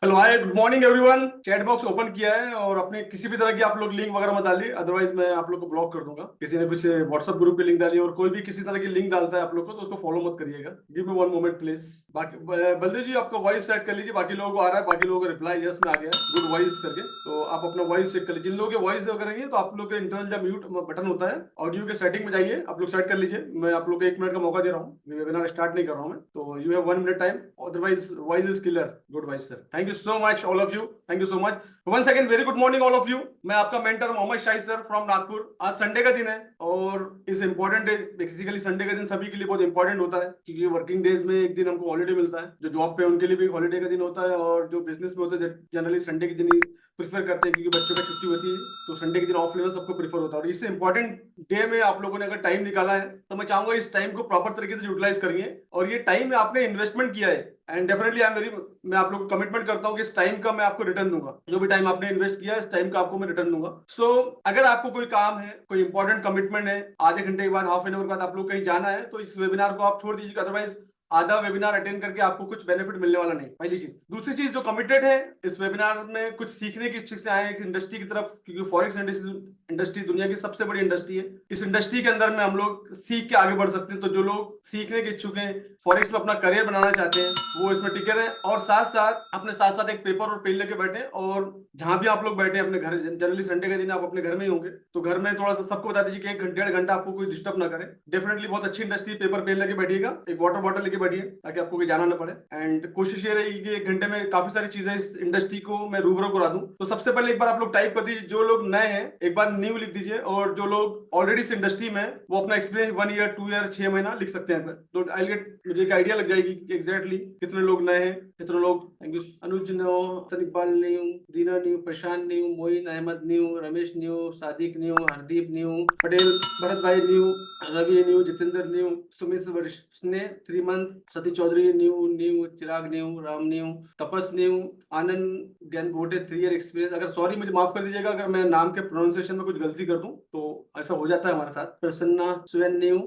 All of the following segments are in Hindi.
Hello hi, good morning everyone. Chat box open किया है और अपने किसी भी तरह की आप लोग लिंक वगैरह मत डालिए, अदरवाइज मैं आप लोग को ब्लॉक कर दूंगा। किसी ने कुछ व्हाट्सएप ग्रुप की लिंक डाली और कोई भी किसी तरह की लिंक डालता है आप लोग को, तो उसको फॉलो मत करिएगा। Give me one moment please. बाकी बलदेव जी आपका वॉइस सेट कर लीजिए। बाकी लोगों को आ रहा है, बाकी लोगों का रिप्लाई यस में आ गया गुड वॉइस करके, तो आप अपना वॉइस चेक कर लीजिए। जिन लोगों के वॉइस करेंगे तो आप लोग के इंटरनल जब म्यूट बटन होता है ऑडियो के सेटिंग में जाइए, आप लोग सेट कर लीजिए। मैं आप लोग को 1 मिनट का मौका दे रहा हूँ, वेबिनार स्टार्ट नहीं कर रहा हूँ मैं, तो you have 1 minute time, otherwise voice is clear. Good voice sir, thank you so much all of you, thank you so much. One second, very good morning all of you. मैं आपका mentor Mohammad Shahid sir from Nagpur. आज संडे का दिन है और इस इंपॉर्टेंट डे, बेसिकली संडे का दिन सभी के लिए बहुत इंपॉर्टेंट होता है, क्योंकि वर्किंग डेज में एक दिन हमको हॉलीडे मिलता है। जो जॉब पे उनके लिए भी हॉलीडे का दिन होता है, और जो बिजनेस में होता है जनरली संडे के दिन ही प्रीफर करते हैं, क्योंकि बच्चों का छुट्टी होती है, तो संडे के दिन ऑफ लेना सबको प्रीफर होता है। और इस इंपॉर्टेंट डे में आप लोगों ने अगर टाइम निकाला है, तो मैं चाहूंगा इस टाइम को प्रॉपर तरीके से यूटिलाइज करिए। और ये टाइम में आपने इन्वेस्टमेंट किया है, and definitely I am very, मैं आप लोगों को कमिटमेंट करता हूँ कि इस टाइम का मैं आपको रिटर्न दूंगा। जो भी टाइम आपने इन्वेस्ट किया है, इस टाइम का आपको मैं रिटर्न दूंगा। सो अगर आपको कोई काम है, कोई इंपॉर्टेंट कमिटमेंट है, आधे घंटे के बाद, हाफ एन आवर के बाद आप लोग कहीं जाना है, तो इस वेबिनार को आप छोड़ दीजिएगा। अदरवाइज आधा वेबिनार अटेंड करके आपको कुछ बेनिफिट मिलने वाला नहीं। पहली चीज। दूसरी चीज, जो कमिटेड है इस वेबिनार में कुछ सीखने की इच्छा से आए हैं इंडस्ट्री की तरफ, क्योंकि फॉरेक्स इंडस्ट्री दुनिया की सबसे बड़ी इंडस्ट्री है। इस इंडस्ट्री के अंदर में हम लोग सीख के आगे बढ़ सकते हैं। तो जो लोग सीखने के इच्छुक हैं, फॉरेक्स में अपना करियर बनाना चाहते हैं, वो इसमें टिके रहें, और साथ साथ अपने साथ साथ एक पेपर और पेन लेके बैठे। और जहां भी आप लोग बैठे अपने घर, जनरली संडे के दिन आप अपने घर में ही होंगे, तो घर में थोड़ा सा सबको बता दीजिए कि 1-1.5 घंटा आपको कोई डिस्टर्ब ना करे। डेफिनेटली बहुत अच्छी इंडस्ट्री, पेपर पेन लेके बैठिएगा, एक वाटर बॉटल लेके बैठिए, ताकि आपको कोई जाना ना पड़े। एंड कोशिश ये रहेगी कि 1 घंटे में काफी सारी चीजें इस इंडस्ट्री को मैं रूबरू करा दूं। तो सबसे पहले एक बार आप लोग टाइप कर दीजिए, जो लोग नए हैं एक बार न्यू लिख दीजिए, और जो लोग ऑलरेडी इस इंडस्ट्री में हैं, वो अपना एक्सपीरियंस 1 ईयर, 2 ईयर, 6 महीना लिख सकते हैं। तो आई गेट, मुझे एक आइडिया लग जाएगी कि एग्जैक्टली कितने लोग नए हैं, कितने लोग। Thank you. Anuj new, Sanipal new, Dina new, Prashant new, Moin Ahmed new, Ramesh new, Sadiq new, Hardeep new, Patel Bharat bhai new, Ravi new, Jitendra new, Sumit ने 3 month, Satish Chaudhary new new, Chirag new, Ram new, Tapas new, Anand Gyan Gote 3 year experience. अगर सॉरी, मुझे माफ कर दीजिएगा अगर मैं नाम के प्रोनाउंसिएशन में कुछ गलती कर दूं, तो ऐसा हो जाता है हमारे साथ। Prasanna Suyan new,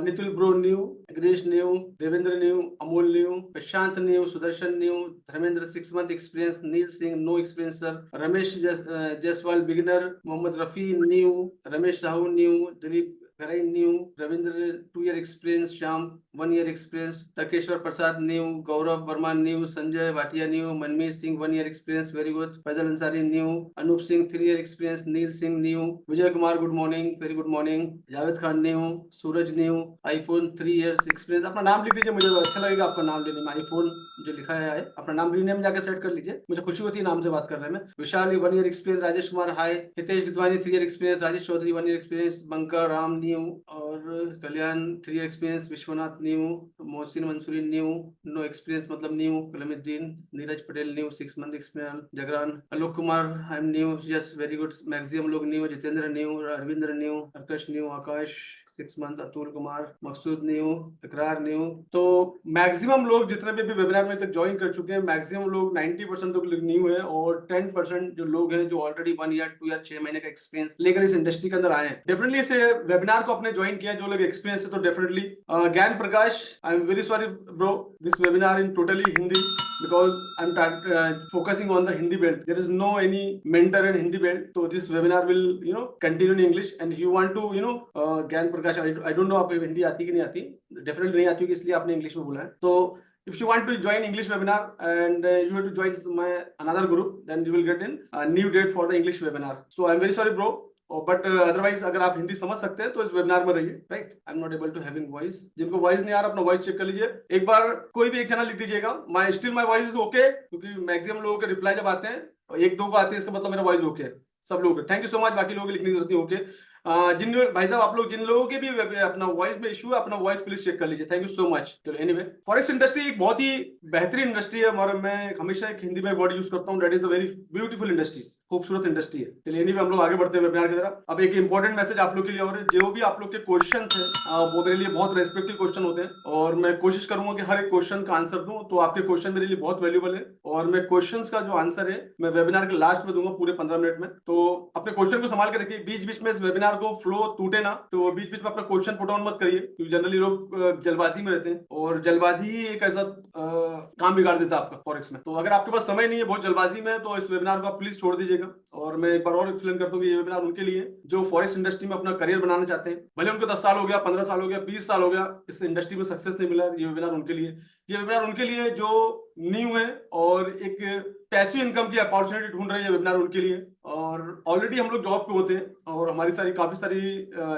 Nitul bro new, Agresh new, Devendra new, Amol new, Prashant new, Sudarshan new, Dharmendra 6 month experience, Neel Singh no experience sir, Ramesh Jaiswal beginner, Mohammad Rafi new, Ramesh Rahul new, Dilip new, Ravindra 2 year experience, Shyam 1 year experience, Takeshwar Prasad new, Gaurav Verma new, Sanjay Bhatia new, Manmeet Singh 1 year experience, very good, Faisal Ansari new, Anoop Singh 3 year experience, Neel Singh new, Vijay Kumar good morning, very good morning, Javed Khan new, Suraj new, iPhone 3 years experience. अपना नाम लिख दीजिए, मुझे अच्छा लगेगा आपका नाम लेने में। आईफोन जो लिखा है, अपना नाम रीनेम जाकर सेट कर लीजिए, मुझे खुशी होती है नाम से बात करने में। Vishal 1 year experience, Rajesh Kumar hi, Hitesh Gidwani 3 year experience, Rajesh Chaudhary 1 year experience, Bankar Ram new, और Kalyan 3 year experience, Vishwanath new, Mohsin Mansuri new, no experience मतलब new, Kalamuddin, Neeraj Patel new, 6 month experience, Jagran, Alok Kumar I am new, yes very good, maximum लोग new, Jitendra new, Arvindra new, Akash new, Akash 6 month, Atul Kumar, Maqsood new, इकरार न्यू। तो मैक्सिमम लोग जितने भी वेबिनार में तक ज्वाइन कर चुके हैं, मैक्सिमम लोग 90% लोग न्यू है, और 10% जो लोग हैं जो ऑलरेडी 1 ईयर, 2 ईयर, 6 महीने का एक्सपीरियंस लेकर इस इंडस्ट्री के अंदर आए हैं। डेफिनेटली इस वेबिनार को अपने ज्वाइन किया जो लोग एक्सपीरियंस है, तो definitely Gyan Prakash, I am very sorry bro, this webinar in totally Hindi, because I'm focusing on the Hindi belt. There is no any mentor in Hindi belt, so this webinar will continue in English. And if you want to ज्ञान प्रकाश, I don't know आपको हिंदी आती कि नहीं आती, डेफिनेटली नहीं आती होगी, इसलिए आपने इंग्लिश में बोला है। तो if you want to join English webinar and you have to join my another group, then you will get in a new date for the English webinar. So I'm very sorry bro, but otherwise अगर आप हिंदी समझ सकते हैं तो इस वेबिनार में रहिए, right. I am not able to having voice, जिनको वॉइस नहीं आ रहा अपना वॉइस चेक कर लीजिए एक बार। कोई भी एक चैनल लिख दीजिएगा, my still my voice is okay, क्योंकि मैक्सिमम लोगों के रिप्लाई जब आते हैं 1-2 को आते हैं, इसका मतलब मेरा वॉइस ओके है सब लोग। Thank you so much. बाकी लोगों की लिखने की जरूरत नहीं, ओके। जिन भाई साहब आप लोग, जिन लोगों के भी अपना वॉइस में इशू है, अपना वॉइस प्लीज चेक कर लीजिए। Thank you so much. चलो एनीवे, फॉरेक्स इंडस्ट्री एक बहुत ही बेहतरीन इंडस्ट्री है, और मैं हमेशा एक हिंदी में वर्ड यूज करता हूँ, that is a very beautiful industry, खूबसूरत इंडस्ट्री है। चलिए एनीवे, हम लोग आगे बढ़ते हैं वेबिनार की तरफ। अब एक इंपॉर्टेंट मैसेज आप लोग के लिए, और जो भी आप लोग के क्वेश्चन है वो मेरे लिए बहुत रेस्पेक्टिव क्वेश्चन होते हैं, और मैं कोशिश करूंगा कि हर एक क्वेश्चन का आंसर दूं। तो आपके क्वेश्चन मेरे लिए बहुत वैल्यूबल है, और मैं क्वेश्चंस का जो आंसर है मैं वेबिनार के लास्ट में दूंगा पूरे 15 मिनट में। तो अपने क्वेश्चन को संभाल के रखिए, बीच बीच में इस वेबिनार वेबिनार को फ्लो टूटे ना, तो बीच बीच में अपना क्वेश्चन पुट ऑन मत करिए, क्योंकि जनरली लोग जल्दबाजी में रहते हैं और जल्दबाजी ही एक ऐसा काम बिगाड़ देता है आपका फॉरेक्स में। तो अगर आपके पास समय नहीं है, बहुत जल्दबाजी में है, तो इस वेबिनार को आप प्लीज छोड़ दीजिएगा। और मैं एक बार और एक्सप्लेन करता हूँ कि ये वेबिनार उनके लिए जो फॉरेक्स इंडस्ट्री में अपना करियर बनाना चाहते हैं, भले उनको 10 साल हो गया, 15 साल हो गया, 20 साल हो गया, इस इंडस्ट्री में सक्सेस नहीं मिला, ये वेबिनार उनके लिए। ये वेबिनार उनके लिए जो न्यू है और एक पैसिव इनकम की अपॉर्चुनिटी ढूंढ रहे हैं, ये वेबिनार उनके लिए। और ऑलरेडी हम लोग जॉब पे होते हैं और हमारी काफी सारी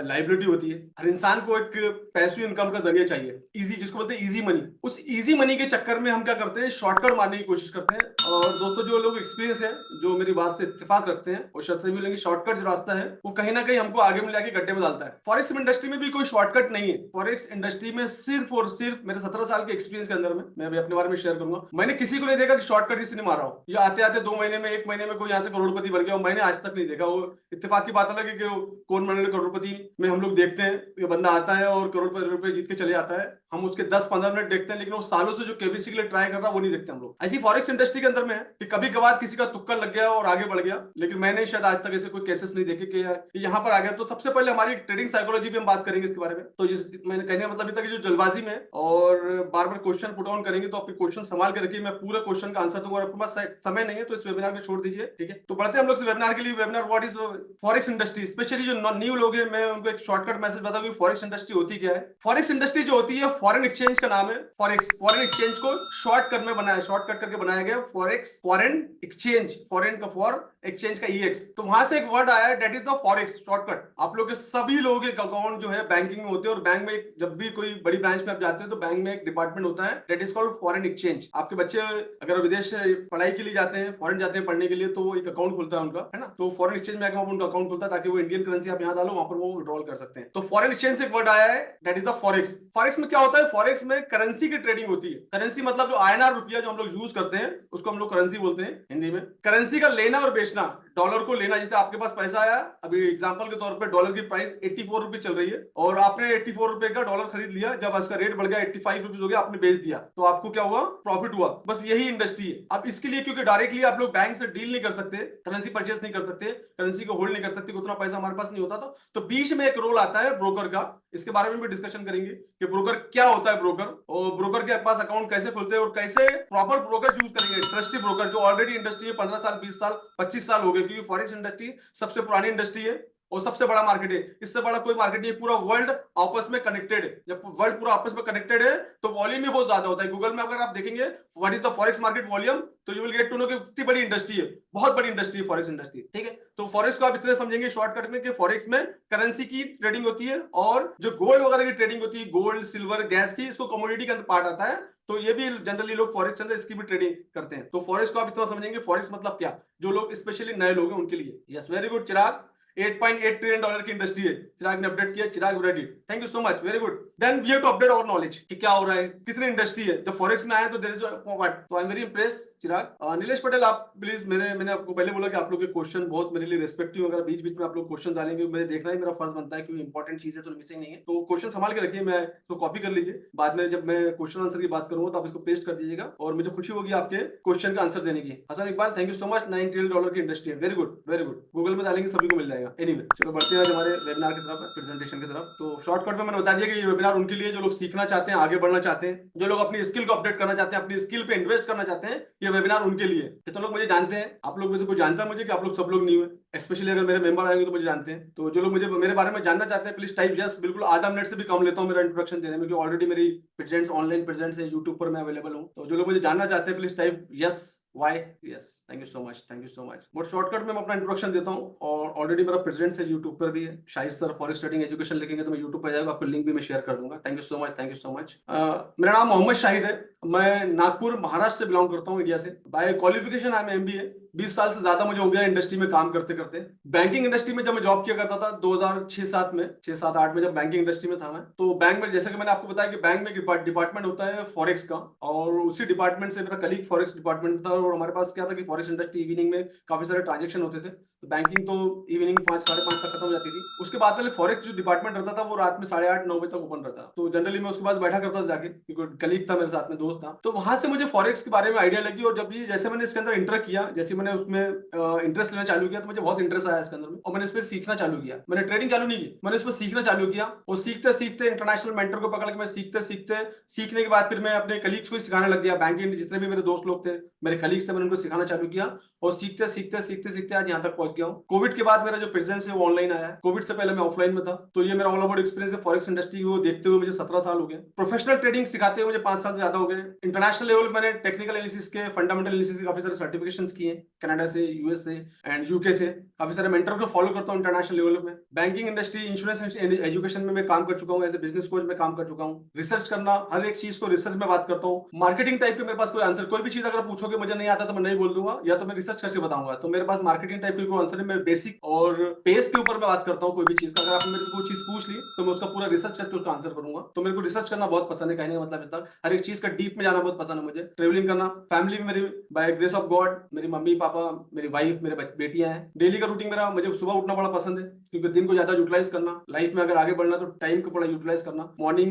लाइबिलिटी होती है। हर इंसान को एक पैसिव इनकम का जरिया चाहिए, इजी, जिसको बोलते हैं इजी मनी। उस इजी मनी के चक्कर में हम क्या करते हैं, शॉर्टकट मारने की कोशिश करते हैं। और दोस्तों, जो लोग एक्सपीरियंस है, जो मेरी बात से इत्तेफाक रखते हैं, वो शायद से भी बोलेंगे शॉर्टकट जो रास्ता है वो कहीं ना कहीं हमको आगे में लाके गड्ढे में डालता है। फॉरेक्स इंडस्ट्री में भी कोई शॉर्टकट नहीं है। फॉरेक्स इंडस्ट्री में सिर्फ और सिर्फ मेरे 17 साल के एक्सपीरियंस के अंदर में, मैं अभी अपने बारे में शेयर करूंगा, मैंने किसी को नहीं देखा कि शॉर्टकट किसी ने मारा हो, या आते आते 2 महीने में, 1 महीने में कोई यहाँ से करोड़पति बन गया हो, मैंने आज तक नहीं देखा। वो इत्तेफाक की बात अलग है कि कौन बने करोड़पति में हम लोग देखते हैं, ये बंदा आता है और करोड़पति रुपए जीत के चले जाता है, हम उसके 10-15 मिनट देखते हैं, लेकिन वो सालों से जो केबीसी के लिए ट्राई कर रहा है वो नहीं देखते हम लोग। ऐसी फॉरेक्स इंडस्ट्री के अंदर में है कि कभी कभार किसी का तुक्का लग गया और आगे बढ़ गया, लेकिन मैंने शायद आज तक ऐसे कोई केसेस नहीं देखे कि यहाँ पर आ गया। तो सबसे पहले हमारी ट्रेडिंग साइकोलॉजी भी हम बात करेंगे इसके बारे में। तो जिस मैंने कहने का मतलब था कि जो जल्दबाजी में और बार बार क्वेश्चन पुट ऑन करेंगे, तो अपने क्वेश्चन संभाल के रखिए, मैं पूरे क्वेश्चन का आंसर दूंगा। आपके पास समय नहीं है तो इस वेबिनार को छोड़ दीजिए, ठीक है। तो बढ़ते हैं हम लोग इस वेबिनार के लिए। Webinar what is forex industry, specially जो न्यू लोग हैं, मैं उनको एक शॉर्टकट मैसेज बताऊंगी फॉरेक्स इंडस्ट्री होती क्या है। फॉरेक्स इंडस्ट्री जो होती है, फॉरेन एक्सचेंज का नाम है फॉरेक्स। फॉरेन एक्सचेंज को शॉर्टकट में बनाया, शॉर्टकट करके बनाया गया फॉरेक्स, फॉरेन एक्सचेंज, फॉरेन का फॉर, एक्सचेंज का ईएक्स। तो वहां से एक वर्ड आया है, that is the forex shortcut. आप लोग के सभी लोगों के अकाउंट जो है बैंकिंग में होते हैं, और बैंक में जब भी कोई बड़ी ब्रांच में आप जाते हैं तो बैंक में एक डिपार्टमेंट होता है, that is called foreign exchange. आपके बच्चे अगर विदेश पढ़ाई के लिए जाते हैं, फॉरेन जाते हैं पढ़ने के लिए, तो एक अकाउंट खुलता है उनका, है ना। तो फॉरेन एक्सचेंज में उनका अकाउंट खुलता है ताकि वो इंडियन करेंसी आप यहाँ डालो, वहां पर वो विड्रॉल कर सकते हैं। तो फॉरेन एक्सचेंज से एक वर्ड आया है, that is the forex. Forex में क्या होता है, फॉरेक्स में करेंसी की ट्रेडिंग होती है। करेंसी मतलब जो आईएनआर रुपया जो हम लोग यूज करते हैं, उसको हम लोग करेंसी बोलते हैं हिंदी में। करेंसी का लेना और बेचना, डॉलर को लेना, जैसे आपके पास पैसा आया, अभी एग्जांपल के तौर पे डॉलर की प्राइस 84 रुपए चल रही है, और आपने 84 रुपए का डॉलर खरीद लिया, जब उसका रेट बढ़ गया 85 रुपीज हो गया, आपने बेच दिया, तो आपको क्या हुआ, प्रॉफिट हुआ। बस यही इंडस्ट्री है। अब इसके लिए क्योंकि डायरेक्टली आप लोग बैंक से डील नहीं कर सकते, करेंसी परचेस नहीं कर सकते, करेंसी को होल्ड नहीं कर सकते, उतना पैसा हमारे पास नहीं होता, तो बीच में एक रोल आता है ब्रोकर का। इसके बारे में भी डिस्कशन करेंगे कि ब्रोकर क्या होता है, ब्रोकर, और ब्रोकर के पास अकाउंट कैसे खुलते हैं, और कैसे प्रॉपर ब्रोकर चूज करेंगे, ट्रस्टी ब्रोकर जो ऑलरेडी इंडस्ट्री में 15 साल, 20 साल, 25 साल हो गए, क्योंकि फॉरेक्स इंडस्ट्री सबसे पुरानी इंडस्ट्री है और सबसे बड़ा मार्केट है। इससे बड़ा कोई मार्केट नहीं है। पूरा वर्ल्ड आपस में कनेक्टेड है। जब वर्ल्ड पूरा आपस में कनेक्टेड है तो वॉल्यूम भी बहुत ज्यादा होता है। गूगल में अगर आप देखेंगे what is the forex market volume, तो you will get to know कि कितनी बड़ी इंडस्ट्री है, बहुत बड़ी इंडस्ट्री है फॉरेक्स इंडस्ट्री, ठीक है। तो फॉरेक्स को आप इतने समझेंगे शॉर्टकट में कि फॉरेक्स में करेंसी की ट्रेडिंग होती है, और जो गोल्ड वगैरह की ट्रेडिंग होती है, गोल्ड, सिल्वर, गैस की, इसको कमोडिटी के अंदर पार्ट आता है। तो ये भी जनरली लोग फॉरेक्स अंदर इसकी भी ट्रेडिंग करते हैं। तो फॉरेक्स को आप इतना समझेंगे, फॉरेक्स मतलब क्या, जो लोग स्पेशली नए लोग हैं उनके लिए। Yes, very good Chirag, 8.8 trillion dollar की इंडस्ट्री है। चिराग ने अपडेट किया, Chirag ready, thank you so much, very good. Then we have to update our knowledge कि क्या हो रहा है, कितनी इंडस्ट्री है। जब फॉरेक्स में आए तो देयर इज व्हाट, तो आई एम वेरी इंप्रेस चिराग। नीलेश पटेल, आप प्लीज, मैंने आपको पहले बोला कि आप लोग के क्वेश्चन बहुत मेरे लिए रेस्पेक्टिव, अगर बीच बीच में आप लोग क्वेश्चन डालेंगे, मुझे देखना ही मेरा फर्ज बनता है, क्योंकि इंपॉर्टेंट चीज है तो मिसिंग नहीं है। तो क्वेश्चन संभाल के रखिए, मैं तो कॉपी कर लीजिए, बाद में जब मैं क्वेश्चन आंसर की बात करूंगा तो आप इसको पेस्ट कर दीजिएगा, और मुझे खुशी होगी आपके क्वेश्चन का आंसर देने की। Hasan Iqbal, thank you so much, 9 trillion dollar की इंडस्ट्री है, very good very good. Google में डालेंगे सभी को मिल जाएगा। एनीवे, चलो बढ़ते हैं हमारे वेबिनार की तरफ, प्रेजेंटेशन की तरफ। तो शॉर्टकट में मैंने बता दिया कि ये वेबिनार उनके लिए जो लोग सीखना चाहते हैं, आगे बढ़ना चाहते हैं, जो लोग अपनी स्किल को अपडेट करना चाहते हैं, अपनी स्किल पे इन्वेस्ट करना चाहते हैं, ये वेबिनार उनके लिए। कितने लोग मुझे जानते हैं, आप लोग में से कोई जानता है मुझे कि आप लोग सब लोग न्यू है, स्पेशली अगर मेरे मेंबर आएंगे तो मुझे जानते हैं। तो जो लोग मुझे मेरे बारे में जानना चाहते हैं, प्लीज टाइप यस। बिल्कुल आधा मिनट से भी कम लेता हूँ मेरा इंट्रोडक्शन देने में, क्योंकि ऑलरेडी मेरी प्रेजेंट्स, ऑनलाइन प्रेजेंट्स है, यूट्यूब पर मैं अवेलेबल हूँ। तो जो लोग मुझे जानना चाहते हैं please type yes, Y, yes, thank you so much, thank you so much. बहुत शॉर्टकट में मैं अपना इंट्रोडक्शन देता हूँ, और ऑलरेडी मेरा प्रेजेंट्स है यूट्यूब पर भी है, Shahid sir forest trading education लिखेंगे तो मैं यूट्यूब पर जाएगा, आपको लिंक भी मैं शेयर कर दूंगा। Thank you so much, thank you so much. मेरा नाम मोहम्मद शाहिद है, मैं नागपुर महाराष्ट्र से बिलोंग करता हूँ, इंडिया से। By qualification I am MBA. 20 साल से ज्यादा मुझे हो गया इंडस्ट्री में काम करते करते। बैंकिंग इंडस्ट्री में जब मैं जॉब किया करता था 2006-7 में, 6-7-8 में, जब बैंकिंग इंडस्ट्री में था मैं, तो बैंक में, जैसे कि मैंने आपको बताया कि बैंक में डिपार्टमेंट होता है फॉरेक्स का, और उसी डिपार्टमेंट से मेरा कलीग फॉरेक्स डिपार्टमेंट था। और हमारे पास क्या था कि फॉरेक्स इंडस्ट्री इवनिंग में काफी सारे ट्रांजेक्शन होते थे, तो बैंकिंग तो इवनिंग 5-5:30 तक खत्म हो जाती थी। उसके बाद में फॉरेक्स जो डिपार्टमेंट रहता था वो रात में 8:30-9 बजे तक ओपन रहता, तो जनरली मैं उसके पास बैठा करता था जाके, क्योंकि कलीग था मेरे साथ में, दोस्त था। तो वहां से मुझे फॉरेक्स के बारे में आइडिया लगी, और जब ये जैसे मैंने इसके अंदर इंटर किया, जैसे मैंने मैंने उसमें इंटरेस्ट लेना चालू किया तो मुझे बहुत इंटरेस्ट आया इसके अंदर में, और मैंने इस पर सीखना चालू किया। मैंने ट्रेडिंग चालू नहीं की, मैंने इस पर सीखना चालू किया, और सीखते सीखते इंटरनेशनल मेंटर को पकड़ के मैं सीखते सीखते, सीखने के बाद फिर मैं अपने कलीग्स को सिखाने लग गया। बैंकिंग जितने भी मेरे दोस्त लोग थे, मेरे कलीग्स थे, मैंने उनको सिखाना चालू किया, और सीखते सीखते सीखते सीखते आज यहाँ तक पहुंच गया हूँ। कोविड के बाद मेरा जो प्रेजेंस है वो ऑनलाइन आया है। कोविड से पहले मैं ऑफलाइन में था, तो ये मेरा ऑल ओवर एक्सपीरियंस है फॉरेक्स इंडस्ट्री को देखते हुए मुझे 17 साल हो गए। प्रोफेशनल ट्रेडिंग सिखाते हुए मुझे 5 साल से ज्यादा हो गए। इंटरनेशनल लेवल मैंने टेक्निकल एनालिसिस के, फंडामेंटल एनालिसिस के काफी सारे सर्टिफिकेशंस किए, कनाडा से, यूएस से एंड यूके से। काफी सारे मेंटर को फॉलो करता हूँ इंटरनेशनल लेवल में। बैंकिंग इंडस्ट्री, इंश्योरेंस, एजुकेशन में मैं काम कर चुका हूँ, एज ए बिजनेस कोच में काम कर चुका हूँ। रिसर्च करना, हर एक चीज को रिसर्च में बात करता हूँ। मार्केटिंग टाइप के मेरे पास कोई आंसर, कोई भी चीज अगर पूछोगे मुझे नहीं आता तो मैं नहीं बोल दूंगा, या तो मैं रिसर्च करके बताऊंगा। तो मेरे पास मार्केटिंग टाइप की कोई आंसर नहीं, मैं बेसिक और बेस के ऊपर मैं बात करता हूँ कोई भी चीज का। अगर आपने मेरे से कोई चीज पूछ ली तो मैं उसका पूरा रिसर्च करके उसका आंसर करूंगा। तो मेरे को रिसर्च करना बहुत पसंद है, कहने का मतलब इतना, हर एक चीज का डीप में जाना बहुत पसंद है मुझे। ट्रेवलिंग करना, फैमिली में मेरी बाय ग्रेस ऑफ गॉड मेरी मम्मी पापा, मेरी वाइफ, मेरे बेटियां हैं। डेली का रूटीन मेरा, मुझे सुबह उठना बड़ा पसंद है, क्योंकि दिन को ज्यादा यूटिलाइज करना, लाइफ में अगर आगे बढ़ना तो टाइम को बड़ा यूटिलाइज करना। मॉर्निंग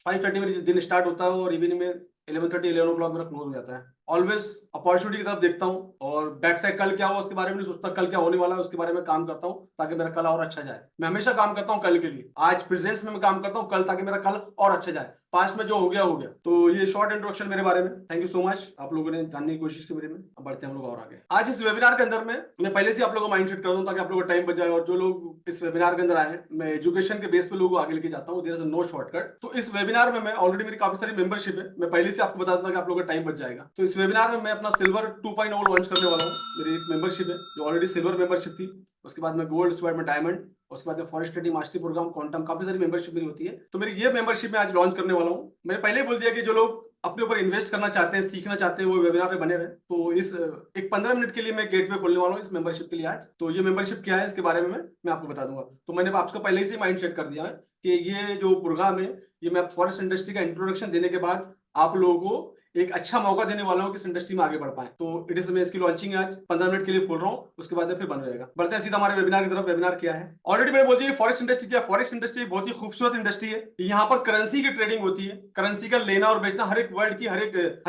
5:30 मेरी दिन स्टार्ट होता है, और इवनिंग में 11:30 11 o'clock मेरा क्लोज हो जाता है। ऑलवेज अपॉर्चुनिटी की तरफ देखता हूँ, और बैक साइड कल क्या हुआ उसके बारे में नहीं सोचता, कल क्या होने वाला है उसके बारे में काम करता हूँ, ताकि मेरा कल और अच्छा जाए। मैं हमेशा काम करता हूँ कल के लिए, आज प्रेजेंट्स में मैं काम करता हूँ कल, ताकि मेरा कल और अच्छा जाए। पास्ट में जो हो गया हो गया। तो ये शॉर्ट इंट्रोडक्शन मेरे बारे में। थैंक यू सो मच, आप लोगों ने जानने की कोशिश की मेरे में। अब बढ़ते हैं हम लोग और आगे। आज इस वेबिनार के अंदर में मैं पहले से आप लोगों को माइंडसेट कर दूं, ताकि आप लोगों का टाइम बच जाए। और जो लोग इस वेबिनार के अंदर आए हैं, मैं एजुकेशन के बेस पे लोगों को आगे लेके जाता हूँ, देयर इज नो शॉर्टकट। तो इस वेबिनार में मैं ऑलरेडी, मेरी काफी सारी मेंबरशिप है, मैं पहले से आपको बता दूंगा कि आप लोगों का टाइम बच जाएगा। तो इस वेबिनार में मैं अपना सिल्वर 2.0 लॉन्च करने वाला हूँ। मेरी एक मेंबरशिप है जो ऑलरेडी सिल्वर मेंबरशिप थी, उसके बाद में गोल्ड, उसके बाद में डायमंड, उसके बाद में forex trading mastery program, quantum, काफी सारी मेंबरशिप मेरी होती है। तो मेरी ये मेंबरशिप मैं आज लॉन्च करने वाला हूँ। मैंने पहले ही बोल दिया कि जो लोग अपने ऊपर इन्वेस्ट करना चाहते हैं, सीखना चाहते हैं, वो वेबिनार में बने रहे। तो इस एक 15 मिनट के लिए मैं गेटवे खोलने वाला हूँ इस मेंबरशिप के लिए आज। तो ये मेंबरशिप क्या है इसके बारे में मैं आपको बता दूंगा। तो मैंने आपको पहले से माइंड सेट कर दिया है कि ये जो प्रोग्राम है, ये मैं फॉरेस्ट इंडस्ट्री का इंट्रोडक्शन देने के बाद आप लोगों को एक अच्छा मौका देने वाला हूं कि इस इंडस्ट्री में आगे बढ़ पाए। तो इट इज, मैं इसकी लॉन्चिंग आज 15 मिनट के लिए खोल रहा हूं, उसके बाद फिर बन जाएगा। बढ़ते हैं सीधा हमारे वेबिनार की तरफ। वेबिनार क्या है, ऑलरेडी मैंने बोल दिया फॉरेस्ट इंडस्ट्री क्या है। फॉरेस्ट इंडस्ट्री बहुत ही खूबसूरत इंडस्ट्री है। यहाँ पर करेंसी की ट्रेडिंग होती है, करेंसी का लेना और बेचना। हर एक वर्ल्ड की, हर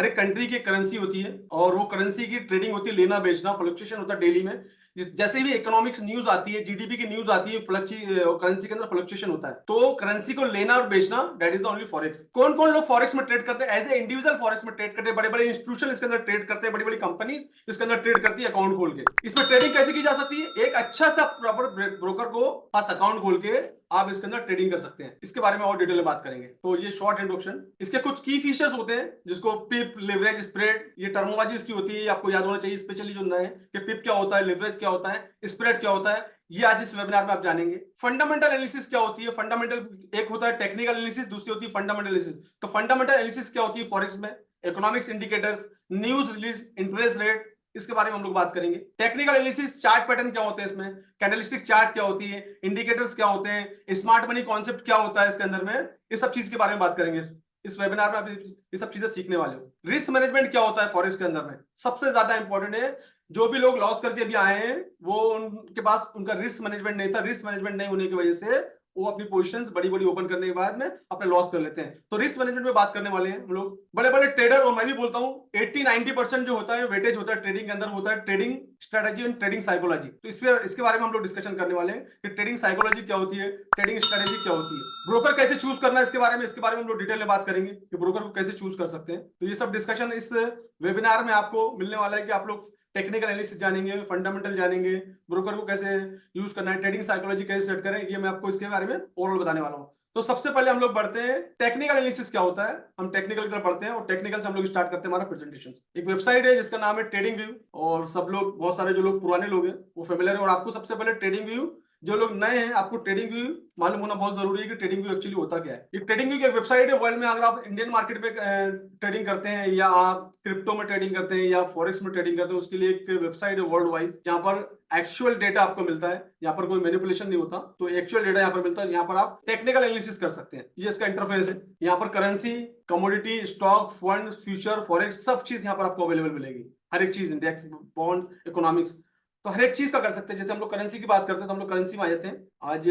एक कंट्री की करेंसी होती है, और वो करेंसी की ट्रेडिंग होती है, लेना बेचना, फ्लक्चुएशन होता है डेली में। जैसे भी इकोनॉमिक्स न्यूज आती है, जीडीपी की न्यूज आती है, करेंसी के अंदर फ्लक्चुएशन होता है। तो करेंसी को लेना और बेचना, that is the only forex. कौन कौन लोग फॉरेक्स में ट्रेड करते हैं? एज ए इंडिविजुअल फॉरेक्स में ट्रेड करते हैं, बड़े बड़े इंस्टीट्यूशन इसके अंदर ट्रेड करते हैं, बड़ी बड़ी कंपनी इसके अंदर ट्रेड करती है अकाउंट खोल के। इसमें ट्रेडिंग कैसे की जा सकती है? एक अच्छा सा प्रॉपर ब्रोकर को पास अकाउंट खोल के आप इसके अंदर ट्रेडिंग कर सकते हैं। इसके बारे में और डिटेल में बात करेंगे। तो ये शॉर्ट इंट्रोडक्शन। इसके कुछ की फीचर्स होते हैं, जिसको पिप, लिवरेज, स्प्रेड, ये टर्मोलॉजी इसकी होती है, आपको याद होना चाहिए, स्पेशली जो नए, कि पिप क्या होता है, लिवरेज क्या होता है, स्प्रेड क्या होता है, ये आज इस वेबिनार में आप जानेंगे। फंडामेंटल एनालिसिस क्या होती है? फंडामेंटल, एक होता है टेक्निकल एनालिसिस, दूसरी होती है फंडामेंटल एनालिसिस। तो फंडामेंटल एनालिसिस क्या होती है फॉरेक्स में? Economics indicators, news release, interest rate, इसके बारे में हम लोग बात करेंगे। टेक्निकल एनालिसिस, चार्ट पैटर्न क्या होते हैं इसमें, कैंडलस्टिक चार्ट क्या होती है, इंडिकेटर्स क्या होते हैं, स्मार्ट मनी कॉन्सेप्ट क्या होता है इसके अंदर में, इस सब चीज के बारे में बात करेंगे। इस वेबिनार में आप ये सब चीजें सीखने वाले हो। रिस्क मैनेजमेंट क्या होता है फॉरेक्स के अंदर में, सबसे ज्यादा इंपॉर्टेंट है। जो भी लोग लॉस करके अभी आए हैं, वो उनके पास उनका रिस्क मैनेजमेंट नहीं था। रिस्क मैनेजमेंट नहीं होने की वजह से वो अपनी पोजीशंस बड़ी बड़ी ओपन करने के बाद में अपने लॉस कर लेते हैं। तो रिस्क मैनेजमेंट में बात करने वाले हैं हम लोग। बड़े बड़े ट्रेडर, और मैं भी बोलता हूं 80-90% जो होता है वेटेज होता है ट्रेडिंग के अंदर, होता है trading strategy and trading psychology. तो इसके बारे में हम लोग डिस्कशन करने वाले हैं कि ट्रेडिंग साइकोलॉजी क्या होती है, ट्रेडिंग स्ट्रेटेजी क्या होती है, ब्रोकर कैसे चूज करना है, इसके बारे में हम लोग डिटेल में बात करेंगे कि ब्रोकर को कैसे चूज कर सकते हैं। तो ये सब डिस्कशन इस वेबिनार में आपको मिलने वाला है कि आप लोग टेक्निकल एनालिसिस जानेंगे, फंडामेंटल जानेंगे, ब्रोकर को कैसे यूज करना है, ट्रेडिंग साइकोलॉजी कैसे सेट करें, ये मैं आपको इसके बारे में ओवरऑल बताने वाला हूं। तो सबसे पहले हम लोग बढ़ते हैं टेक्निकल एनालिसिस क्या होता है। हम टेक्निकल की तरफ बढ़ते हैं, और टेक्निकल से हम लोग स्टार्ट करते हैं हमारा प्रेजेंटेशन। एक वेबसाइट है जिसका नाम है ट्रेडिंग व्यू, और सब लोग, बहुत सारे जो लोग पुराने लोग हैं वो फेमिलियर है। और आपको सबसे पहले ट्रेडिंग व्यू, जो लोग नए हैं, आपको ट्रेडिंग व्यू मालूम होना बहुत जरूरी है कि ट्रेडिंग व्यू एक्चुअली होता क्या है। ये ट्रेडिंग व्यू की एक वेबसाइट है। वर्ल्ड में अगर आप इंडियन मार्केट में ट्रेडिंग करते हैं, या आप क्रिप्टो में ट्रेडिंग करते हैं, या फॉरेक्स में ट्रेडिंग करते हैं, उसके लिए एक वेबसाइट है वर्ल्ड वाइज, जहां पर एक्चुअल डेटा आपको मिलता है। यहाँ पर कोई मैनिपुलेशन नहीं होता, तो एक्चुअल डेटा यहाँ पर मिलता है। यहाँ पर आप टेक्निकल एनालिसिस कर सकते हैं। ये इसका इंटरफेस है। यहाँ पर currency, commodity, stock, fund, future, forex, सब चीज यहाँ पर आपको अवेलेबल मिलेगी। हर एक चीज, इंडेक्स, बॉन्ड, इकोनॉमिक्स, तो हर एक चीज का कर सकते हैं। जैसे हम लोग करेंसी की बात करते हैं, तो हम लोग करेंसी में आ जाते हैं। आज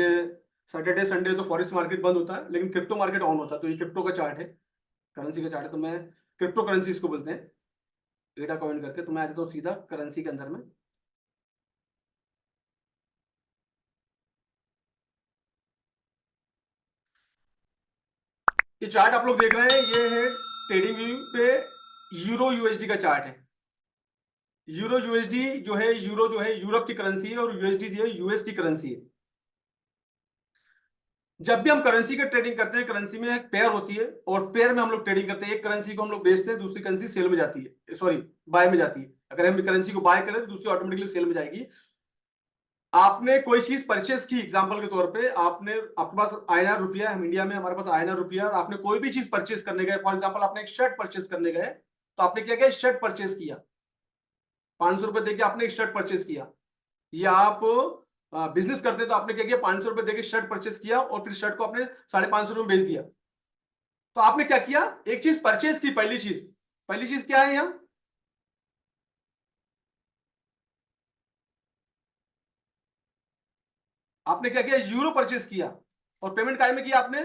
सैटरडे संडे तो फॉरेक्स मार्केट बंद होता है, लेकिन क्रिप्टो मार्केट ऑन होता है। तो ये क्रिप्टो का चार्ट है, करेंसी का चार्ट है। तो मैं क्रिप्टो करेंसी इसको बोलते हैं। एडा कॉइन करके। तो मैं आ जाता हूँ सीधा करेंसी के अंदर में। ये चार्ट आप लोग देख रहे हैं, ये है ट्रेडिंग व्यू पे यूरो यूएसडी का चार्ट है। यूरो यूएसडी जो है, यूरो जो है यूरोप की करेंसी है और यूएसडी जो है यूएस की करेंसी है। जब भी हम करेंसी का ट्रेडिंग करते हैं, करेंसी में एक पेयर होती है और पेयर में हम लोग ट्रेडिंग करते हैं। एक करेंसी को हम लोग बेचते हैं, दूसरी करेंसी सेल में जाती है, सॉरी बाय में जाती है। अगर हम करेंसी को बाय करें तो दूसरी ऑटोमेटिकली सेल में जाएगी। आपने कोई चीज परचेस की, एग्जांपल के तौर पे आपने, आपके पास आईएनआर रुपया, हम इंडिया में हमारे पास आईएनआर रुपया, और आपने कोई भी चीज परचेस करने गए, फॉर एग्जांपल आपने एक शर्ट परचेस करने गए, तो आपने क्या किया, शर्ट परचेस किया, 500 रुपए देके आपने एक शर्ट परचेस किया। या आप बिजनेस करते तो आपने क्या किया, 500 रुपए देके शर्ट परचेस किया और फिर शर्ट को आपने 550 में बेच दिया। तो आपने क्या किया, एक चीज परचेस की, पहली चीज क्या है यहां, आपने क्या किया, यूरो परचेस किया और पेमेंट काय में किया आपने,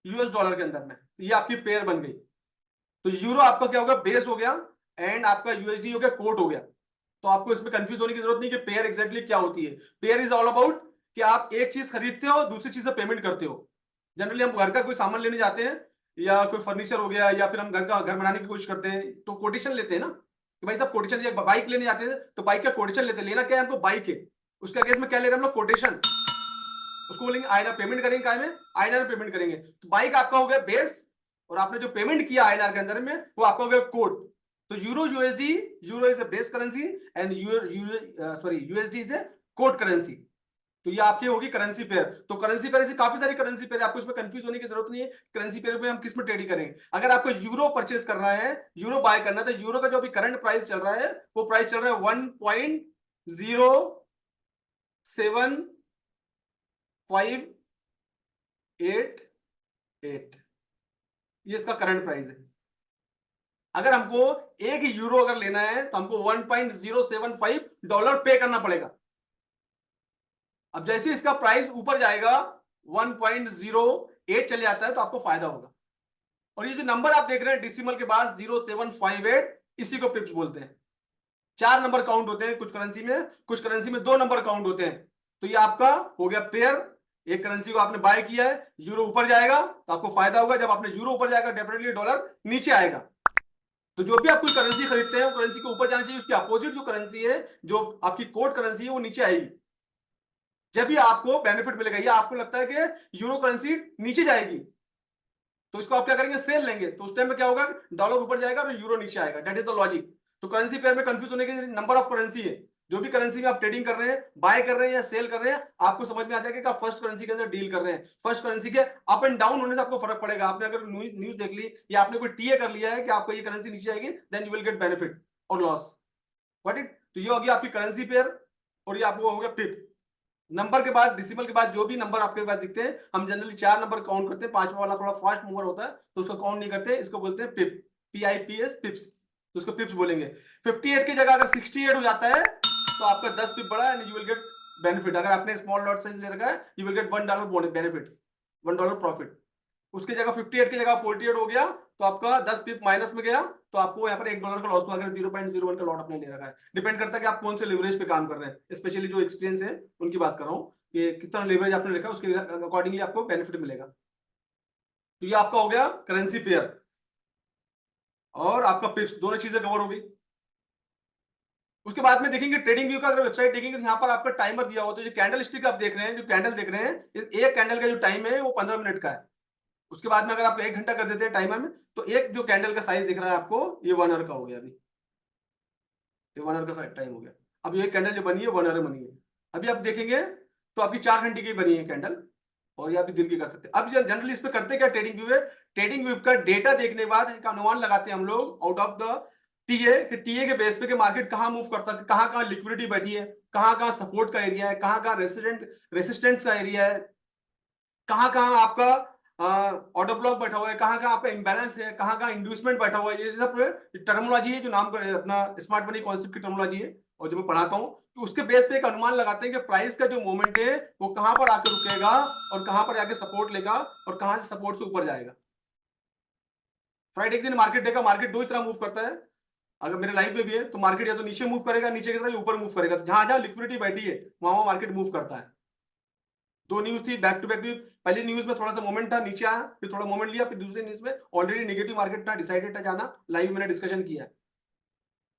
यूएस डॉलर के अंदर में। तो ये आपकी पेयर बन गई। तो यूरो आपका क्या होगा, बेस हो गया, एंड आपका यूएसडी हो गया, कोट हो गया। तो आपको इसमें कंफ्यूज होने की जरूरत नहीं कि पेयर एग्जैक्टली क्या होती है। पेयर इज ऑल अबाउट कि आप एक चीज खरीदते हो, दूसरी चीज से पेमेंट करते हो। जनरली हम घर का कोई सामान लेने जाते हैं, या कोई फर्नीचर हो गया, या फिर हम घर बनाने की कोशिश करते हैं, तो कोटेशन लेते हैं ना कि भाई साहब कोटेशन, या बाइक लेने जाते हैं तो बाइक का कोटेशन लेते हैं। लेना क्या है हमको, बाइक है, उसके अगेंस्ट में क्या ले रहे हैं हम लोग, कोटेशन। उसको बोलेंगे आईएनआर, पेमेंट करेंगे काय में, आईएनआर में पेमेंट करेंगे। तो बाइक आपका हो गया बेस, और आपने जो पेमेंट किया आईएनआर के अंदर में वो आपका हो गया कोड। तो euro USD, euro is the base currency and USD is the code currency. तो ये आपकी होगी करेंसी पेयर। तो करेंसी पेयर ऐसी काफी सारी करेंसी पेयर, आपको इसमें कंफ्यूज होने की जरूरत नहीं है। करेंसी पेयर में हम किस में ट्रेडिंग करेंगे, अगर आपको यूरो परचेस करना है, यूरो बाय करना है, तो यूरो का जो अभी करंट प्राइस चल रहा है, वो प्राइस चल रहा है 1.0758, ये इसका करंट प्राइस है। अगर हमको एक यूरो अगर लेना है तो हमको $1.075 पे करना पड़ेगा। अब जैसे इसका प्राइस ऊपर जाएगा, 1.08 चले जाता है, तो आपको फायदा होगा। और ये जो नंबर आप देख रहे हैं डिसिमल के बाद 0758, इसी को पिप्स बोलते हैं। 4 नंबर काउंट होते हैं कुछ करेंसी में, कुछ करेंसी में 2 नंबर काउंट होते हैं। तो ये आपका हो गया पेयर। एक करेंसी को आपने बाय किया है, यूरो ऊपर जाएगा तो आपको फायदा होगा। जब आपने यूरो ऊपर जाएगा, डेफिनेटली डॉलर नीचे आएगा। तो जो भी आप कोई करेंसी खरीदते हैं, वो करेंसी के ऊपर जाना चाहिए, उसके अपोजिट जो करेंसी है, जो आपकी कोड करेंसी है, वो नीचे आएगी। जब भी आपको बेनिफिट मिलेगा, या आपको लगता है कि यूरो करेंसी नीचे जाएगी, तो इसको आप क्या करेंगे, सेल लेंगे। तो उस टाइम में क्या होगा, डॉलर ऊपर जाएगा और यूरो नीचे आएगा। That is the logic. तो करेंसी पेयर में कंफ्यूज होने के नंबर ऑफ करेंसी है। जो भी करेंसी में आप ट्रेडिंग कर रहे हैं, बाय कर रहे हैं या सेल कर रहे हैं, आपको समझ में आ जाएगा कि आप फर्स्ट करेंसी के अंदर डील कर रहे हैं। फर्स्ट करेंसी के अप एंड डाउन होने से आपको फर्क पड़ेगा। आपने अगर न्यूज देख ली, या आपने कोई टीए कर लिया है कि आपको ये करेंसी नीचे आएगी, then you will get benefit और लॉस। व्हाट इट, तो ये होगी आपकी करेंसी पेयर, और ये आपको हो गया पिप। नंबर के बाद, डिसिमल के बाद जो भी नंबर आपके पास दिखते हैं, हम जनरली 4 नंबर काउंट करते हैं। 5वां वाला थोड़ा फास्ट मूवर होता है तो उसको काउंट नहीं करते, इसको बोलते हैं पिप, PIPS, पिप्स। तो उसको पिप्स बोलेंगे। 58 की जगह अगर 68 हो जाता है तो आपका 10 पिप बढ़ा and you will get benefit. अगर आपने स्मॉल लॉट साइज ले रखा है, you will gate $1 benefit, $1 profit. उसकी जगह 58 की जगह 48 हो गया, तो आपका 10 पिप माइनस में गया, तो आपको यहाँ पर $1 का लॉस हुआ। अगर 0.01 का लॉट आपने ले रखा है, डिपेंड करता है कि आप कौन से लिवरेज पे काम कर रहे हैं। स्पेशली जो एक्सपीरियंस है उनकी बात कर रहा हूँ कि कितना लिवरेज आपने रखा, उसके अकॉर्डिंगली आपको बेनिफिट मिलेगा। तो ये आपका हो गया करेंसी पेयर और आपका पिप्स, दोनों चीजें कवर हो गई। उसके बाद में देखेंगे ट्रेडिंग व्यू का, अगर वेबसाइट देखेंगे तो यहाँ पर आपका टाइमर दिया हुआ। तो जो कैंडल स्टिक आप देख रहे हैं, जो कैंडल देख रहे हैं, एक कैंडल का जो टाइम है वो 15 मिनट का है। उसके बाद में अगर आप 1 घंटा कर देते हैं टाइमर में, तो एक जो कैंडल का साइज दिख रहा है आपको, ये 1 आवर का हो गया। अभी ये 1 आवर का टाइम हो गया। अब ये कैंडल जो बनी है 1 आवर बनी है। अभी आप देखेंगे तो आपकी 4 घंटे की बनी है कैंडल, और ये आप दिन की कर सकते हैं। अब जनरली इस पे करते क्या, ट्रेडिंग व्यू है, ट्रेडिंग व्यू का डेटा देखने के बाद एक अनुमान लगाते हैं हम लोग आउट ऑफ द टीए, कि टीए के बेस पे कि मार्केट कहां मूव करता है, कहां कहां लिक्विडिटी बैठी है, कहां कहां सपोर्ट का एरिया है, कहां कहां रेसिस्टेंस का एरिया है, कहां कहां आपका ऑर्डर ब्लॉक बैठा हुआ है, कहां कहां आपका इंबैलेंस है, कहां कहां इंड्यूसमेंट बैठा हुआ है। ये सब टर्मोलॉजी है, जो नाम अपना स्मार्ट मनी कॉन्सेप्ट की टर्मोलॉजी है, और जो मैं पढ़ाता हूं, तो उसके बेस पे एक अनुमान लगाते हैं कि प्राइस का जो मूवमेंट है वो कहां पर आके रुकेगा, और कहां पर आके सपोर्ट लेगा, और कहां से सपोर्ट से ऊपर जाएगा। फ्राइडे के दिन मार्केट देखा, मार्केट दो ही तरह मूव करता है। अगर मेरे लाइफ में भी है तो मार्केट या तो नीचे मूव करेगा, नीचे की तरफ, ऊपर मूव करेगा। जहां जहां लिक्विडिटी बैठी है वहां मार्केट मूव करता है। दो न्यूज थी बैक टू बैक। पहली न्यूज में थोड़ा सा मोमेंट था, नीचे आया, फिर थोड़ा मोमेंट लिया, फिर दूसरी न्यूज में ऑलरेडी नेगेटिव मार्केट था, डिसाइडेड था जाना। लाइव मैंने डिस्कशन किया,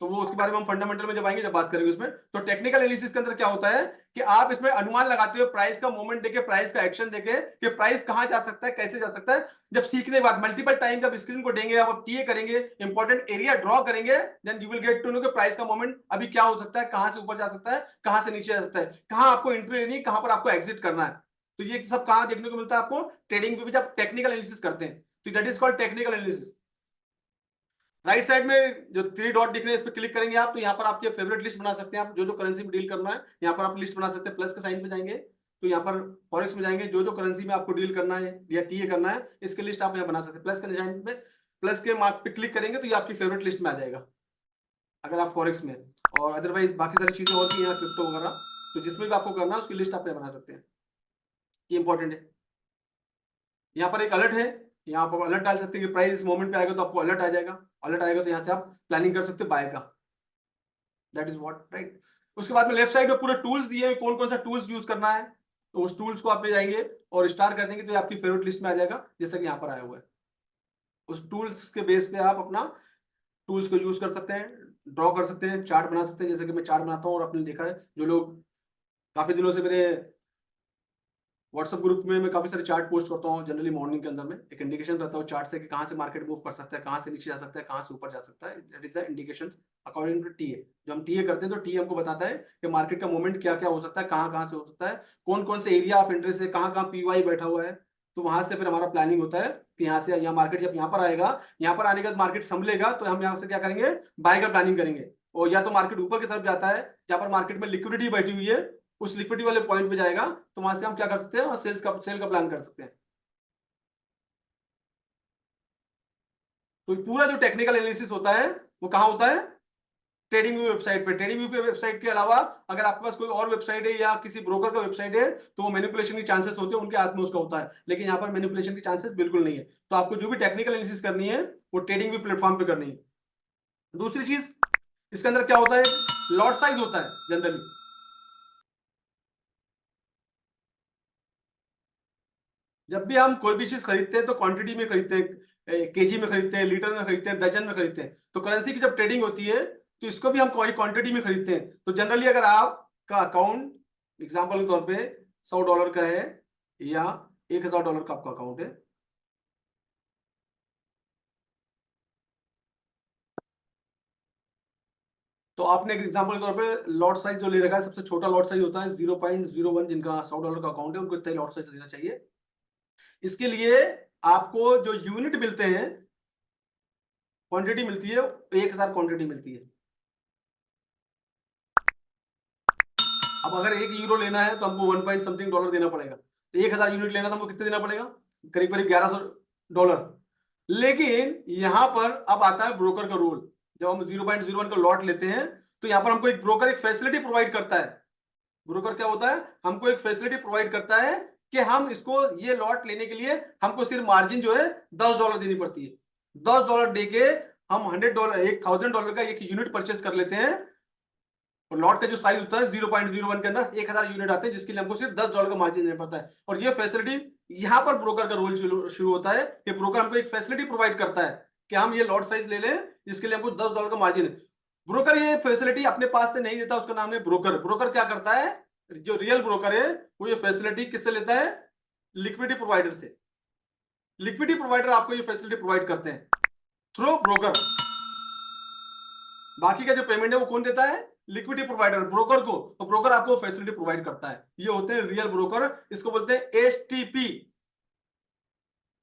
तो वो उसके बारे में हम फंडामेंटल में जब आएंगे, जब बात करेंगे उसमें। तो टेक्निकल एनालिसिस के अंदर क्या होता है कि आप इसमें अनुमान लगाते हो प्राइस का मोमेंट देके, प्राइस का एक्शन देके कि प्राइस कहां जा सकता है, कैसे जा सकता है। जब सीखने के बाद मल्टीपल टाइम जब स्क्रीन को देंगे, आप टीए करेंगे, इंपॉर्टेंट एरिया ड्रॉ करेंगे, then you will get to know कि प्राइस का मोमेंट अभी क्या हो सकता है, कहां से ऊपर जा सकता है, कहां से नीचे जा सकता है, कहां आपको एंट्री लेनी, कहां पर आपको एग्जिट करना है। तो ये सब कहां देखने को मिलता है आपको? ट्रेडिंग पे भी जब टेक्निकल एनालिसिस करते हैं, तो that is called technical analysis. Right side में जो 3 डॉट दिख रहे हैं, इस पर क्लिक करेंगे आप, तो यहाँ पर आपके फेवरेट लिस्ट बना सकते हैं। आप जो जो करेंसी में डील करना है यहाँ पर आप लिस्ट बना सकते हैं। प्लस के साइन पे जाएंगे तो यहाँ पर फॉरेक्स में जाएंगे, जो जो करेंसी में आपको डील करना है या टीए करना है, इसके लिस्ट आप यहाँ बना सकते हैं। प्लस के साइन पे, प्लस के मार्क पे क्लिक करेंगे तो ये आपकी फेवरेट लिस्ट में आ जाएगा अगर आप फॉरेक्स में। और अदरवाइज बाकी सारी चीजें और भी यहाँ क्रिप्टो वगैरह, तो जिसमें भी आपको करना है उसकी लिस्ट आप यहाँ बना सकते हैं। ये इंपॉर्टेंट है। यहाँ पर एक अलर्ट है, यहाँ पर अलर्ट डाल सकते हैं कि प्राइस मोमेंट पे आएगा तो आपको अलर्ट आ जाएगा। अलर्ट आएगा तो यहाँ से आप प्लानिंग कर सकते हो बाय का। That is what, right. उसके बाद में लेफ्ट साइड में पूरे टूल्स दिए, कौन कौन सा टूल्स यूज करना है, तो उस टूल्स को आप पे जाएंगे और स्टार कर देंगे तो आपकी फेवरेट लिस्ट में आ जाएगा, जैसा कि यहाँ पर आया हुआ है। उस टूल्स के बेस पे आप अपना टूल्स को यूज कर सकते हैं, ड्रॉ कर सकते हैं, चार्ट बना सकते हैं, जैसे कि मैं चार्ट बनाता हूँ। और आपने देखा है जो लोग काफी दिनों से मेरे व्हाट्सएप ग्रुप में मैं काफी सारे चार्ट पोस्ट करता हूँ जनरली मॉर्निंग के अंदर में, एक इंडिकेशन रहता है चार्ट से कि कहाँ से मार्केट मूव कर सकता है, कहाँ से नीचे जा सकता है, कहाँ से ऊपर जा सकता है। That is the indication according to TA. जो हम टीए करते हैं तो टीए हमको बताता है कि मार्केट का मूवमेंट क्या क्या हो सकता है, कहाँ कहाँ से हो सकता है, कौन कौन से एरिया ऑफ इंटरेस्ट है, कहाँ कहाँ पीवाई बैठा हुआ है। तो वहां से फिर हमारा प्लानिंग होता है कि यहाँ से यहाँ मार्केट जब यहाँ पर आएगा, यहाँ पर आने के बाद मार्केट संभलेगा तो हम यहाँ से क्या करेंगे, बाय का प्लानिंग करेंगे। और या तो मार्केट ऊपर की तरफ जाता है जहां पर मार्केट में लिक्विडिटी बैठी हुई है, उस लिक्विडिटी वाले पॉइंट पे जाएगा तो वहां से हम क्या कर सकते हैं, वहां सेल का प्लान कर सकते हैं। तो पूरा जो टेक्निकल एनालिसिस होता है वो कहाँ होता है? ट्रेडिंग व्यू वेबसाइट पे। ट्रेडिंग व्यू पे वेबसाइट के अलावा अगर आपके पास कोई और वेबसाइट है या किसी ब्रोकर का वेबसाइट है तो वो मैनिपुलेशन के चांसेस होते हैं, उनके हाथ में उसका होता है। लेकिन यहाँ पर मैनिपुलेशन के चांसेस बिल्कुल नहीं है। तो आपको जो भी टेक्निकल एनालिसिस करनी है वो ट्रेडिंग व्यू प्लेटफॉर्म पे करनी है। दूसरी चीज, इसके अंदर क्या होता है, लॉट साइज होता है जनरली। जब भी हम कोई भी चीज खरीदते हैं तो क्वांटिटी में खरीदते हैं, केजी में खरीदते हैं, लीटर में खरीदते हैं, दर्जन में खरीदते हैं। तो करेंसी की जब ट्रेडिंग होती है तो इसको भी हम कोई क्वांटिटी में खरीदते हैं। तो जनरली अगर आपका अकाउंट एग्जांपल के तौर पे $100 का है या $1000 का आपका अकाउंट है, तो आपने एक एग्जांपल के तौर पे लॉट साइज जो ले रखा है, सबसे छोटा लॉट साइज होता है 0.01। जिनका $100 का अकाउंट है उनको इतना ही लॉट साइज देना चाहिए। इसके लिए आपको जो यूनिट मिलते हैं, क्वांटिटी मिलती है, 1000 क्वांटिटी मिलती है। अब अगर 1 यूरो लेना है तो हमको 1 पॉइंट समथिंग डॉलर देना पड़ेगा। तो 1000 यूनिट लेना तो हमको कितने देना पड़ेगा? करीब करीब $1100। लेकिन यहां पर अब आता है ब्रोकर का रोल। जब हम 0.01 का लॉट लेते हैं तो यहां पर हमको एक ब्रोकर एक फैसिलिटी प्रोवाइड करता है। ब्रोकर क्या होता है, हमको एक फैसिलिटी प्रोवाइड करता है कि हम इसको ये लॉट लेने के लिए हमको सिर्फ मार्जिन जो है $10 देनी पड़ती है। $10 दे के हम $100 $1000 का एक यूनिट परचेस कर लेते हैं। और लॉट का जो साइज होता है 0.01 के अंदर 1000 यूनिट आते हैं, जिसके लिए हमको सिर्फ $10 का मार्जिन देना पड़ता है। और ये फैसिलिटी यहां पर ब्रोकर का रोल शुरू होता है कि ब्रोकर हमको एक फैसिलिटी प्रोवाइड करता है कि हम ये लॉट साइज ले लें, जिसके लिए हमको $10 का मार्जिन है। ब्रोकर ये फैसिलिटी अपने पास से नहीं देता, उसका नाम है ब्रोकर। ब्रोकर क्या करता है, जो रियल ब्रोकर है वो ये फैसिलिटी किससे लेता है? लिक्विडिटी प्रोवाइडर से। लिक्विडिटी प्रोवाइडर आपको ये फैसिलिटी प्रोवाइड करते हैं थ्रू ब्रोकर। बाकी का जो पेमेंट है वो कौन देता है? लिक्विडिटी प्रोवाइडर, ब्रोकर को। तो ब्रोकर आपको फैसिलिटी प्रोवाइड करता है। ये होते हैं रियल ब्रोकर। इसको बोलते हैं एसटीपी,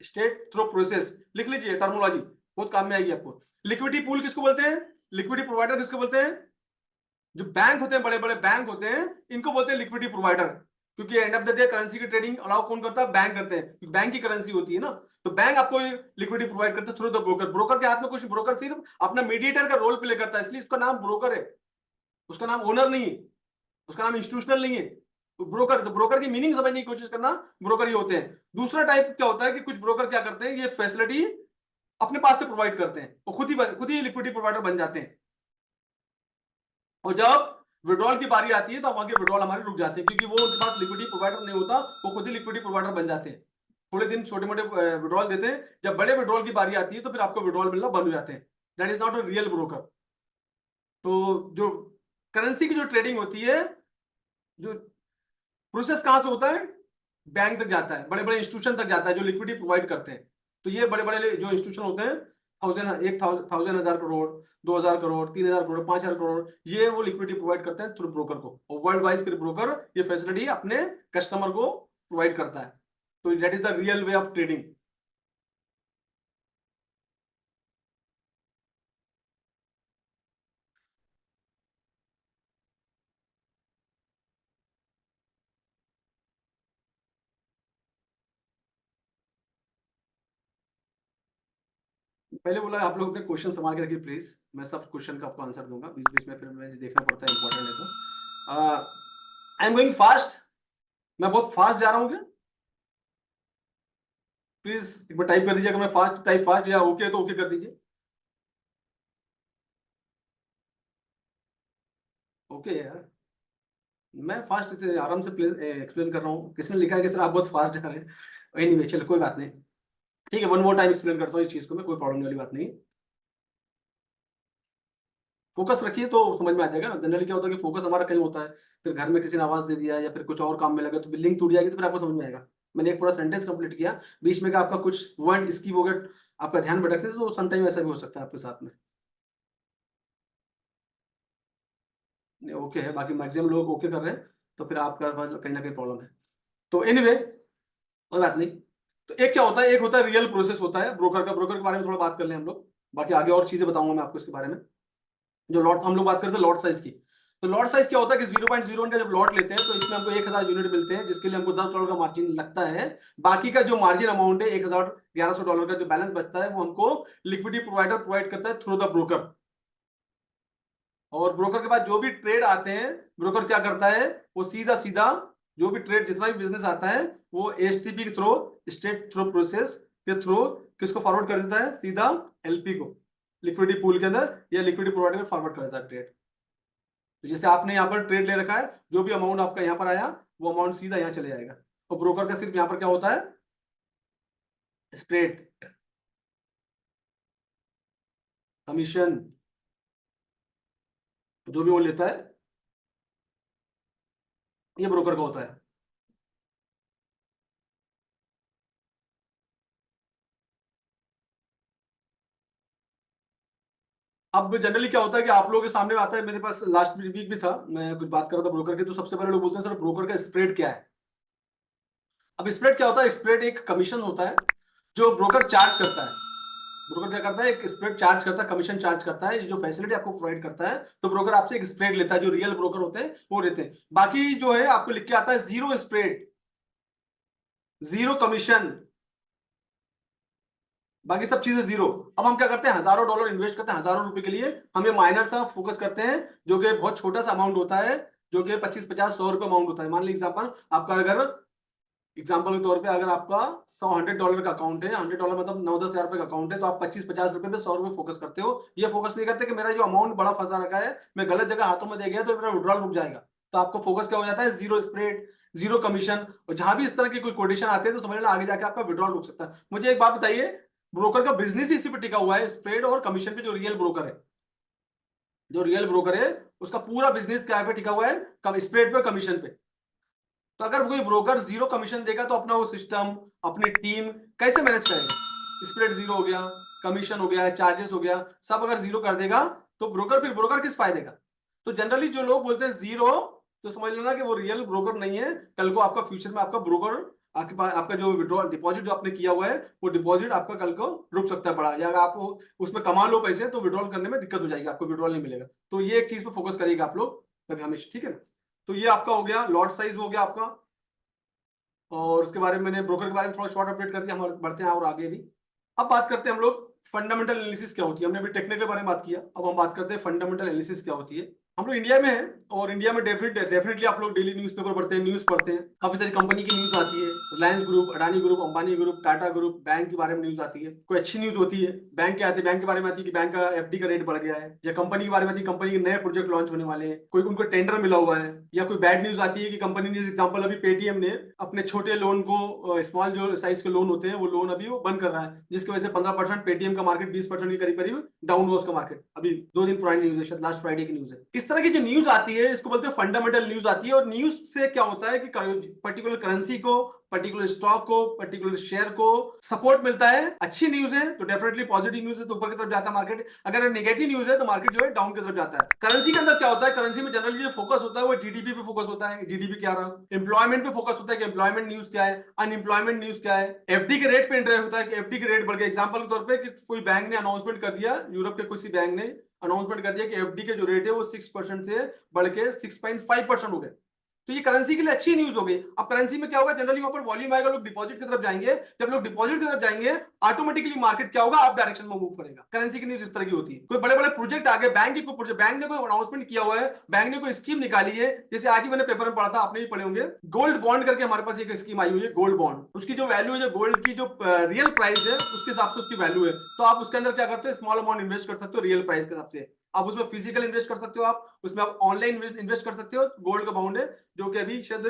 स्टेट थ्रू प्रोसेस। लिख लीजिए टर्मोलॉजी, बहुत काम में आएगी आपको। लिक्विडिटी पूल किसको बोलते हैं? लिक्विडिटी प्रोवाइडर किसको बोलते हैं? जो बैंक होते हैं, बड़े बड़े बैंक होते हैं, इनको बोलते हैं लिक्विडिटी प्रोवाइडर। क्योंकि end of the day currency की ट्रेडिंग अलाउ कौन करता है? बैंक करते हैं। बैंक की करेंसी होती है ना, तो बैंक आपको लिक्विडिटी प्रोवाइड करता है थ्रू द ब्रोकर। ब्रोकर के हाथ में कुछ, ब्रोकर सिर्फ अपना मीडिएटर का रोल प्ले करता है, इसलिए उसका नाम ब्रोकर है। उसका नाम ओनर नहीं है, उसका नाम इंस्टीट्यूशनल नहीं है। तो ब्रोकर, तो ब्रोकर की मीनिंग समझने की कोशिश करना, ब्रोकर ये होते हैं। दूसरा टाइप क्या होता है कि कुछ ब्रोकर क्या करते हैं, ये फैसिलिटी अपने पास से प्रोवाइड करते हैं, वो खुद ही लिक्विडिटी प्रोवाइडर बन जाते हैं। और जब विड्रॉल की बारी आती है तो वहां के विड्रॉल हमारे रुक जाते हैं, क्योंकि वो उनके पास लिक्विडिटी प्रोवाइडर नहीं होता, वो खुद ही लिक्विडिटी प्रोवाइडर बन जाते हैं। थोड़े दिन छोटे मोटे विड्रॉल देते हैं, जब बड़े विड्रॉल की बारी आती है तो फिर आपको विड्रॉल मिलना बंद हो जाते हैं। That is not a real broker. तो जो करेंसी की जो ट्रेडिंग होती है, जो प्रोसेस कहां से होता है, बैंक तक जाता है, बड़े बड़े इंस्टीट्यूशन तक जाता है जो लिक्विडिटी प्रोवाइड करते हैं। तो ये बड़े बड़े जो इंस्टीट्यूशन होते हैं, थाउजेंड 1000 करोड़, 2000 करोड़, 3000 करोड़, 5000 करोड़, ये वो लिक्विडिटी प्रोवाइड करते हैं थ्रू ब्रोकर को। और वर्ल्ड वाइज फिर ब्रोकर ये फैसिलिटी अपने कस्टमर को प्रोवाइड करता है। तो that is the real way of trading. पहले बोला आप लोग अपने क्वेश्चन संभाल के रखिए प्लीज, मैं सब क्वेश्चन का आपको आंसर दूंगा, बीच बीच में फिर मुझे देखना पड़ता है, इंपॉर्टेंट है तो। आई एम गोइंग फास्ट, मैं बहुत फास्ट जा रहा हूँ क्या? प्लीज एक बार टाइप कर दीजिए, अगर मैं फास्ट टाइप फास्ट या ओके तो ओके कर दीजिए। ओके यार, मैं फास्ट आराम से प्लीज एक्सप्लेन कर रहा हूँ, किसने लिखा है कि सर आप बहुत फास्ट जा रहे हैं। एनीवे चलो कोई बात नहीं, ठीक है, वन मोर टाइम एक्सप्लेन करता हूँ इस चीज को मैं, कोई प्रॉब्लम वाली बात नहीं। फोकस रखिए तो समझ में आ जाएगा ना। जनरली क्या होता है कि फोकस हमारा कहीं होता है, फिर घर में किसी ने आवाज दे दिया या फिर कुछ और काम में लगे तो लिंक टूट जाएगी, तो फिर आपको समझ में आएगा। मैंने एक पूरा सेंटेंस कंप्लीट किया, बीच में का आपका कुछ वर्ड स्किप हो गया, आपका ध्यान भटकने से, तो समटाइम ऐसा भी हो सकता है आपके साथ में। ओके है, बाकी मैक्सिमम लोग ओके कर रहे हैं, तो फिर आपका कहीं ना कहीं प्रॉब्लम है। तो एनीवे कोई बात नहीं। तो एक क्या होता है, एक होता है रियल प्रोसेस होता है ब्रोकर का। ब्रोकर के बारे में थोड़ा बात कर लें हम लोग, बाकी आगे और चीजें बताऊंगा मैं आपको इसके बारे में। जो लॉट हम लोग बात करते हैं लॉट साइज की, तो लॉट साइज क्या होता है कि 0.01 का जब लॉट लेते हैं तो इसमें हमको 1000 यूनिट मिलते हैं, जिसके लिए हमको $10 का मार्जिन लगता है। बाकी का जो मार्जिन अमाउंट है $1100 का जो बैलेंस बचता है, वो हमको लिक्विडिटी प्रोवाइडर प्रोवाइड करता है थ्रू द ब्रोकर। और ब्रोकर के पास जो भी ट्रेड आते हैं, ब्रोकर क्या करता है, वो सीधा सीधा जो भी ट्रेड जितना भी बिजनेस आता है, वो एसटीपी के थ्रू, स्टेट थ्रू प्रोसेस के थ्रू किसको फॉरवर्ड कर देता है, सीधा एलपी को, लिक्विडिटी पूल के अंदर या लिक्विडिटी प्रोवाइडर को फॉरवर्ड कर देता है ट्रेड। तो जैसे आपने यहाँ पर ट्रेड ले रखा है, जो भी अमाउंट आपका यहाँ पर आया, वो अमाउंट सीधा यहाँ चले जाएगा। और ब्रोकर का सिर्फ यहाँ पर क्या होता है, स्प्रेड कमीशन, जो भी वो लेता है, ये ब्रोकर का होता है। अब जनरली क्या होता है कि आप लोगों के सामने आता है, मेरे पास लास्ट वीक भी था, मैं कुछ बात कर रहा था ब्रोकर की, तो सबसे पहले लोग बोलते हैं सर ब्रोकर का स्प्रेड क्या है। अब स्प्रेड क्या होता है, स्प्रेड एक कमीशन होता है जो ब्रोकर चार्ज करता है। ब्रोकर क्या करता है, एक स्प्रेड चार्ज करता है, कमीशन चार्ज करता है, ये जो फैसिलिटी आपको प्रोवाइड करता है, तो ब्रोकर आपसे एक स्प्रेड लेता है, जो रियल ब्रोकर होते हैं वो लेते हैं। बाकी जो है आपको लिख के आता है जीरो स्प्रेड, जीरो कमीशन, बाकी सब चीजें जीरो। अब हम क्या करते हैं, हजारों डॉलर इन्वेस्ट करते हैं, हजारों रुपए के लिए हम ये माइनर सा फोकस करते हैं, जो कि बहुत छोटा सा अमाउंट होता है, जो कि 25, 50, 100 रुपए अमाउंट होता है। मान लीजिए एग्जाम्पल आपका, अगर एग्जाम्पल के तौर पे अगर आपका 100 $100 का अकाउंट है, $100 मतलब 9-10 हजार रुपए का अकाउंट है, तो आप 25-50 रुपए पे 100 रुपए फोकस करते हो। ये फोकस नहीं करते कि मेरा जो अमाउंट बड़ा फंसा रखा है, मैं गलत जगह हाथों में दे गया तो मेरा विड्रॉल रुक जाएगा। तो आपको फोकस क्या हो जाता है, जीरो स्प्रेड, जीरो कमीशन। और जहां भी इस तरह की कोई कोटेशन आते हैं तो समझ लेना आगे जाके आपका विड्रॉल रुक सकता है। मुझे एक बात बताइए, ब्रोकर का बिजनेस ही इसी पे टिका हुआ है, स्प्रेड और कमीशन पे। जो रियल ब्रोकर है, जो रियल ब्रोकर है, उसका पूरा बिजनेस क्या पे टिका हुआ है, स्प्रेड पे, कमीशन पे। तो अगर कोई ब्रोकर जीरो कमीशन देगा तो अपना वो सिस्टम, अपनी टीम कैसे मैनेज करेगा। स्प्रेड जीरो हो गया, कमीशन हो गया, चार्जेस हो गया, सब अगर जीरो कर देगा तो ब्रोकर, फिर ब्रोकर किस फायदे का। तो जनरली जो लोग बोलते हैं जीरो, तो समझ लेना कि वो रियल ब्रोकर नहीं है। कल को आपका फ्यूचर में आपका ब्रोकर, आपके पास आपका जो विड्रॉल डिपॉजिट जो आपने किया हुआ है, वो डिपॉजिट आपका कल को रुक सकता है पड़ा, या अगर आप उसमें कमा लो पैसे तो विड्रॉल करने में दिक्कत हो जाएगी, आपको विड्रॉल नहीं मिलेगा। तो ये एक चीज पे फोकस करिएगा आप लोग कभी हमेशा, ठीक है ना। तो ये आपका हो गया, लॉट साइज हो गया आपका। और उसके बारे में मैंने ब्रोकर के बारे में थोड़ा शॉर्ट अपडेट कर दिया, हम बढ़ते हैं और आगे भी। अब बात करते हैं हम लोग फंडामेंटल एनालिसिस क्या होती है। हमने अभी टेक्निकल के बारे में बात किया, अब हम बात करते हैं फंडामेंटल एनालिसिस क्या होती है। हम लोग इंडिया में हैं और इंडिया में डेफिनेटली आप लोग डेली न्यूज़पेपर पढ़ते हैं, न्यूज़ पढ़ते हैं, काफी सारी कंपनी की न्यूज़ आती है, Reliance group, Adani group, Ambani group, Tata group, bank के बारे में न्यूज़ आती है। कोई अच्छी न्यूज़ होती है, बैंक के आती है, बैंक के बारे में आती है कि बैंक का एफडी का रेट बढ़ गया है, या कंपनी के बारे में आती है कंपनी के नए प्रोजेक्ट लॉन्च होने वाले हैं, कोई उनको टेंडर मिला हुआ है, या कोई बैड न्यूज़ आती है कि कंपनी ने, एग्जाम्पल अभी पेटीएम ने अपने छोटे लोन को, स्मॉल जो साइज के लोन होते हैं वो लोन अभी वो बंद कर रहा है, जिसकी वजह से 15% पेटीएम का मार्केट 20% के करीब करीब डाउन हुआ उसका मार्केट। अभी 2 दिन पुरानी न्यूज़ है, शायद लास्ट फ्राइडे की न्यूज़ है। इस तरह की जो न्यूज़ आती है इसको बोलते हैं फंडामेंटल न्यूज़ आती है। और न्यूज़ से क्या होता है कि पर्टिकुलर करेंसी को, पर्टिकुलर स्टॉक को, पर्टिकुलर शेयर को सपोर्ट मिलता है। अच्छी न्यूज़ है तो डेफिनेटली पॉजिटिव न्यूज़ है तो ऊपर की तरफ जाता है मार्केट, अगर नेगेटिव न्यूज़ है तो मार्केट जो है डाउन की तरफ जाता है। करेंसी के अंदर क्या होता है, करेंसी में जनरली जो फोकस होता है वो जीडीपी पे फोकस होता है, जीडीपी क्या रहा, एम्प्लॉयमेंट पे फोकस होता है कि एम्प्लॉयमेंट न्यूज़ क्या है, अनएम्प्लॉयमेंट न्यूज़ क्या है, एफडी के रेट पे इंटरेस्ट होता है कि एफडी के रेट बढ़ गए। एग्जांपल के तौर पे कि कोई बैंक ने अनाउंसमेंट कर दिया, यूरोप के किसी बैंक ने अनाउंसमेंट कर दिया कि एफडी के जो रेट है वो 6% से बढ़ के 6.5% हो गए, तो ये करेंसी के लिए अच्छी न्यूज हो गई। अब करेंसी में क्या होगा, जनरली वहां पर वॉल्यूम आएगा, लोग डिपॉजिट की तरफ जाएंगे, जब लोग डिपॉजिट की तरफ जाएंगे ऑटोमेटिकली मार्केट क्या होगा, अप डायरेक्शन में मूव करेगा। करेंसी की न्यूज इस तरह की होती है। कोई बड़े बड़े प्रोजेक्ट आ गए, बैंक ने कोई अनाउंसमेंट किया हुआ है, बैंक ने कोई स्कीम निकाली है, जैसे आज ही मैंने पेपर में पढ़ा था, आपने भी पढ़े होंगे, गोल्ड बॉन्ड करके हमारे पास एक स्कीम आई हुई है, गोल्ड बॉन्ड। उसकी जो वैल्यू है, जो गोल्ड की जो रियल प्राइस है उसके हिसाब से उसकी वैल्यू है, तो आप उसके अंदर क्या करते हैं, स्मॉल अमाउंट इन्वेस्ट कर सकते हो रियल प्राइस के हिसाब से। आप उसमें फिजिकल इन्वेस्ट कर सकते हो, आप उसमें आप ऑनलाइन इन्वेस्ट कर सकते हो। गोल्ड का बाउंड है जो कि अभी शायद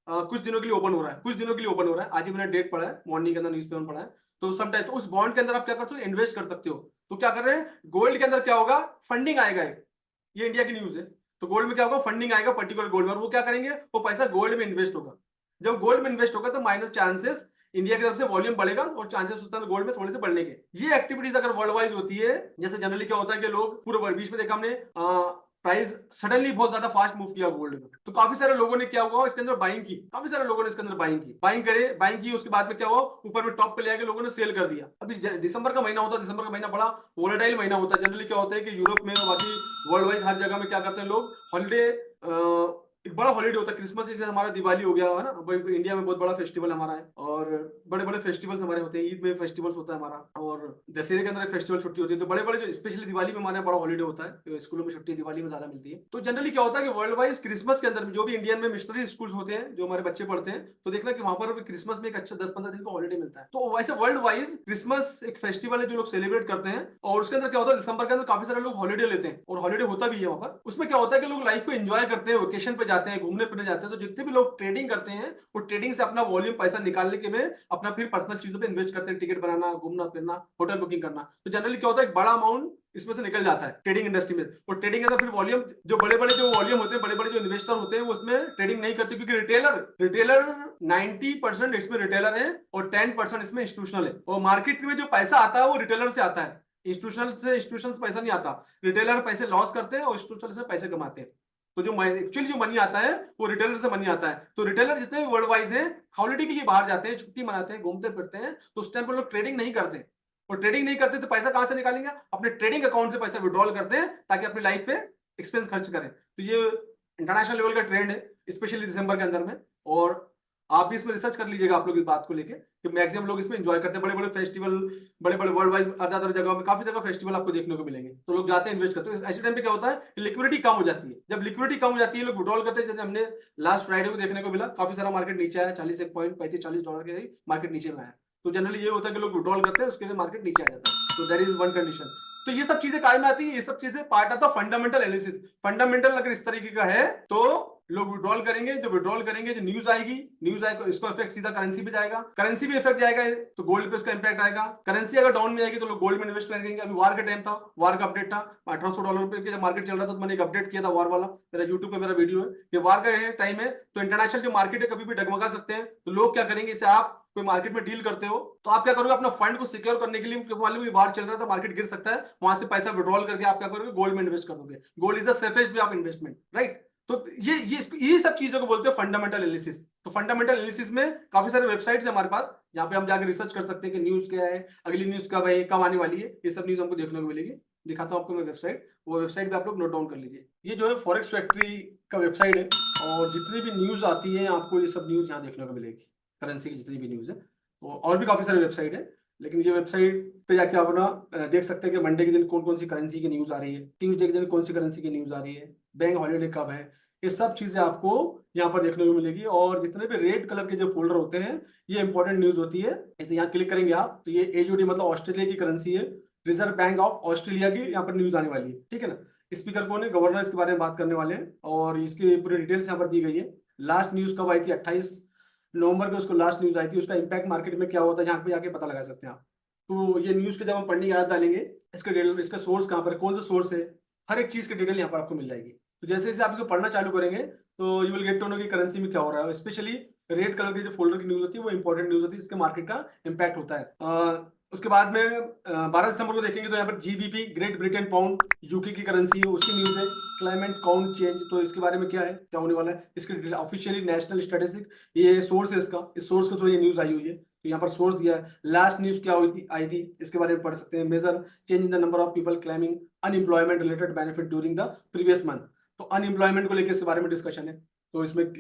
कुछ दिनों के लिए ओपन हो रहा है, कुछ दिनों के लिए ओपन हो रहा है। आज ही मैंने डेट पढ़ा है, मॉर्निंग के अंदर न्यूज़पेपर में पढ़ा है। तो समटाइम तो उस बॉन्ड के अंदर आप क्या कर सकते हो, इन्वेस्ट कर सकते हो। तो क्या कर रहे हैं, गोल्ड के अंदर क्या होगा, फंडिंग आएगा एक, ये इंडिया की न्यूज है। तो गोल्ड में क्या होगा, फंडिंग आएगा पर्टिकुलर गोल्ड में, और वो क्या करेंगे, वो पैसा गोल्ड में इन्वेस्ट होगा। जब गोल्ड में इन्वेस्ट होगा तो माइनस चांसेस इंडिया की तरफ से वॉल्यूम बढ़ेगा और चांसेस होता है गोल्ड में थोड़े से बढ़ने के। ये एक्टिविटीज अगर वर्ल्ड वाइज होती है, जैसे जनरली क्या होता है कि लोग पूरे वर्ल्ड, बीच में देखा हमने प्राइस सडनली बहुत ज्यादा फास्ट मूव किया गोल्ड में, तो काफी सारे लोगों ने क्या हुआ इसके अंदर बाइंग की, काफी सारे लोगों ने इसके अंदर बाइंग की, उसके बाद में क्या हुआ, ऊपर में टॉप पे ले आके लोगों ने सेल कर दिया। अभी दिसंबर का महीना होता है, दिसंबर का महीना बड़ा वोलेटाइल महीना होता है। जनरली क्या होता है कि यूरोप में और बाकी वर्ल्ड वाइज हर जगह में क्या करते हैं लोग, हॉलीडे, एक बड़ा हॉलीडे होता है क्रिसमस, जैसे हमारा दिवाली हो गया है ना, इंडिया में बहुत बड़ा फेस्टिवल हमारा है, और बड़े बड़े फेस्टिवल्स हमारे होते हैं, ईद में फेस्टिवल्स होता है हमारा, और दशहरे के अंदर फेस्टिवल छुट्टी होती है। तो बड़े बड़े जो स्पेशली दिवाली में हमारे बड़ा हॉलीडे होता है, तो स्कूलों में छुट्टी दिवाली में ज्यादा मिलती है। तो जनरली क्या होता है कि वर्ल्ड वाइज क्रिसमस के अंदर जो भी इंडियन में मिशनरी स्कूल होते हैं, जो हमारे बच्चे पढ़ते हैं, तो देखना कि वहां पर क्रिसमस में एक अच्छा 10-15 दिन का हॉलीडे मिलता है। तो वैसे वर्ल्ड वाइज क्रिसमस एक फेस्टिवल है जो लोग सेलिब्रेट करते हैं, और उसके अंदर क्या होता है, दिसंबर के अंदर काफी सारे लोग हॉलीडे लेते हैं, और हॉलीडे होता भी है वहां पर। उसमें क्या होता है कि लोग लाइफ को एंजॉय करते हैं, वेकेशन पे जाते हैं, घूमने फिरने जाते हैं। तो जितने भी लोग ट्रेडिंग करते हैं वो ट्रेडिंग से अपना वॉल्यूम पैसा निकालने के में अपना फिर पर्सनल चीजों पे इन्वेस्ट करते हैं, टिकट बनाना, घूमना फिरना, होटल बुकिंग करना। तो जनरली क्या होता है, एक बड़ा अमाउंट इसमें से निकल जाता है ट्रेडिंग इंडस्ट्री में। और ट्रेडिंग के अंदर फिर वॉल्यूम, जो बड़े बड़े जो वॉल्यूम होते हैं, बड़े बड़े जो इन्वेस्टर होते हैं वो उसमें ट्रेडिंग नहीं करते, क्योंकि रिटेलर 90% इसमें रिटेलर है और 10% इसमें इंस्टीट्यूशनल है। और मार्केट में जो पैसा आता है वो रिटेलर से आता है, इंस्टीट्यूशन से पैसा नहीं आता। रिटेलर पैसे लॉस करते हैं और इंस्टीट्यूशन से पैसे कमाते हैं। तो जो एक्चुअली जो मनी आता है वो रिटेलर से मनी आता है। तो रिटेलर जितने भी वर्ल्ड वाइज हैं, हॉलिडे के लिए बाहर जाते हैं, छुट्टी मनाते हैं, घूमते फिरते हैं, तो उस टाइम पर लोग ट्रेडिंग नहीं करते। और ट्रेडिंग नहीं करते तो पैसा कहां से निकालेंगे, अपने ट्रेडिंग अकाउंट से पैसा विड्रॉल करते हैं ताकि अपनी लाइफ पे एक्सपेंस खर्च करें। तो ये इंटरनेशनल लेवल का ट्रेंड है, स्पेशली दिसंबर के अंदर में। और आप भी इसमें रिसर्च कर लीजिएगा आप लोग इस बात को लेके कि मैक्सिमम लोग इसमें एंजॉय करते हैं। बड़े बड़े फेस्टिवल, बड़े बड़े वर्ल्ड वाइड अलग अलग जगहों में काफी जगह फेस्टिवल आपको देखने को मिलेंगे, तो लोग जाते हैं, इन्वेस्ट करते हैं। ऐसे टाइम पे क्या होता है, लिक्विडिटी कम हो जाती है। जब लिक्विडिटी कम हो जाती है लोग विड्रॉल करते हैं, जैसे हमने लास्ट फ्राइडे को देखने को मिला, काफी सारा मार्केट नीचे आया, 41 पॉइंट $40 के मार्केट नीचे में आया। तो जनरली ये होता है कि लोग विड्रॉल करते हैं, उसके लिए मार्केट नीचे आ जाता है। तो दैट इज वन कंडीशन। तो ये सब चीजें काम में आती है, ये सब चीजें part of the fundamental analysis. Fundamental अगर इस तरीके का है तो लोग विड्रॉल करेंगे, जो विड्रॉल करेंगे, जो न्यूज आएगी, न्यूज आएगा इसको इफेक्ट सीधा करेंसी पे जाएगा, करेंसी पे इफेक्ट जाएगा तो गोल्ड पे उसका इंपैक्ट आएगा। करेंसी अगर डाउन में आएगी तो लोग गोल्ड में इन्वेस्ट करेंगे। अभी वार का टाइम था, वार का अपडेट था, $1800 पे जब मार्केट चल रहा था तो मैंने एक अपडेट किया था वार वाला, मेरा यूट्यूब पे मेरा वीडियो है। ये वार का टाइम है तो इंटरनेशनल जो मार्केट है कभी भी डगमगा सकते हैं। तो लोग क्या करेंगे, इसे आप कोई मार्केट में डील करते हो तो आप क्या करोगे, अपना फंड को सिक्योर करने के लिए, मालूम वार चल रहा था, मार्केट गिर सकता है, वहां से पैसा विड्रॉल करके आप क्या करोगे, गोल्ड में इन्वेस्ट कर दोगे। Gold is the safest way of investment, right. तो ये सब चीजों को बोलते हैं फंडामेंटल एनालिसिस। तो फंडामेंटल एनालिसिस में काफी सारे वेबसाइट्स है हमारे पास, जहां पे हम जाकर रिसर्च कर सकते हैं कि न्यूज क्या है, अगली न्यूज कब है, कब आने वाली है, ये सब न्यूज हमको देखने को मिलेगी। दिखाता हूं आपको मैं वेबसाइट, वो वेबसाइट पे आप लोग नोट डाउन कर लीजिए। ये जो है फॉरेक्स फैक्ट्री का वेबसाइट है, और जितनी भी न्यूज आती है आपको ये सब न्यूज यहाँ देखने को मिलेगी, करेंसी की जितनी भी न्यूज है। तो और भी काफी सारे वेबसाइट है, लेकिन ये वेबसाइट पे जाके आप अपना देख सकते हैं कि मंडे के दिन कौन कौन सी करेंसी की न्यूज आ रही है, ट्यूसडे के दिन कौन सी करेंसी की न्यूज आ रही है, बैंक हॉलीडे कब है। ये सब चीजें आपको यहाँ पर देखने को मिलेगी। और जितने भी रेड कलर के जो फोल्डर होते हैं ये इंपॉर्टेंट न्यूज होती है। जैसे यहाँ क्लिक करेंगे आप तो ये एजीओडी मतलब ऑस्ट्रेलिया की करेंसी है, रिजर्व बैंक ऑफ ऑस्ट्रेलिया की यहाँ पर न्यूज आने वाली है, ठीक है ना। स्पीकर कौन है, गवर्नर इसके बारे में बात करने वाले हैं और इसकी पूरी डिटेल्स यहाँ पर दी गई है। लास्ट न्यूज कब आई थी, 28 नवंबर को उसको लास्ट न्यूज आई थी, उसका इंपैक्ट मार्केट में क्या होता है यहाँ पे जाके पता लगा सकते हैं आप। तो ये न्यूज के जब हम पढ़ने की आदत डालेंगे, इसका डिटेल, इसका सोर्स कहाँ पर, कौन सा सोर्स है, हर एक चीज की डिटेल यहाँ पर आपको मिल जाएगी। तो जैसे जैसे आप इसको पढ़ना चालू करेंगे तो you will get to know कि करेंसी में क्या हो रहा है। स्पेशली रेड कलर की जो फोल्डर की न्यूज होती है वो इंपॉर्टेंट न्यूज होती है, इसके मार्केट का इंपैक्ट होता है। उसके बाद में 12 दिसंबर को देखेंगे तो यहाँ पर GBP, great Britain pound, UK की करेंसी है, उसकी न्यूज है। क्लाइमेट काउंट चेंज, तो इसके बारे में क्या है, क्या होने वाला है, इसकी डिटेल ऑफिशियली नेशनल स्टैटिस्टिक, ये सोर्स है इसका, इस सोर्स के थ्रू ये न्यूज आई हुई है। तो यहाँ पर सोर्स दिया है। लास्ट न्यूज क्या हुई थी, आई थी, इसके बारे में पढ़ सकते हैं। Major change in the number of people claiming unemployment related benefit during the previous month. तो अनएम्प्लॉयमेंट को लेकर इसके बारे में डिस्कशन है, तो इसमें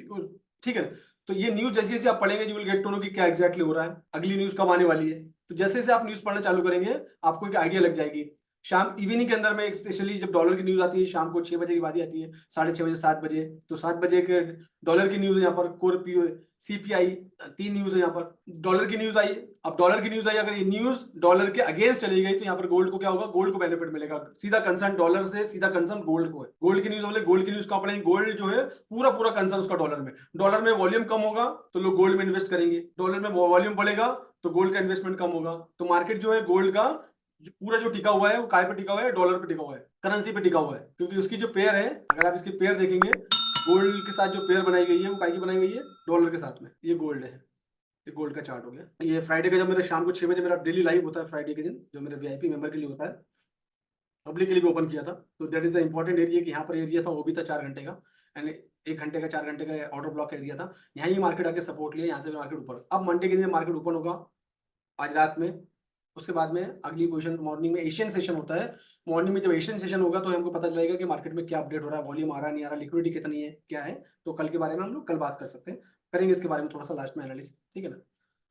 ठीक है। तो ये न्यूज जैसे जैसे आप पढ़ेंगे you will get to know कि क्या एग्जैक्टली हो रहा है, अगली न्यूज कब आने वाली है। तो जैसे जैसे आप न्यूज पढ़ना चालू करेंगे आपको एक आइडिया लग जाएगी। शाम इवनिंग के अंदर में स्पेशली जब डॉलर की न्यूज आती है शाम को 6 बजे की बात आती है, 6:30 बजे, 7 बजे, तो 7 बजे के डॉलर की न्यूज है यहाँ पर, कोर सीपीआई, 3 न्यूज है यहाँ पर। डॉलर की न्यूज आई, अब डॉलर की न्यूज आई, अगर ये न्यूज डॉलर के अगेंस्ट चली गई तो यहाँ पर गोल्ड को क्या होगा, गोल्ड को बेनिफिट मिलेगा। सीधा कंसर्न डॉलर से सीधा कंसर्न गोल्ड को है। गोल्ड की न्यूज बोले, गोल्ड की न्यूज कहाँ पड़ेगी, गोल्ड जो है पूरा पूरा कंसर्न उसका डॉलर में। डॉलर में वॉल्यूम कम होगा तो लोग गोल्ड में इन्वेस्ट करेंगे, डॉलर में वॉल्यूम बढ़ेगा तो गोल्ड का इन्वेस्टमेंट कम होगा। तो मार्केट जो है गोल्ड का पूरा जो टिका हुआ है वो काय पे टिका हुआ है, डॉलर पे टिका हुआ है, करेंसी पे टिका हुआ है। क्योंकि उसकी जो पेयर है, अगर आप इसकी पेयर देखेंगे, गोल्ड के साथ जो पेयर बनाई गई है वो काय की बनाई गई है, डॉलर के साथ में। ये गोल्ड है, ये गोल्ड का चार्ट हो गया। ये फ्राइडे का जब मेरा शाम को 6 बजे मेरा डेली लाइव होता है, फ्राइडे के दिन जो मेरे वीआईपी मेंबर के लिए होता है, पब्लिक के लिए भी ओपन किया था। तो that is the important area कि यहाँ पर एरिया था वो भी था 4 घंटे का, यानी 1 घंटे का 4 घंटे का ऑर्डर ब्लॉक का एरिया था। यहाँ ही मार्केट आके सपोर्ट लिया, यहाँ से मार्केट ऊपर। अब मंडे के दिन मार्केट ओपन होगा आज रात में, उसके बाद में अगली पोजीशन मॉर्निंग में एशियन सेशन होता है। मॉर्निंग में जब एशियन सेशन होगा तो हमको पता चलेगा कि मार्केट में क्या अपडेट हो रहा है, वॉल्यूम आ रहा है नहीं आ रहा, लिक्विडिटी कितनी है, क्या है। तो कल के बारे में हम लोग कल बात कर सकते हैं, करेंगे इसके बारे में थोड़ा सा लास्ट में एनालिसिस, ठीक है ना।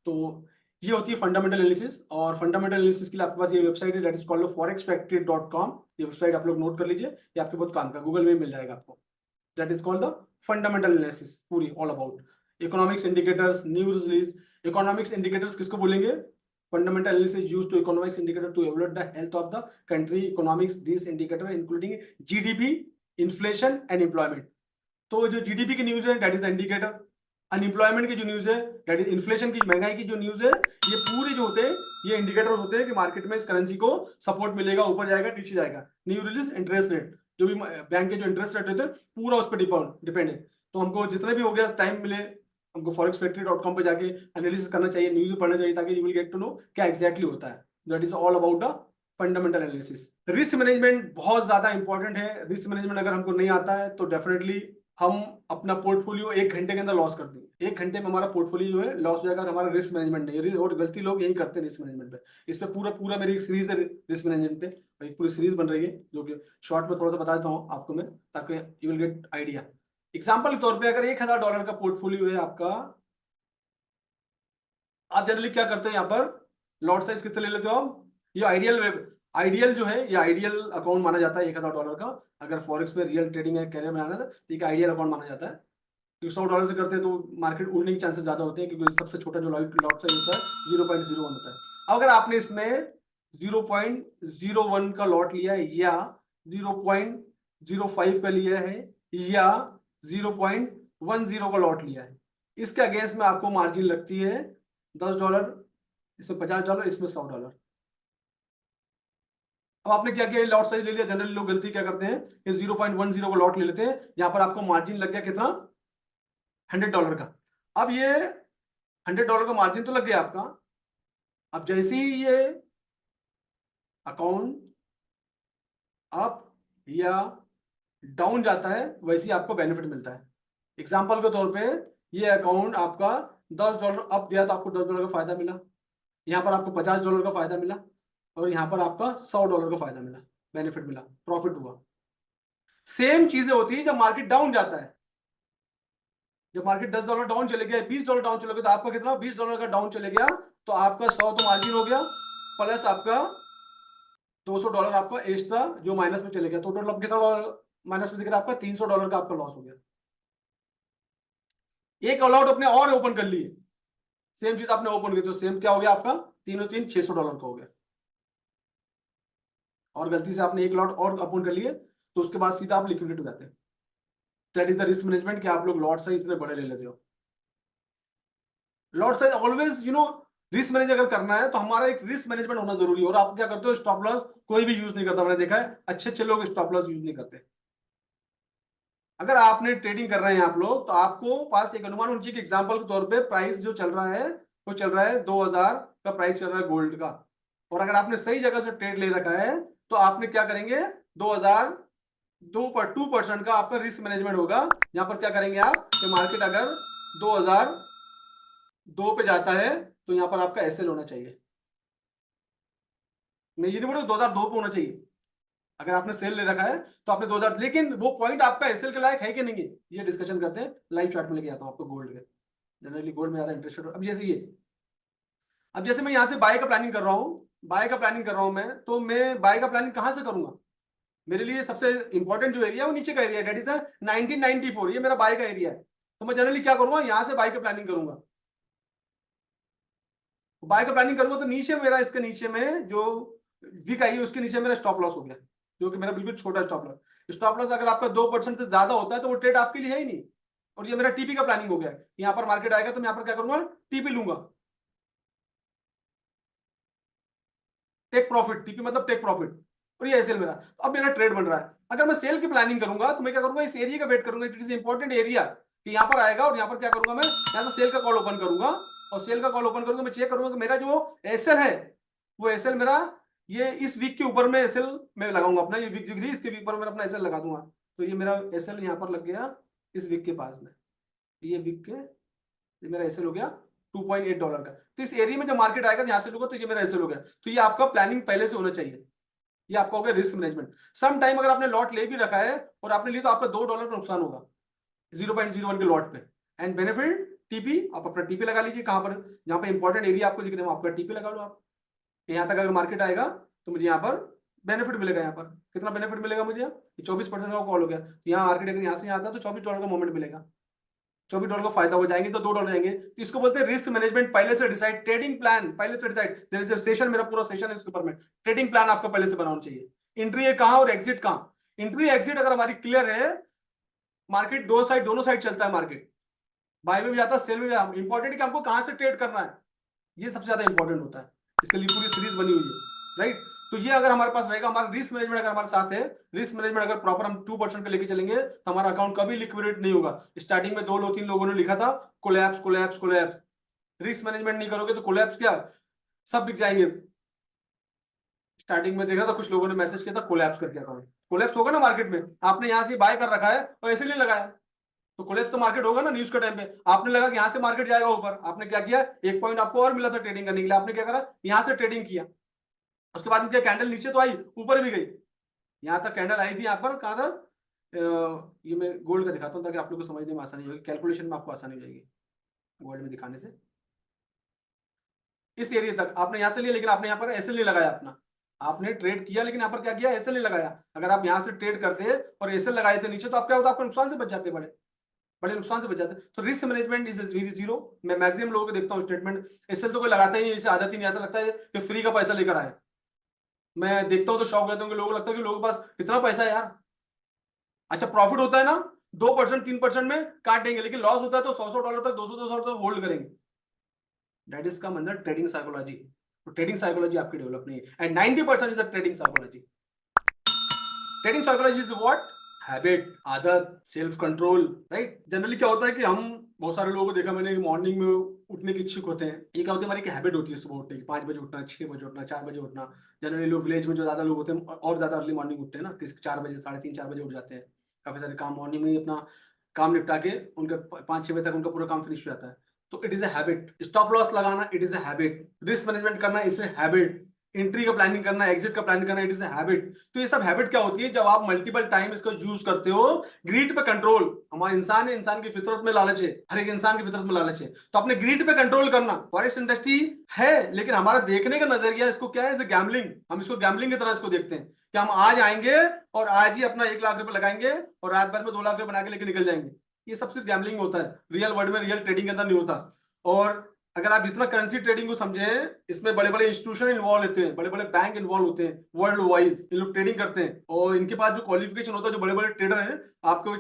तो ये होती है फंडामेंटल एनालिसिस। और फंडामेंटल एनालिसिस के लिए आपके पास ये वेबसाइट है, दैट इज कॉल्ड forexfactory.com। ये वेबसाइट आप लोग नोट कर लीजिए, ये आपके बहुत काम का, गूगल में मिल जाएगा आपको। That is called the fundamental analysis, पूरी all about economics indicators, news release. Economics indicators किसको बोलेंगे, fundamental analysis used to economics indicator to evaluate the health of the country economics. This indicator including GDP, inflation and employment. तो जो जीडीपी की न्यूज है that is the indicator, unemployment की जो न्यूज है दैट इज इन्फ्लेशन की, महंगाई की जो न्यूज है, ये पूरे जो होते हैं ये इंडिकेटर होते हैं कि मार्केट में इस करेंसी को सपोर्ट मिलेगा, ऊपर जाएगा नीचे जाएगा। न्यू रिलीज इंटरेस्ट रेट, जो भी बैंक के जो इंटरेस्ट रेट होते हैं पूरा उस पर डिपेंड है। तो हमको जितने भी हो गया टाइम मिले हमको forexfactory.com पे जाके एनालिसिस करना चाहिए, न्यूज पढ़ना चाहिए, ताकि you will get to know क्या एग्जैक्टली होता है। That is all about the fundamental analysis. Risk management बहुत ज्यादा इंपॉर्टेंट है। रिस्क मैनेजमेंट अगर हमको नहीं आता है तो डेफिनेटली हम अपना पोर्टफोलियो 1 घंटे के अंदर लॉस कर देंगे। 1 घंटे में हमारा पोर्टफोलियो जो है लॉस हो जाएगा, हमारा रिस्क मैनेजमेंट नहीं। और गलती लोग यही करते हैं रिस्क मैनेजमेंट पे। इस पे पूरा पूरा मेरी एक सीरीज है रिस्क मैनेजमेंट पे, एक पूरी सीरीज बन रही है जो कि शॉर्ट में थोड़ा सा बता देता हूँ आपको मैं, ताकि you will get idea. Example के तौर पर अगर $1,000 का पोर्टफोलियो है आपका, आप जनरली क्या करते हैं, यहाँ पर लॉट साइज कितने ले लेते हो आप, ये आइडियल जो है ये आइडियल अकाउंट माना जाता है $1,000 का। अगर फॉरेक्स में रियल ट्रेडिंग है, कैरियर बनाना था तो एक आइडियल अकाउंट माना जाता है। क्योंकि $100 से करते हैं तो मार्केट उड़ने के चांसेस ज्यादा होते हैं, क्योंकि सबसे छोटा जो लॉट साइज होता है 0.01 होता है। अगर आपने इसमें 0.01 का लॉट लिया है, या 0.05 का लिया है, या 0.10 का लॉट लिया है, इसके अगेंस्ट में आपको मार्जिन लगती है $10, इसमें $50, इसमें $100। अब आपने क्या किया, लॉट साइज ले लिया। जनरली लोग गलती क्या करते हैं, ये 0.10 का लॉट ले लेते हैं, यहां पर आपको मार्जिन लग गया कितना, $100 का। अब ये $100 का मार्जिन तो लग गया आपका। अब जैसे ही ये अकाउंट अप या डाउन जाता है वैसे ही आपको बेनिफिट मिलता है। एग्जांपल के तौर पे ये अकाउंट आपका $10 अप गया तो आपको $10 का फायदा मिला, यहाँ पर आपको $50 का फायदा मिला, और यहाँ पर आपका $100 का फायदा मिला, बेनिफिट मिला, प्रॉफिट हुआ। सेम चीजें होती है जब मार्केट डाउन जाता है। जब मार्केट $10 डाउन चले गया, $20 डाउन चले गया, तो आपका कितना, $20 का डाउन चले गया, तो आपका 100 तो मार्जिन हो गया, प्लस आपका $200 आपका एक्स्ट्रा जो माइनस में चले गया, तो टोटल कितना माइनस में दिख रहा है आपका, $300 का आपका लॉस हो गया। एक अलाउट अपने और ओपन कर लिए, सेम चीज आपने ओपन की, तो सेम क्या हो गया आपका, तीनों तीन $600 का हो गया। और गलती से आपने एक लॉट और ओपन कर लिए, तो उसके बाद सीधा आप लिक्विडेट हो जाते हैं। That is the risk management कि आप लोग लॉट साइज इतने बड़े ले लेते हो। Lot size always risk manage अगर करना है तो हमारा एक रिस्क मैनेजमेंट होना जरूरी है। और आप क्या करते हो, स्टॉप लॉस कोई भी यूज नहीं करता, मैंने देखा है अच्छे अच्छे लोग स्टॉप लॉस यूज नहीं करते। अगर आपने ट्रेडिंग कर रहे हैं आप लोग, तो आपको पास एक अनुमान होना चाहिए कि एग्जांपल के तौर पे प्राइस जो चल रहा है वो चल रहा है 2000 का प्राइस चल रहा है गोल्ड का, और अगर आपने सही जगह से ट्रेड ले रखा है तो आपने क्या करेंगे, 2% का आपका रिस्क मैनेजमेंट होगा। यहां पर क्या करेंगे आप कि मार्केट अगर 2002 पे जाता है तो यहां पर आपका एसएल होना चाहिए। मैं ये नहीं बोल रहा 2002 पे होना चाहिए, अगर आपने सेल ले रखा है तो आपने 2000, लेकिन वो पॉइंट आपका एसएल के लायक है कि नहीं है, ये डिस्कशन करते हैं। लाइव चार्ट में लेके आता हूं आपको गोल्ड के, जनरली गोल्ड में ज्यादा इंटरेस्टेड। अब जैसे मैं यहां से बाय का प्लानिंग कर रहा हूं, मैं तो मैं बाय का प्लानिंग कहां से करूंगा। मेरे लिए सबसे इंपॉर्टेंट जो एरिया है वो नीचे का एरिया है, दैट इज 1994, ये मेरा बाय का एरिया है। तो मैं जनरली क्या करूंगा, यहां से बाय का प्लानिंग करूंगा। बाय का प्लानिंग करूंगा तो नीचे मेरा, इसके नीचे में जो वीक आई है उसके नीचे मेरा स्टॉप लॉस हो गया, जो कि मेरा बिल्कुल छोटा स्टॉप लॉस। स्टॉप लॉस अगर आपका 2% से ज्यादा होता है तो वो ट्रेड आपके लिए है ही नहीं। और ये मेरा टीपी का प्लानिंग हो गया है, यहाँ पर मार्केट आएगा तो मैं यहाँ पर क्या करूंगा, टीपी लूंगा, टेक प्रॉफिट, टीपी मतलब टेक प्रॉफिट। और ये एसएल मेरा, तो अब मेरा ट्रेड बन रहा है। अगर मैं सेल की प्लानिंग करूंगा तो मैं क्या करूंगा, इस एरिया का वेट करूंगा, इट इज इंपॉर्टेंट एरिया कि यहाँ पर आएगा, और यहाँ पर क्या करूंगा, मैं यहाँ से सेल का कॉल ओपन करूंगा, और सेल का कॉल ओपन करूंगा, मैं चेक करूंगा कि मेरा जो एसएल है वो एसएल मेरा, ये इस वीक के ऊपर में एसएल में लगाऊंगा अपना, ये वीक दिख रही है इसके ऊपर मैं अपना एसएल लगा दूंगा। तो ये मेरा एसएल यहाँ पर लग गया इस वीक के पास में, ये वीक के, ये मेरा एसएल हो गया $2.8 का। तो इस एरिया में जब मार्केट आएगा यहाँ से लूंगा तो ये मेरा एसएल हो गया। तो ये आपका प्लानिंग पहले से होना चाहिए, ये आपका हो गया रिस्क मैनेजमेंट। सम टाइम अगर आपने लॉट ले भी रखा है और आपने लिया तो आपका $2 का नुकसान होगा 0.01 के लॉट पे, एंड बेनिफिट टीपी, आप अपना टीपी लगा लीजिए, कहां पर, जहां पे इंपॉर्टेंट एरिया आपको दिख रहे हैं आपका टीपी लगा लो आप। यहां तक अगर मार्केट आएगा तो मुझे यहाँ पर बेनिफिट मिलेगा। यहाँ पर कितना बेनिफिट मिलेगा मुझे, 24% का कॉल हो गया। यहाँ मार्केट अगर यहाँ से आता है तो $24 का मोमेंट मिलेगा, $24 का फायदा हो जाएंगे, तो $2 जाएंगे। तो इसको बोलते हैं रिस्क मैनेजमेंट, पहले से डिसाइड, ट्रेडिंग प्लान पहले से decide. There is a session, मेरा पूरा सेशन है इसके ऊपर में, ट्रेडिंग प्लान आपका पहले से बनाना चाहिए। एंट्री है कहां और एग्जिट कहां, एंट्री एग्जिट अगर हमारी क्लियर है, मार्केट दोनों साइड चलता है, मार्केट बाय में भी आता है सेल में भी आता है। इंपॉर्टेंट है कि हमको कहां से ट्रेड करना है, ये सबसे ज्यादा इंपॉर्टेंट होता है, इसके लिए पूरी सीरीज बनी हुई है, राइट। तो ये अगर हमारे पास रहेगा, हमारा रिस्क मैनेजमेंट अगर हमारे साथ है, रिस्क मैनेजमेंट अगर प्रॉपर हम 2% पे लेके चलेंगे तो हमारा अकाउंट कभी लिक्विडेट नहीं होगा। स्टार्टिंग में 2-3 लोगों ने लिखा था collapse collapse collapse, risk management नहीं करोगे तो कोलैप्स क्या, सब बिक जाएंगे। स्टार्टिंग में देख रहा था कुछ लोगों ने मैसेज किया था कोलैप्स करके अकाउंट, कोलैप्स होगा ना मार्केट में, आपने यहां से बाय कर रखा है और ऐसे नहीं लगाया तो कोलैप्स तो मार्केट होगा ना। न्यूज के टाइम पे आपने लगा कि यहां से मार्केट जाएगा ऊपर, आपने क्या किया, एक पॉइंट आपको और मिला था ट्रेडिंग करने के लिए, आपने क्या करा, यहां से ट्रेडिंग किया। उसके बाद में क्या, कैंडल नीचे तो आई, ऊपर भी गई, यहां तक कैंडल आई थी, यहाँ पर कहा था, ये मैं गोल्ड का दिखाता हूँ ताकि आप लोग को समझने में आसानी होगी, कैलकुलेशन में आपको आसानी हो जाएगी गोल्ड में दिखाने से। इस एरिया तक आपने यहां से लिया, लेकिन आपने यहाँ पर ऐसे नहीं लगाया अपना, आपने ट्रेड किया लेकिन यहाँ पर क्या किया, ऐसे नहीं लगाया। अगर आप यहाँ से ट्रेड करते और ऐसे लगाए थे नीचे, तो आप क्या होता, आपको नुकसान से बच जाते, बड़े बड़े नुकसान से बच जाते। तो risk management is very zero. मैं मैक्सिमम लोगों को देखता हूँ स्टेटमेंट ऐसे तो कोई लगाता ही नहीं, जैसे आदत ही नहीं, ऐसा लगता है कि फ्री का पैसा लेकर आए। मैं देखता हूँ तो शौक रहता हूँ कि लोगों को लगता है कि लोगों के पास इतना पैसा है यार। अच्छा प्रॉफिट होता है ना 2% 3% में काट देंगे, लेकिन लॉस होता है तो $100 तक, 200 तक होल्ड करेंगे। दैट इज का मतलब ट्रेडिंग साइकोलॉजी। तो ट्रेडिंग साइकोलॉजी आपकी डेवलप नहीं है, and 90% is a trading psychology. Trading psychology is what, habit, आदत, सेल्फ कंट्रोल, राइट। जनरली क्या होता है कि हम, बहुत सारे लोगों को देखा मैंने, मॉर्निंग में उठने के इच्छुक होते हैं। ये क्या होती है, हमारी एक हैबिट होती है सुबह उठने की, 5 बजे उठना, 6 बजे उठना, 4 बजे उठना। जनरली लोग विलेज में जो ज्यादा लोग होते हैं और ज्यादा अर्ली मॉर्निंग उठते हैं ना, किसी 4 बजे, 3:30, 4 बजे उठ जाते हैं। काफी सारे काम मॉर्निंग में ही अपना काम निपटा के उनका 5-6 बजे तक उनका पूरा काम फिनिश हो जाता है। तो it is a habit. Stop loss लगाना, it is a habit. Risk management करना, इट्स अ हैबिट। एंट्री का प्लानिंग करना, एग्जिट का प्लानिंग करना, इट इज हैबिट। तो ये सब हैबिट क्या होती है, जब आप मल्टीपल टाइम इसको यूज करते हो। ग्रीड पे कंट्रोल, हमारा इंसान है, इंसान की फितरत में लालच है, हर एक इंसान की फितरत में लालच है, तो अपने ग्रीड पे कंट्रोल करना। फॉरेक्स इंडस्ट्री है, लेकिन हमारा देखने का नजरिया इसको क्या है, गैम्बलिंग। हम इसको गैम्बलिंग की तरह इसको देखते हैं कि हम आज आएंगे और आज ही अपना 1 लाख रुपए लगाएंगे और रात भर में 2 लाख रुपए बना के लेके निकल जाएंगे। ये सब सिर्फ गैम्बलिंग होता है, रियल वर्ल्ड में, रियल ट्रेडिंग के अंदर नहीं होता। और अगर आप जितना करेंसी ट्रेडिंग को समझें, इसमें बड़े बड़े इंस्टीट्यूशन इन्वॉल्व होते हैं, बड़े बड़े बैंक इन्वॉल्व होते हैं, वर्ल्ड वाइज ये लोग ट्रेडिंग करते हैं और इनके पास जो क्वालिफिकेशन होता है, जो बड़े बड़े ट्रेडर हैं। आपको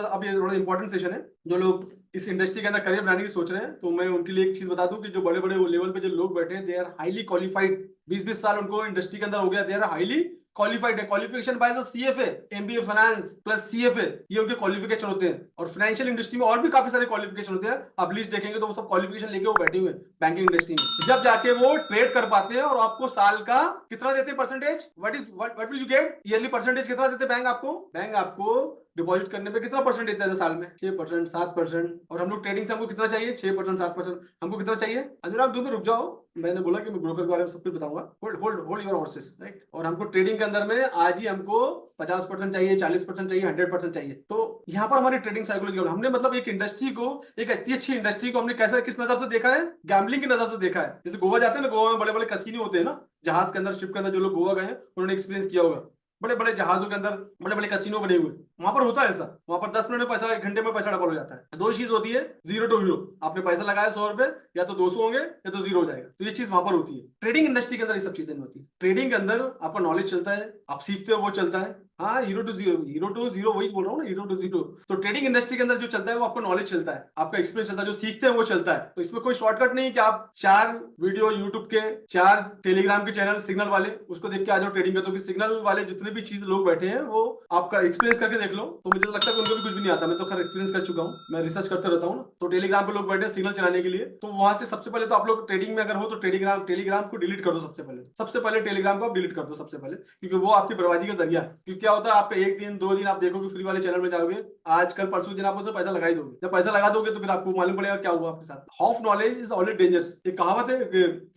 अब ये थोड़ा इंपॉर्टेंट सेशन है, जो लोग इस इंडस्ट्री के अंदर करियर बनाने की सोच रहे हैं, तो मैं उनके लिए एक चीज बता दूं कि जो बड़े बड़े लेवल पे जो लोग बैठे हैं, दे आर हाईली क्वालिफाइड। 20-20 साल उनको इंडस्ट्री के अंदर हो गया, दे आर हाईली क्वालिफाइड है। Qualification by the CFA, MBA finance plus CFA, ये उनके क्वालिफिकेशन होते हैं। और फाइनेंशियल इंडस्ट्री में और भी काफी सारे क्वालिफिकेशन होते हैं, आप लिस्ट देखेंगे तो वो सब क्वालिफिकेशन लेके वो बैठे हुए हैं बैंकिंग इंडस्ट्री में। जब जाके वो ट्रेड कर पाते हैं और आपको साल का कितना देते हैं percentage, what will you get, yearly percentage कितना देते हैं बैंक आपको? बैंक आपको डिपॉजिट करने पे कितना परसेंट देता है साल में? 6%, 7%। और हम लोग ट्रेडिंग से हमको कितना चाहिए? 6%, 7%। हमको कितना चाहिए? अनुराग दुबे रुक जाओ, मैंने बोला कि मैं ब्रोकर के बारे में सब कुछ बताऊंगा। Hold hold hold your horses, right. और हमको ट्रेडिंग के अंदर में आज ही हमको 50% चाहिए, 40% चाहिए, 100% चाहिए। तो यहाँ पर हमारी ट्रेडिंग साइकोलॉजी, हमने मतलब एक इंडस्ट्री को, एक इतनी अच्छी इंडस्ट्री को हमने कैसे, किस नजर से देखा है? गैम्बलिंग की नजर से देखा है। जैसे गोवा जाते हैं ना, गोवा में बड़े बड़े कसीनो होते हैं ना, जहाज के अंदर, शिप के अंदर, जो लोग गोवा गए हैं उन्होंने एक्सपीरियंस किया होगा। बड़े बड़े जहाजों के अंदर बड़े बड़े कसिनो बने हुए, वहां पर होता है ऐसा। वहां पर 10 मिनट में पैसा, 1 घंटे में पैसा डबल हो जाता है। दो चीज होती है, 0 to 0। आपने पैसा लगाया 100 रुपए, या तो 200 होंगे या तो 0 हो जाएगा। तो ये चीज वहां पर होती है। ट्रेडिंग इंडस्ट्री के अंदर ये सब चीजें नहीं होती। ट्रेडिंग के अंदर आपका नॉलेज चलता है, आप सीखते हो, वो चलता है। हाँ, 0 to 0 वही बोल रहा हूँ ना, 0 to 0। तो ट्रेडिंग इंडस्ट्री के अंदर जो चलता है वो आपको नॉलेज चलता है, आपका एक्सपीरियंस चलता है, जो सीखते हैं वो चलता है। तो इसमें कोई शॉर्टकट नहीं कि आप 4 वीडियो यूट्यूब के, 4 टेलीग्राम के चैनल सिग्नल वाले, उसको देख के आ जाओ ट्रेडिंग में। तो सिग्नल वाले जितने भी चीज लोग बैठे हैं, वो आपका एक्सपीरियंस करके देख लो। तो मुझे तो लगता है कि उनको भी कुछ भी नहीं आता। मैं तो खैर एक्सपीरियंस कर चुका हूँ, मैं रिसर्च करते रहता हूँ ना। तो टेलीग्राम पे लोग बैठे हैं सिग्नल चलाने के लिए, तो वहां से सबसे पहले तो आप लोग ट्रेडिंग में अगर हो तो टेलीग्राम को डिलीट कर दो। सबसे पहले टेलीग्राम को आप डिलीट कर दो सबसे पहले, क्योंकि वो आपकी बर्बादी का जरिया है। क्योंकि क्या होता है, आपका 1 दिन 2 दिन आप देखोगे फ्री वाले चैनल में जाओगे, आज कल परसों दिन आप उसमें पैसा लगा ही दोगे। जब पैसा लगा दोगे तो फिर आपको मालूम पड़ेगा क्या हुआ आपके साथ। Half knowledge is always dangerous, एक कहावत है,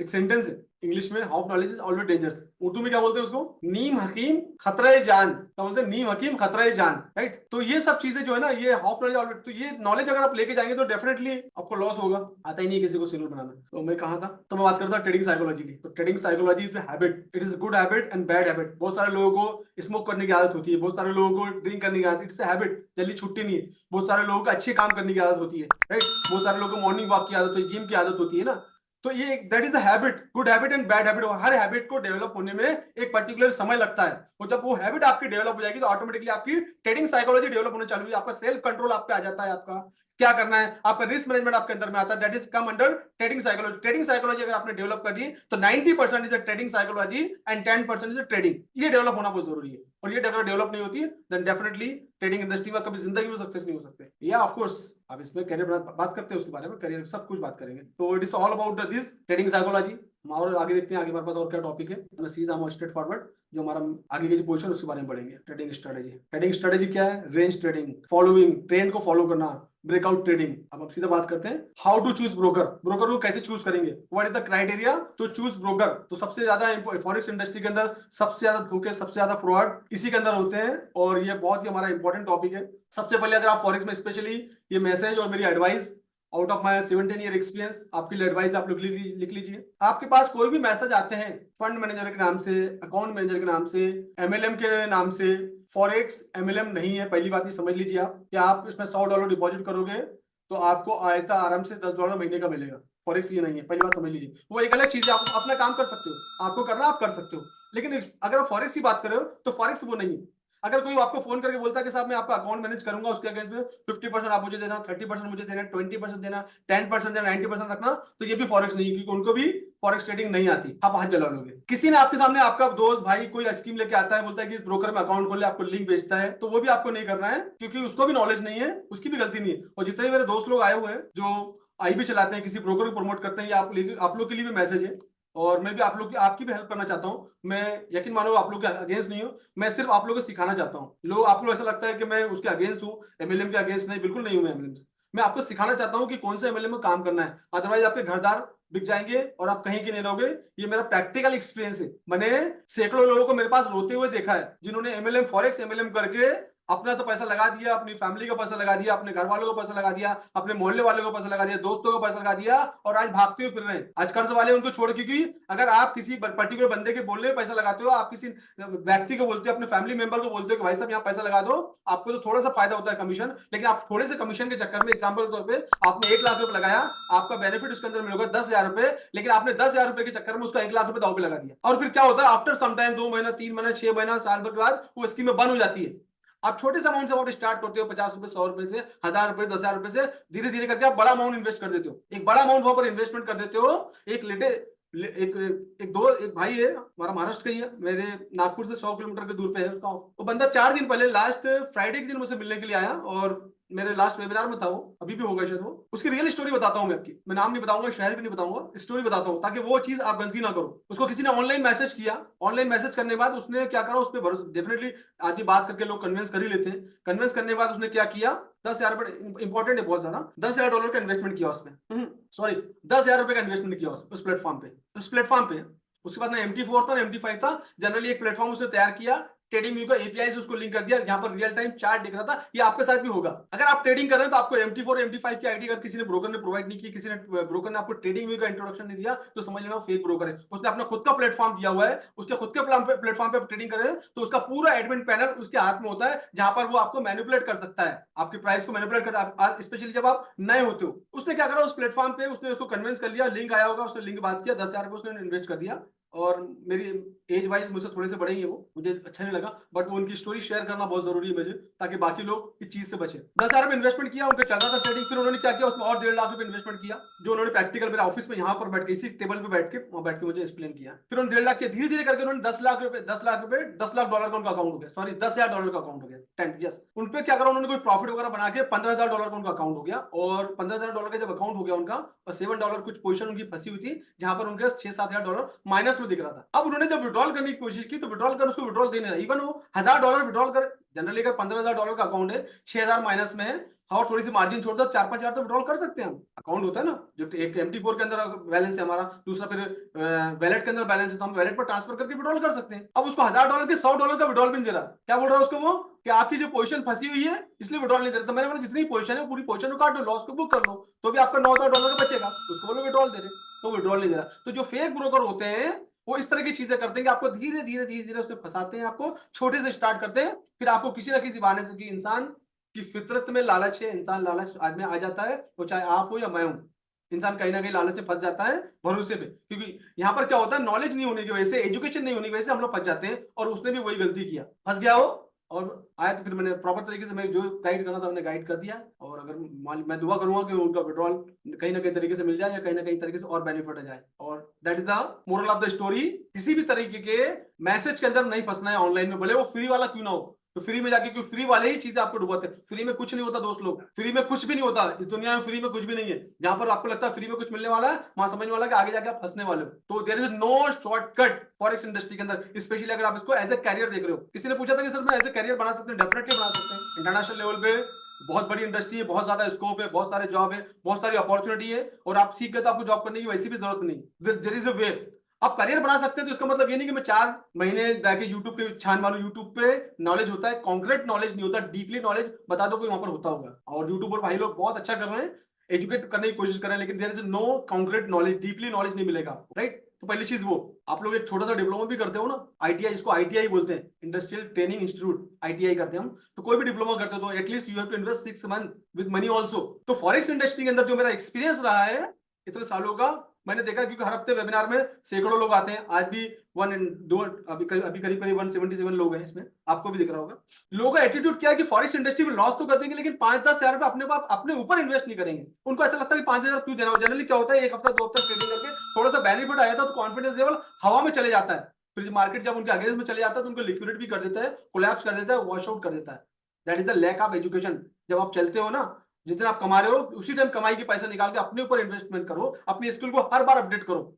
एक सेंटेंस है इंग्लिश में, half knowledge is always dangerous. Urdu में क्या बोलते हैं उसको? नीम हकीम खतरे जान। क्या बोलते हैं? नीम हकीम खतरे जान, राइट। तो ये सब चीजें जो है ना, ये हाफ नॉलेज ऑलवेज, तो ये नॉलेज अगर आप लेके जाएंगे तो डेफिनेटली आपको लॉस होगा। आता ही नहीं किसी को सिग्नल बनाना। तो मैं कहा था, तो मैं बात करता हूँ ट्रेडिंग साइकोलॉजी की। तो trading psychology is habit, it is good habit and bad habit. बहुत सारे लोगों को स्मोक करने की आदत होती है, बहुत सारे लोगों को ड्रिंक करने की आदत, इट्स हैबिट, जल्दी छुट्टी नहीं है। बहुत सारे लोगों को अच्छे काम करने की आदत होती है, राइट। बहुत सारे लोगों को मॉर्निंग वॉक की आदत होती है, जिम की आदत होती है ना। तो ये that is a habit, good habit and bad habit. और हर हैबिट को डेवलप होने में एक पर्टिकुलर समय लगता है। और जब वो हैबिट आपकी डेवलप हो जाएगी तो ऑटोमेटिकली आपकी ट्रेडिंग साइकोलॉजी डेवलप होने चालू हुई, आपका सेल्फ कंट्रोल आप पे आ जाता है, आपका क्या करना है, आपका रिस्क मैनेजमेंट आपके अंदर में आता है। That is come under trading psychology. Trading psychology अगर आपने डेवलप कर दी तो 90% is a trading psychology and 10% is a trading. ये डेवलप होना बहुत जरूरी है। और ये डेवलप नहीं होती है देन डेफिनेटली ट्रेडिंग इंडस्ट्री में कभी जिंदगी में सक्सेस नहीं हो सकते। या ऑफ कोर्स आप इसमें करियर बात करते हैं, उसके बारे में करियर सब कुछ बात करेंगे। तो it is all about this trading psychology. और आगे देखते हैं, आगे हमारे पास और क्या टॉपिक है। मैं सीधा हम स्ट्रेट फॉरवर्ड जो हमारा आगे की जो पोजीशन उसके बारे में पढ़ेंगे। ट्रेडिंग स्ट्रेटेजी, ट्रेडिंग स्ट्रेटेजी क्या है? रेंज ट्रेडिंग, फॉलोइंग, ट्रेंड को फॉलो करना, ब्रेकआउट ट्रेडिंग। अब हम सीधा बात करते हैं how to choose broker. Broker को कैसे चूज करेंगे, what is the criteria to choose broker. तो सबसे ज्यादा फॉरेक्स इंडस्ट्री के अंदर सबसे ज्यादा धोखे, सबसे ज्यादा फ्रॉड इसी के अंदर होते हैं। और ये बहुत ही हमारा इंपॉर्टेंट टॉपिक है। सबसे पहले अगर आप फॉरेक्स में स्पेशली, ये मैसेज और मेरी advice out of my 17 year experience, आपके लिए एडवाइस आप लिख लीजिए। आपके पास कोई भी मैसेज आते हैं फंड मैनेजर के नाम से, अकाउंट मैनेजर के नाम से, एमएलएम के नाम से, फॉरेक्स एमएलएम नहीं है। पहली बात ये समझ लीजिए आप कि आप इसमें $100 डिपॉजिट करोगे तो आपको आहिस्ता आराम से $10 महीने का मिलेगा। फॉरेक्स ये नहीं है, पहली बात समझ लीजिए। वो एक अलग चीज है, आप अपना काम कर सकते हो, आपको करना आप कर सकते हो। लेकिन अगर आप फॉरेक्स की बात कर रहे हो तो फॉरेक्स वो नहीं है। अगर कोई आपको फोन करके बोलता है कि साहब मैं आपका अकाउंट मैनेज करूंगा, उसके अगेंस्ट में 50% आप मुझे देना, 30% मुझे देना, 20% देना, 10% देना, 90% रखना, तो ये भी फॉरेक्स नहीं है, क्योंकि उनको भी फॉरेक्स ट्रेडिंग नहीं आती। आप हाथ जला लोगे। किसी ने आपके सामने, आपका दोस्त भाई कोई स्कीम लेके आता है, बोलता है कि इस ब्रोकर में अकाउंट खोले, आपको लिंक भेजता है, तो वो भी आपको नहीं करना है, क्योंकि उसको भी नॉलेज नहीं है, उसकी भी गलती नहीं है। और जितने मेरे दोस्त लोग आए हुए हैं जो आई भी चलाते हैं, किसी ब्रोकर को प्रमोट करते हैं, या आप लोग के लिए भी मैसेज है। और मैं भी आप लोग की, आपकी भी हेल्प करना चाहता हूं। मैं यकीन मानो आप लोग के अगेंस्ट नहीं हूं, मैं सिर्फ आप लोगों को सिखाना चाहता हूं। लोग, आपको ऐसा लगता है कि मैं उसके अगेंस्ट हूं, एमएलएम के अगेंस्ट, नहीं, बिल्कुल नहीं हूं मैं एमएलएम से। मैं आपको सिखाना चाहता हूँ कि कौन से एमएलएम में काम करना है, अदरवाइज आपके घरदार बिक जाएंगे और आप कहीं के नहीं रहोगे। ये मेरा प्रैक्टिकल एक्सपीरियंस है। मैंने सैकड़ों लोगों को मेरे पास रोते हुए देखा है, जिन्होंने एमएलएम फॉरेक्स एमएलएम करके अपना तो पैसा लगा दिया, अपनी फैमिली का पैसा लगा दिया, अपने घर वालों को पैसा लगा दिया, अपने मोहल्ले वालों को पैसा लगा दिया, दोस्तों को पैसा लगा दिया, और आज भागते हुए फिर रहे हैं। आज कर्ज वाले उनको छोड़, क्योंकि अगर आप किसी पर्टिकुलर बंदे के बोलने में पैसा लगाते हो, आप किसी व्यक्ति को बोलते हो, अपने फैमिली मेंबर को बोलते हो कि भाई साहब यहाँ पैसा लगा दो, आपको तो थोड़ा सा फायदा होता है कमीशन, लेकिन आप थोड़े से कमीशन के चक्कर में, एग्जाम्पल के तौर पर आपने 1 लाख रुपए लगाया, आपका बेनिफिट उसके अंदर मिलेगा 10,000 रुपए, लेकिन आपने 10,000 रुपए के चक्कर में उसका 1 लाख रुपए दाव पे लगा दिया। और फिर क्या होता है, आफ्टर सम टाइम, 2 महीना, 3 महीना, 6 महीना, साल भर के बाद वो स्कीम बंद हो जाती है। आप छोटे से अमाउंट से अमाउंट स्टार्ट करते हो, 50 रुपए, 100 रुपए से, 1000 रुपए, 10,000 रुपए से धीरे धीरे करके आप बड़ा अमाउंट इन्वेस्ट कर देते हो। एक बड़ा अमाउंट वहां पर इन्वेस्टमेंट कर देते हो। एक लेटे एक एक भाई है हमारा, महाराष्ट्र का ही है, मेरे नागपुर से 100 किलोमीटर के दूर पे है उसका। वो बंदा 4 दिन पहले, लास्ट फ्राइडे के दिन मुझसे मिलने के लिए आया, और मेरे लास्ट वेबिनार में था वो, अभी भी होगा शायद वो। उसकी रियल स्टोरी बताता हूं मैं आपकी, मैं नाम नहीं बताऊंगा, शहर भी नहीं बताऊंगा, स्टोरी बताता हूं, ताकि वो चीज आप गलती ना करो। उसको किसी ने ऑनलाइन मैसेज किया, ऑनलाइन मैसेज करने के बाद उसने क्या करा, उस पर भरोसा, डेफिनेटली आदमी बात करके लोग कन्विंस कर ही लेते हैं। कन्विंस करने के बाद उसने क्या किया, 10,000 रुपए, इंपॉर्टेंट है बहुत ज्यादा, $10,000 का इन्वेस्टमेंट किया उसमें, सॉरी, 10,000 रुपए का इन्वेस्टमेंट किया उस प्लेटफॉर्म पे, उस प्लेटफॉर्म पे। उसके बाद ना MT4 था ना MT5 था, जनरली एक प्लेटफॉर्म उसने तैयार किया, ट्रेडिंग व्यू का एपीआई से उसको लिंक कर दिया, यहाँ पर रियल टाइम चार्ट दिख रहा था। ये आपके साथ भी होगा, अगर आप ट्रेडिंग कर रहे हैं तो आपको MT4 MT5 की आईडी अगर किसी ने ब्रोकर ने प्रोवाइड नहीं की, किसी ने ब्रोकर ने आपको ट्रेडिंग व्यू का इंट्रोडक्शन नहीं दिया, तो समझ लेना फेक ब्रोकर है। उसने अपना खुद का प्लेटफॉर्म दिया हुआ है, उसके खुद के प्लेटफॉर्म पे ट्रेडिंग कर रहे हैं, तो उसका पूरा एडमिन पैनल उसके हाथ में होता है, जहां पर वो आपको मैनिपुलेट कर सकता है, आपकी प्राइस को मैनिपुलेट करता है, स्पेशली जब आप नए होते हो। उसने क्या करा, उस प्लेटफॉर्म पे उसने उसको कन्विंस कर लिया, लिंक आया होगा, उसने लिंक बात किया, 10,000 रुपए उसने इन्वेस्ट कर दिया। और मेरी एज वाइज मुझसे थोड़े से बड़े ही है वो, मुझे अच्छा नहीं लगा, बट वो उनकी स्टोरी शेयर करना बहुत जरूरी है मुझे, ताकि बाकी लोग इस चीज से बचे। 10,000 रुपए इन्वेस्टमेंट किया, उनका चल रहा था ट्रेडिंग, फिर उन्होंने क्या किया, उसमें और 1.5 लाख रुपए इन्वेस्टमेंट किया, जो उन्होंने प्रैक्टिकल मेरे ऑफिस में यहाँ पर बैठ के, इसी टेबल पे बैठ के, वहां बैठ के मुझे एक्सप्लेन किया। फिर उन्होंने 1.5 लाख किया, धीरे धीरे करके उन्होंने 10 लाख रुपए, 10 लाख रुपए, $10 का उनका अकाउंट हो गया, सॉरी $10,000 का अकाउंट हो गया, 10, यस। उन पे क्या करा उन्होंने, कोई प्रॉफिट वगैरह बना के $15,000 का उनका अकाउंट हो गया, और $15,000 का जब अकाउंट हो गया उनका, और $7 कुछ पोजीशन उनकी फंसी हुई थी, जहां पर उनके 6-7,000 माइनस में दिख रहा था। अब उन्होंने जब विड्रॉल करने की कोशिश की, तो विड्रॉल कर, उसको विड्रॉल देने रहा, इवन वो $1,000 विड्रॉल कर, जनरली अगर $15,000 का अकाउंट है, 6,000 माइनस में है, और थोड़ी सी मार्जिन छोड़ दो, 4-5 हजार तो विड्रॉल कर सकते हैं हम। अकाउंट होता है ना, जो एक MT4 के अंदर बैलेंस है हमारा, दूसरा फिर वैलेट के अंदर बैलेंस है, तो हम वैलेट पर ट्रांसफर करके विड्रॉल कर सकते हैं। अब उसको $1,000 के $100 का विड्रॉल भी नहीं दे रहा। क्या बोल रहा है उसको वो, कि आपकी जो पोजीशन फंसी हुई है इसलिए विड्रॉल नहीं दे रहा। तो मैंने बोला जितनी पोजीशन है पूरी पोजीशन को काट दो, लॉस को बुक कर लो, तो भी आपका $9,000 का बचेगा। उसको बोलो विड्रॉल दे रहे, तो विड्रॉल नहीं दे रहा। तो जो फेक ब्रोकर होते हैं वो इस तरह की चीजें करते हैं कि आपको धीरे धीरे धीरे धीरे उसमें फंसाते हैं, आपको छोटे से स्टार्ट करते हैं, फिर आपको किसी ना किसी बहाने से, कि इंसान की फितरत में लालच है, इंसान लालच आदमी आ जाता है, वो चाहे आप हो या मैं हूं, इंसान कहीं ना कहीं लालच में फंस जाता है भरोसे पे। क्योंकि यहाँ पर क्या होता है, नॉलेज नहीं होने की वजह से, एजुकेशन नहीं होने की वजह से हम लोग फंस जाते हैं, और उसने भी वही गलती किया, फंस गया वो। और आया तो फिर मैंने प्रॉपर तरीके से, मैं जो गाइड करना था मैंने गाइड कर दिया, और अगर मैं दुआ करूंगा कि उनका विड्रॉल कहीं ना कहीं तरीके से मिल जाए, या कहीं ना कहीं तरीके से और बेनिफिट आ जाए। और that is the moral of the story. किसी भी तरीके के मैसेज के अंदर नहीं फंसना है ऑनलाइन में, भले वो फ्री वाला क्यों ना हो। तो फ्री में जाके, क्यों, फ्री वाले ही चीजें आपको डुबाते हैं। फ्री में कुछ नहीं होता दोस्त लोग, फ्री में कुछ भी नहीं होता इस दुनिया में, फ्री में कुछ भी नहीं है। जहां पर आपको लगता है फ्री में कुछ मिलने वाला है, वहां समझने वाला है कि आगे जाके आप फंसने वाले हो। तो there is no shortcut forex industry के अंदर, स्पेशली अगर आप इसको एज ए कैरियर देख रहे हो। किसी ने पूछा था कि सर मैं एज ए कैरियर बना सकते हैं, डेफिनेटली बना सकते हैं। इंटरनेशनल लेवल पे बहुत बड़ी इंडस्ट्री है, बहुत ज्यादा स्कोप है, बहुत सारे जॉब है, बहुत सारी अपॉर्चुनिटी है, और आप सीख गए तो आपको जॉब करने की वैसी भी जरूरत नहीं। देयर इज अ वे, आप करियर बना सकते हैं। तो इसका मतलब ये नहीं कि मैं 4 महीने जाके यूट्यूब पे छान मारूं। यूट्यूब पे नॉलेज होता है, कॉन्क्रीट नॉलेज नहीं होता, डीपली नॉलेज बता दो कोई वहां पर होता होगा। और यूट्यूब पर भाई लोग बहुत अच्छा कर रहे हैं, एजुकेट करने की कोशिश कर रहे हैं, लेकिन there is no concrete knowledge, deeply knowledge नहीं मिलेगा आपको, राइट। तो पहली चीज वो, आप लोग एक छोटा सा डिप्लोमा भी करते हो ना, आईटीआई, जिसको आईटीआई बोलते हैं, इंडस्ट्रियल ट्रेनिंग इंस्टीट्यूट, आईटीआई करते हैं हम। तो कोई भी डिप्लोमा करते हो तो at least you have to invest 6 month with money also. तो फॉरेक्स इंडस्ट्री के अंदर जो मेरा एक्सपीरियंस रहा है इतने सालों का, मैंने देखा, क्योंकि हर हफ्ते वेबिनार में सैकड़ों लोग आते हैं। आज भी अभी करीब करीब 177 लोग हैं इसमें, आपको भी दिख रहा होगा। लोगों का एटीट्यूड क्या है कि फॉरेक्स इंडस्ट्री में लॉस तो कर देंगे, लेकिन 5-10 हजार रुपए अपने ऊपर इन्वेस्ट नहीं करेंगे। उनको ऐसा लगता है कि 5,000 क्यों देना हो। जनरली क्या होता है, एक हफ्ता 2 हफ्ता ट्रेडिंग करके थोड़ा सा बेनिफिट आया था, तो कॉन्फिडेंस लेवल हवा में चले जाता है। फिर मार्केट जब उनके अगेंस्ट में चले जाता है, तो उनको लिक्विडेट भी कर देता है, कोलैप्स कर देता है, वॉश आउट कर देता है। That is the lack of education. जब आप चलते हो ना, जितना आप कमा रहे हो उसी टाइम कमाई के पैसा निकाल के अपने ऊपर इन्वेस्टमेंट करो, अपनी स्किल को हर बार अपडेट करो।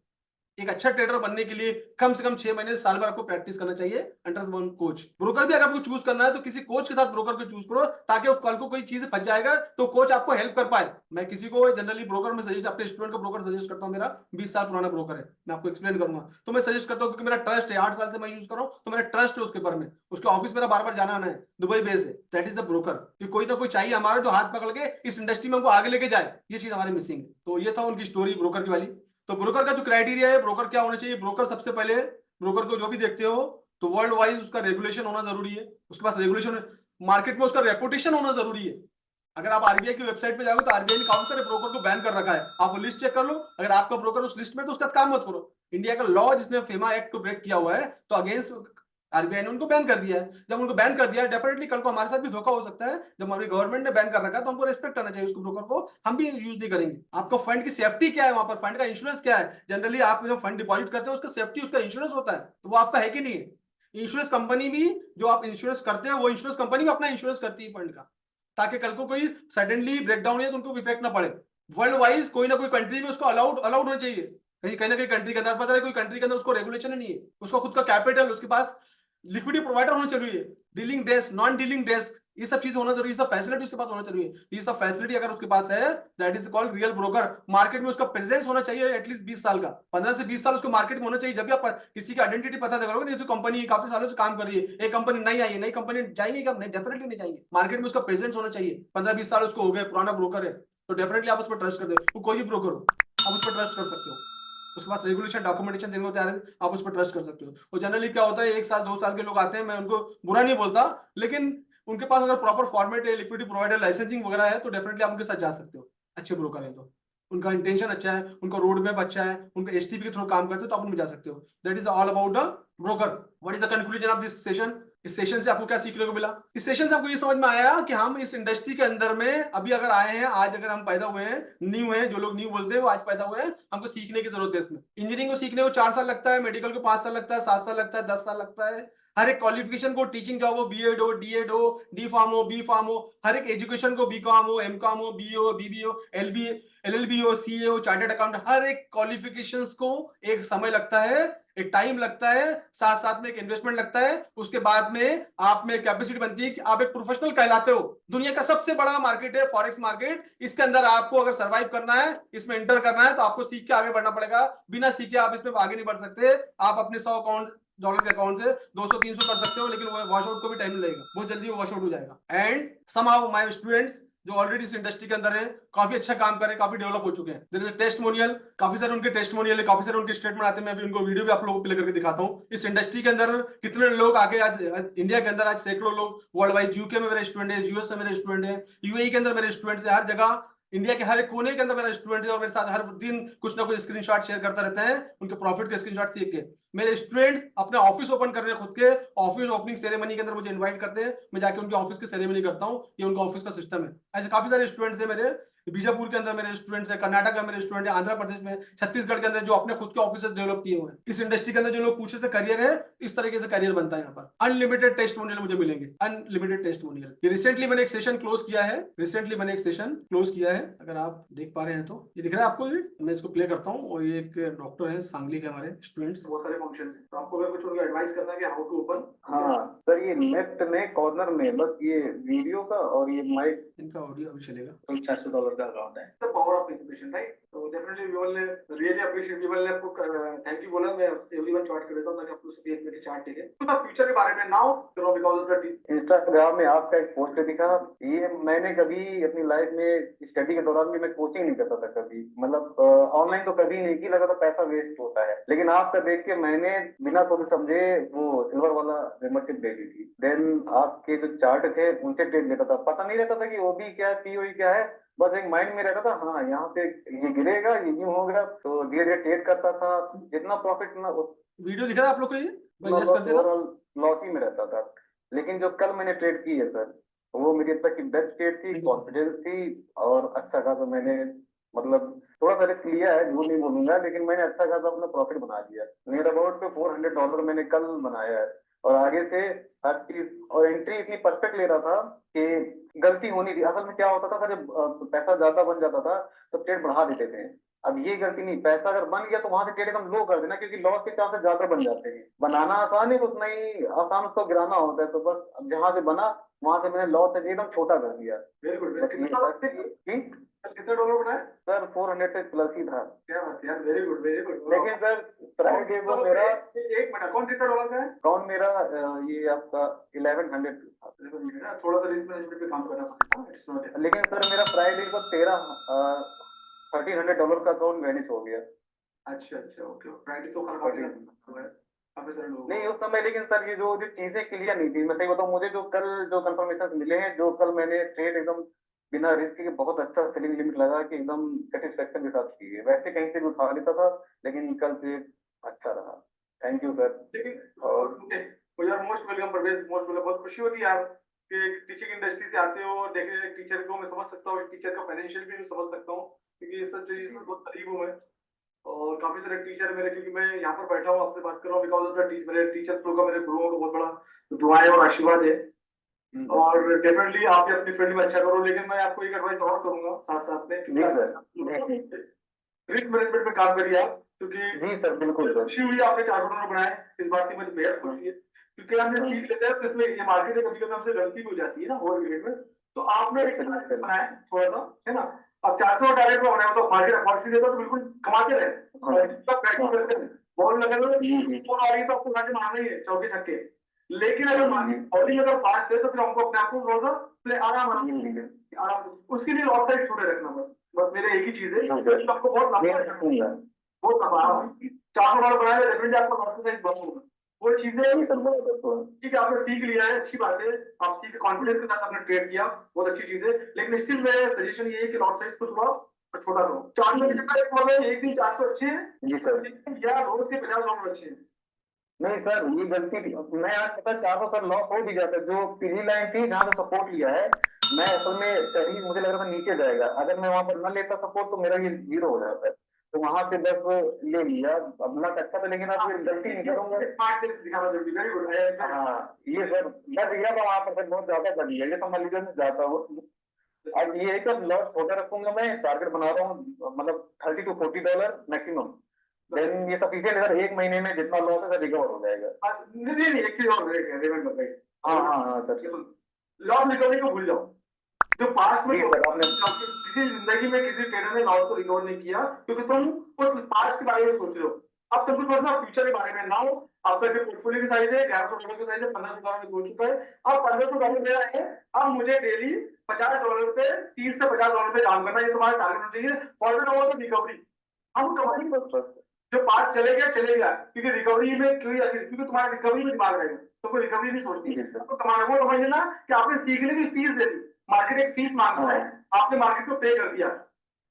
एक अच्छा ट्रेडर बनने के लिए कम से कम 6 महीने से साल भर आपको प्रैक्टिस करना चाहिए अंडर वन कोच। ब्रोकर भी अगर आपको चूज करना है तो किसी कोच के साथ ब्रोकर को चूज करो, ताकि वो कल को कोई चीज फंस जाएगा तो कोच आपको हेल्प कर पाए। मैं किसी को जनरली ब्रोकर में सजेस्ट, अपने स्टूडेंट को ब्रोकर सजेस्ट करता हूं, मेरा 20 साल पुराना ब्रोकर है, मैं आपको एक्सप्लेन करूंगा। तो मैं सजेस्ट करता हूं क्योंकि मेरा ट्रस्ट है, 8 साल से मैं यूज कर रहा हूं, तो मेरा ट्रस्ट है उसके ऊपर में। उसके ऑफिस मेरा बार बार जाना आना है, दुबई बेस है, दैट इज द ब्रोकर। कि कोई ना कोई चाहिए हमारा जो हाथ पकड़ के इस इंडस्ट्री में हमको आगे लेके जाए, ये चीज हमारी मिसिंग है। तो ये था उनकी स्टोरी ब्रोकर की वाली। तो ब्रोकर का जो क्राइटेरिया है, ब्रोकर क्या होना चाहिए, ब्रोकर सबसे पहले, ब्रोकर को जो भी देखते हो तो वर्ल्ड वाइज उसका रेगुलेशन होना जरूरी है, उसके पास रेगुलेशन, मार्केट में उसका रेपुटेशन होना जरूरी है। अगर आप आरबीआई की वेबसाइट पे जाओगे तो आरबीआई ने काफी सारे ब्रोकर को बैन कर रखा है, आप वो लिस्ट चेक कर लो। अगर आपका ब्रोकर उस लिस्ट में तो उसका काम मत करो। इंडिया का लॉ जिसने फेमा एक्ट को ब्रेक किया हुआ है, तो अगेंस्ट आरबीआई ने उनको बैन कर दिया है। जब उनको बैन कर दिया है, डेफिनेटली कल को हमारे साथ भी धोखा हो सकता है। जब हमारी गवर्नमेंट ने बैन कर रखा है तो हमको रेस्पेक्ट करना चाहिए उसको, ब्रोकर को हम भी यूज नहीं करेंगे। आपका फंड की सेफ्टी क्या है, वहां पर फंड का इंश्योरेंस क्या है, जनरली आप जो फंड डिपॉजिट करते हो उसका सेफ्टी, उसका इंश्योरेंस होता है, तो वो आपका है कि नहीं है। इंश्योरेंस कंपनी भी, जो आप इंश्योरेंस करते हो वो इंश्योरेंस कंपनी भी अपना इंश्योरेंस करती है फंड का, ताकि कल को कोई सडनली ब्रेकडाउन है तो उनको इफेक्ट ना पड़े। वर्ल्ड वाइज कोई ना कोई कंट्री में उसको अलाउड अलाउड होना चाहिए। कहीं ना कहीं कंट्री के अंदर, पता है कोई कंट्री के अंदर उसको रेगुलेशन नहीं है, उसका खुद का कैपिटल, उसके पास लिक्विडिटी प्रोवाइडर होना चाहिए, dealing desk, non dealing desk, ये सब चीज होना जरूरी है, सब फैसिलिटी उसके पास होना चाहिए। ये सब फैसिलिटी अगर उसके पास है, that is called real broker. Market में उसका प्रेजेंस होना चाहिए एटलीस्ट 20 साल का, 15 से 20 साल उसको मार्केट में होना चाहिए। जब भी आप किसी की आइडेंटिटी पता करोगे, जो कंपनी काफी सालों से काम कर रही है, एक कंपनी नई आई है, नई कंपनी जाएंगे कब, नहीं, डेफिनेटली नहीं जाएंगे। मार्केट में उसका प्रेजेंस होना चाहिए, 15-20 साल उसको हो गए, पुराना ब्रोकर है, तो डेफिनेटली आप उस पर ट्रस्ट कर दो, वो कोई भी ब्रोकर हो आप उस पर ट्रस्ट कर सकते हो। उसके पास रेगुलेशन डॉक्यूमेंटेशन देने को तैयार है, आप उस पर ट्रस्ट कर सकते हो। और जनरली क्या होता है, 1 साल 2 साल के लोग आते हैं, मैं उनको बुरा नहीं बोलता, लेकिन उनके पास अगर प्रॉपर फॉर्मेट है, लिक्विडिटी प्रोवाइडर लाइसेंसिंग वगैरह है, तो डेफिनेटली आप उनके साथ जा सकते हो, अच्छे ब्रोकर है तो। उनका इंटेंशन अच्छा है, उनका रोड मैप अच्छा है, उनका एसटीपी के थ्रू काम करते हो तो आप उनमें जा सकते हो। That is all about the broker. What is the conclusion of this session. इस सेशन से आपको क्या सीखने को मिला, इस सेशन से आपको ये समझ में आया कि हम इस इंडस्ट्री के अंदर में अभी अगर आए हैं, आज अगर हम पैदा हुए हैं, न्यू हैं, जो लोग न्यू बोलते हैं वो आज पैदा हुए हैं, हमको सीखने की जरूरत है। इसमें इंजीनियरिंग को सीखने को 4 साल लगता है, मेडिकल को 5 साल लगता है, 7 साल लगता है, 10 साल लगता है। हर एक क्वालिफिकेशन को, टीचिंग जॉब हो, बीएड हो, डीएड हो, डी फार्म हो, बी फार्म हो, हर एक एजुकेशन को, बी कॉम हो, एम कॉम हो, बी हो, बीबी हो, एलबी, एलएलबी हो, सीए हो, चार्टर्ड अकाउंट, हर एक क्वालिफिकेशंस को एक समय लगता है, एक टाइम लगता है, साथ साथ में एक इन्वेस्टमेंट लगता है। उसके बाद में आप में कैपेसिटी बनती है कि आप एक प्रोफेशनल कहलाते हो। दुनिया का सबसे बड़ा मार्केट है फॉरेक्स मार्केट, इसके अंदर आपको अगर सर्वाइव करना है, इसमें एंटर करना है, तो आपको सीख के आगे बढ़ना पड़ेगा। बिना सीखे आप इसमें आगे नहीं बढ़ सकते। आप अपने $100 के अकाउंट से 200-300 कर सकते हो, लेकिन वो वॉश आउट को भी टाइम लगेगा, बहुत जल्दी वो वॉश आउट हो जाएगा। एंड समहाउ माय स्टूडेंट्स जो ऑलरेडी इस इंडस्ट्री के अंदर है, काफी अच्छा काम कर रहे हैं, काफी डेवलप हो चुके हैं। देयर इज अ टेस्टिमोनियल, काफी सारे उनके टेस्टिमोनियल है, काफी सारे उनके स्टेटमेंट आते हैं। मैं अभी उनको वीडियो भी आप लोगों को प्ले करके दिखाता हूं। इस इंडस्ट्री के अंदर कितने लोग आगे, आज इंडिया के अंदर आज सैकड़ों लोग वर्ल्ड वाइज, यूके में मेरे स्टूडेंट है, यूएस में मेरे स्टूडेंट है, यूएई के अंदर मेरे स्टूडेंट्स है, हर जगह इंडिया के हर एक कोने के अंदर मेरा स्टूडेंट है, और मेरे साथ हर दिन कुछ ना कुछ स्क्रीनशॉट शेयर करता रहता है, उनके प्रॉफिट के स्क्रीनशॉट सीख के। मेरे स्टूडेंट्स अपने ऑफिस ओपन कर रहे हैं, खुद के ऑफिस ओपनिंग सेरेमनी के अंदर मुझे इनवाइट करते हैं, मैं जाके उनके ऑफिस की सेरेमनी करता हूं। ये उनका ऑफिस का सिस्टम है। ऐसे काफी सारे स्टूडेंट्स हैं मेरे, बीजापुर के अंदर मेरे स्टूडेंट्स हैं, कर्नाटक में मेरे स्टूडेंट है, आंध्र प्रदेश में, छत्तीसगढ़ के अंदर, जो अपने खुद के ऑफिस डेवलप किए हुए हैं। इस इंडस्ट्री के अंदर जो लोग पूछ रहे थे करियर है, इस तरीके से करियर बनता है यहाँ पर। अनलिमिटेड टेस्टिमोनियल मुझे मिलेंगे, अनलिमिटेड टेस्टिमोनियल। ये रिसेंटली मैंने एक सेशन क्लोज किया है, अगर आप देख पा रहे हैं तो ये दिख रहा है आपको, ये मैं इसको प्ले करता हूँ। और ये एक डॉक्टर है सांगली के, हमारे स्टूडेंट्स, बहुत सारे फंक्शन है, तो आपको अगर कुछ उनको एडवाइस करना है कि हाउ टू ओपन। हाँ सर, ये लेफ्ट में कॉर्नर में बस ये वीडियो का और ये माइक, इनका ऑडियो अभी चलेगा। तो $600 का अकाउंट है, the power of information, right. तो definitely we will really appreciate, we will आपको थैंक यू बोला। मैं एवरीवन चार्ट कर देता हूं ताकि आप लोग से एक मेरी चार्ट देखें। तो फ्यूचर के बारे में now, no because of the Instagram में आपका एक पोस्ट दिखा, ये मैंने कभी अपनी लाइफ में स्टडी के दौरान भी मैं कोचिंग नहीं करता था कभी, मतलब ऑनलाइन तो कभी नहीं की, लगा था पैसा वेस्ट होता है, लेकिन आपका देख के मैंने बिना सोचे समझे वो सिल्वर वाला मेंबरशिप दे दी थी। देन आपके जो चार्ट थे उनसे ट्रेड लेता था, पता नहीं रहता था कि ओबी क्या है, पीओई क्या है, बस एक माइंड में रहता था, हाँ यहाँ पे ये गिरेगा, ये यूं होगा, तो धीरे धीरे ट्रेड करता था, जितना प्रॉफिट ना। वीडियो दिख रहा है आप लोग को, ये ओवरऑल लॉस ही में रहता था। लेकिन जो कल मैंने ट्रेड की है सर, वो मेरी अब तक की बेस्ट ट्रेड थी, कॉन्फिडेंस थी, और अच्छा खासा मैंने, मतलब थोड़ा सा रिस्क लिया है, झूठ नहीं बोलूंगा, लेकिन मैंने अच्छा खासा अपना प्रॉफिट बना लिया। नियर अबाउट पे $400 मैंने कल बनाया है, और आगे से हर चीज, और एंट्री इतनी परफेक्ट ले रहा था कि गलती होनी थी। असल में क्या होता था सर, जब पैसा ज्यादा बन जाता था तो ट्रेड बढ़ा देते थे, अब ये गलती नहीं, पैसा अगर बन गया तो वहां से ट्रेड एकदम लो कर देना, क्योंकि लॉस के चांसेस ज्यादा बन जाते हैं। बनाना आसान है तो उतना ही आसान उसको गिराना होता है। तो बस अब जहां से बना वहां से मैंने लॉस एकदम छोटा कर दिया। Very good. बस ये था कि कितना डॉलर बनाया? सर 400 से प्लस ही था। क्या बात है यार, वेरी गुड वेरी गुड। लेकिन सर फ्राइडे को मेरा एक मिनट, अकाउंट कितना डॉलर का है? अकाउंट मेरा ये आपका 1100 था। थोड़ा सा रिस्क मैनेजमेंट पे काम करना पड़ेगा। लेकिन सर मेरा फ्राइडे को 1300 $1,300 का अकाउंट मैनेज हो गया। अच्छा अच्छा, ओके। फ्राइडे तो खराब नहीं उस समय, लेकिन सर ये जो जो चीजें क्लियर नहीं थी, मैं सही बताऊं, मुझे जो कल जो कंफर्मेशन मिले हैं, जो कल मैंने ट्रेड एकदम बिना रिस्क के बहुत अच्छा सेलिंग लिमिट लगा कि एकदम सेटिस्फेक्शन के साथ की है। वैसे कहीं से भी उठा लेता था, लेकिन कल से अच्छा रहा। Thank you sir. और यार मोस्ट वेलकम प्रवेश, मोस्ट वेलकम। बहुत खुशी होती है यार कि टीचिंग इंडस्ट्री से आते हो। देखिए एक टीचर को मैं समझ सकता हूँ, टीचर का फाइनेंशियल भी मैं समझ सकता हूँ, क्योंकि ये सब चीज बहुत करीब हूँ मैं। और काफी सारे टीचर मेरे, क्योंकि मैं यहाँ पर बैठा हूँ आपसे बात कर रहा हूँ बिकॉज ऑफ द मेरे टीचर का, मेरे गुरुओं का बहुत बड़ा दुआएं और आशीर्वाद है। और डेफिनेटली आप भी अपनी फील्ड में अच्छा करो, लेकिन मैं आपको एक एडवाइस और करूंगा साथ साथ में, रिस्क मैनेजमेंट में काम करिए आप, क्योंकि जी सर बिल्कुल सर। खुशी हुई आपने चार्टर बनाए, इस बात की मुझे बेहद खुशी है, क्योंकि हमने सीख लेते हैं तो इसमें ये मार्केट में कभी कभी हमसे गलती भी हो जाती है ना ओवर पीरियड में। तो आपने एक बनाया थोड़ा सा, है ना। अब 400 टारगेट में बनाया तो मार्केट अपॉर्चुनिटी देता तो बिल्कुल कमाते रहे, बॉल लगे हुए बॉल आ रही तो आपको जाके मारना ही है चौके छक्के। लेकिन अगर बॉलिंग अगर फास्ट है तो फिर हमको अपने आप को थोड़ा सा प्ले आराम आराम उसके लिए लॉट साइड छोटे रखना, बस बस मेरे एक ही चीज है, आपको बहुत बहुत लंबा 400 बार बनाया डेफिनेटली आपका लॉट साइड बहुत होगा। वो चीजें ठीक है, आपने सीख लिया है, अच्छी बात है। आप सीख कॉन्फिडेंस के साथ आपने ट्रेड किया, बहुत अच्छी चीज है। लेकिन स्टिल मेरा सजेशन ये है कि लॉट साइज को थोड़ा छोटा करो। 400 एक दिन 400 अच्छे हैं या रोज के $50 अच्छे हैं। नहीं सर ये गलती थी, मैं आज पता 400 सर लॉस हो भी जाता। जो पीली लाइन थी जहाँ से सपोर्ट लिया है, मैं असल में सही मुझे लग रहा था नीचे जाएगा, अगर मैं वहां पर न लेता सपोर्ट तो मेरा ये जीरो हो जाता है। तो वहां से बस ले लिया। अब लक अच्छा था, लेकिन अब गलती नहीं करूंगा। हाँ ये सर मैं दिया था वहां पर सर, बहुत ज्यादा कर दिया, ये समझ लीजिए मैं जाता हूँ। अब ये है कि लॉस छोटा रखूंगा, मैं टारगेट बना रहा हूँ मतलब $30 to $40 मैक्सिमम। देन ये सफिशिएंट है सर, एक महीने में जितना लॉस है सर रिकवर हो जाएगा। नहीं एक चीज और है, हाँ हाँ हाँ सर। लॉस रिकवरी को भूल जाओ। जो पास्ट में किसी जिंदगी में किसी ट्रेडर ने लॉस को रिकवर नहीं किया, क्योंकि तुम उस पास्ट के बारे में सोच रहे हो। अब तुमको सोचना फ्यूचर के बारे में ना हो। आपका जो पोर्टफोलियो की साइज है $1100 की साइज है, $1500 हो चुका है। अब $1500 मेरा है, अब मुझे डेली $50 पे $30 से $50 पे काम करना, ये तुम्हारा टारगेट होना चाहिए। फॉरवर्ड ओवर तो रिकवरी हम कमाई, जो पार्ट चले गया, क्योंकि रिकवरी में क्यों आती है, क्योंकि तुम्हारा रिकवरी में दिमाग रहेगा, तो कोई रिकवरी नहीं सोचती है। तो तुम्हारा वो समझ लेना कि आपने सीखने की फीस दे दी, मार्केट एक फीस मांगता है, आपने मार्केट को पे कर दिया।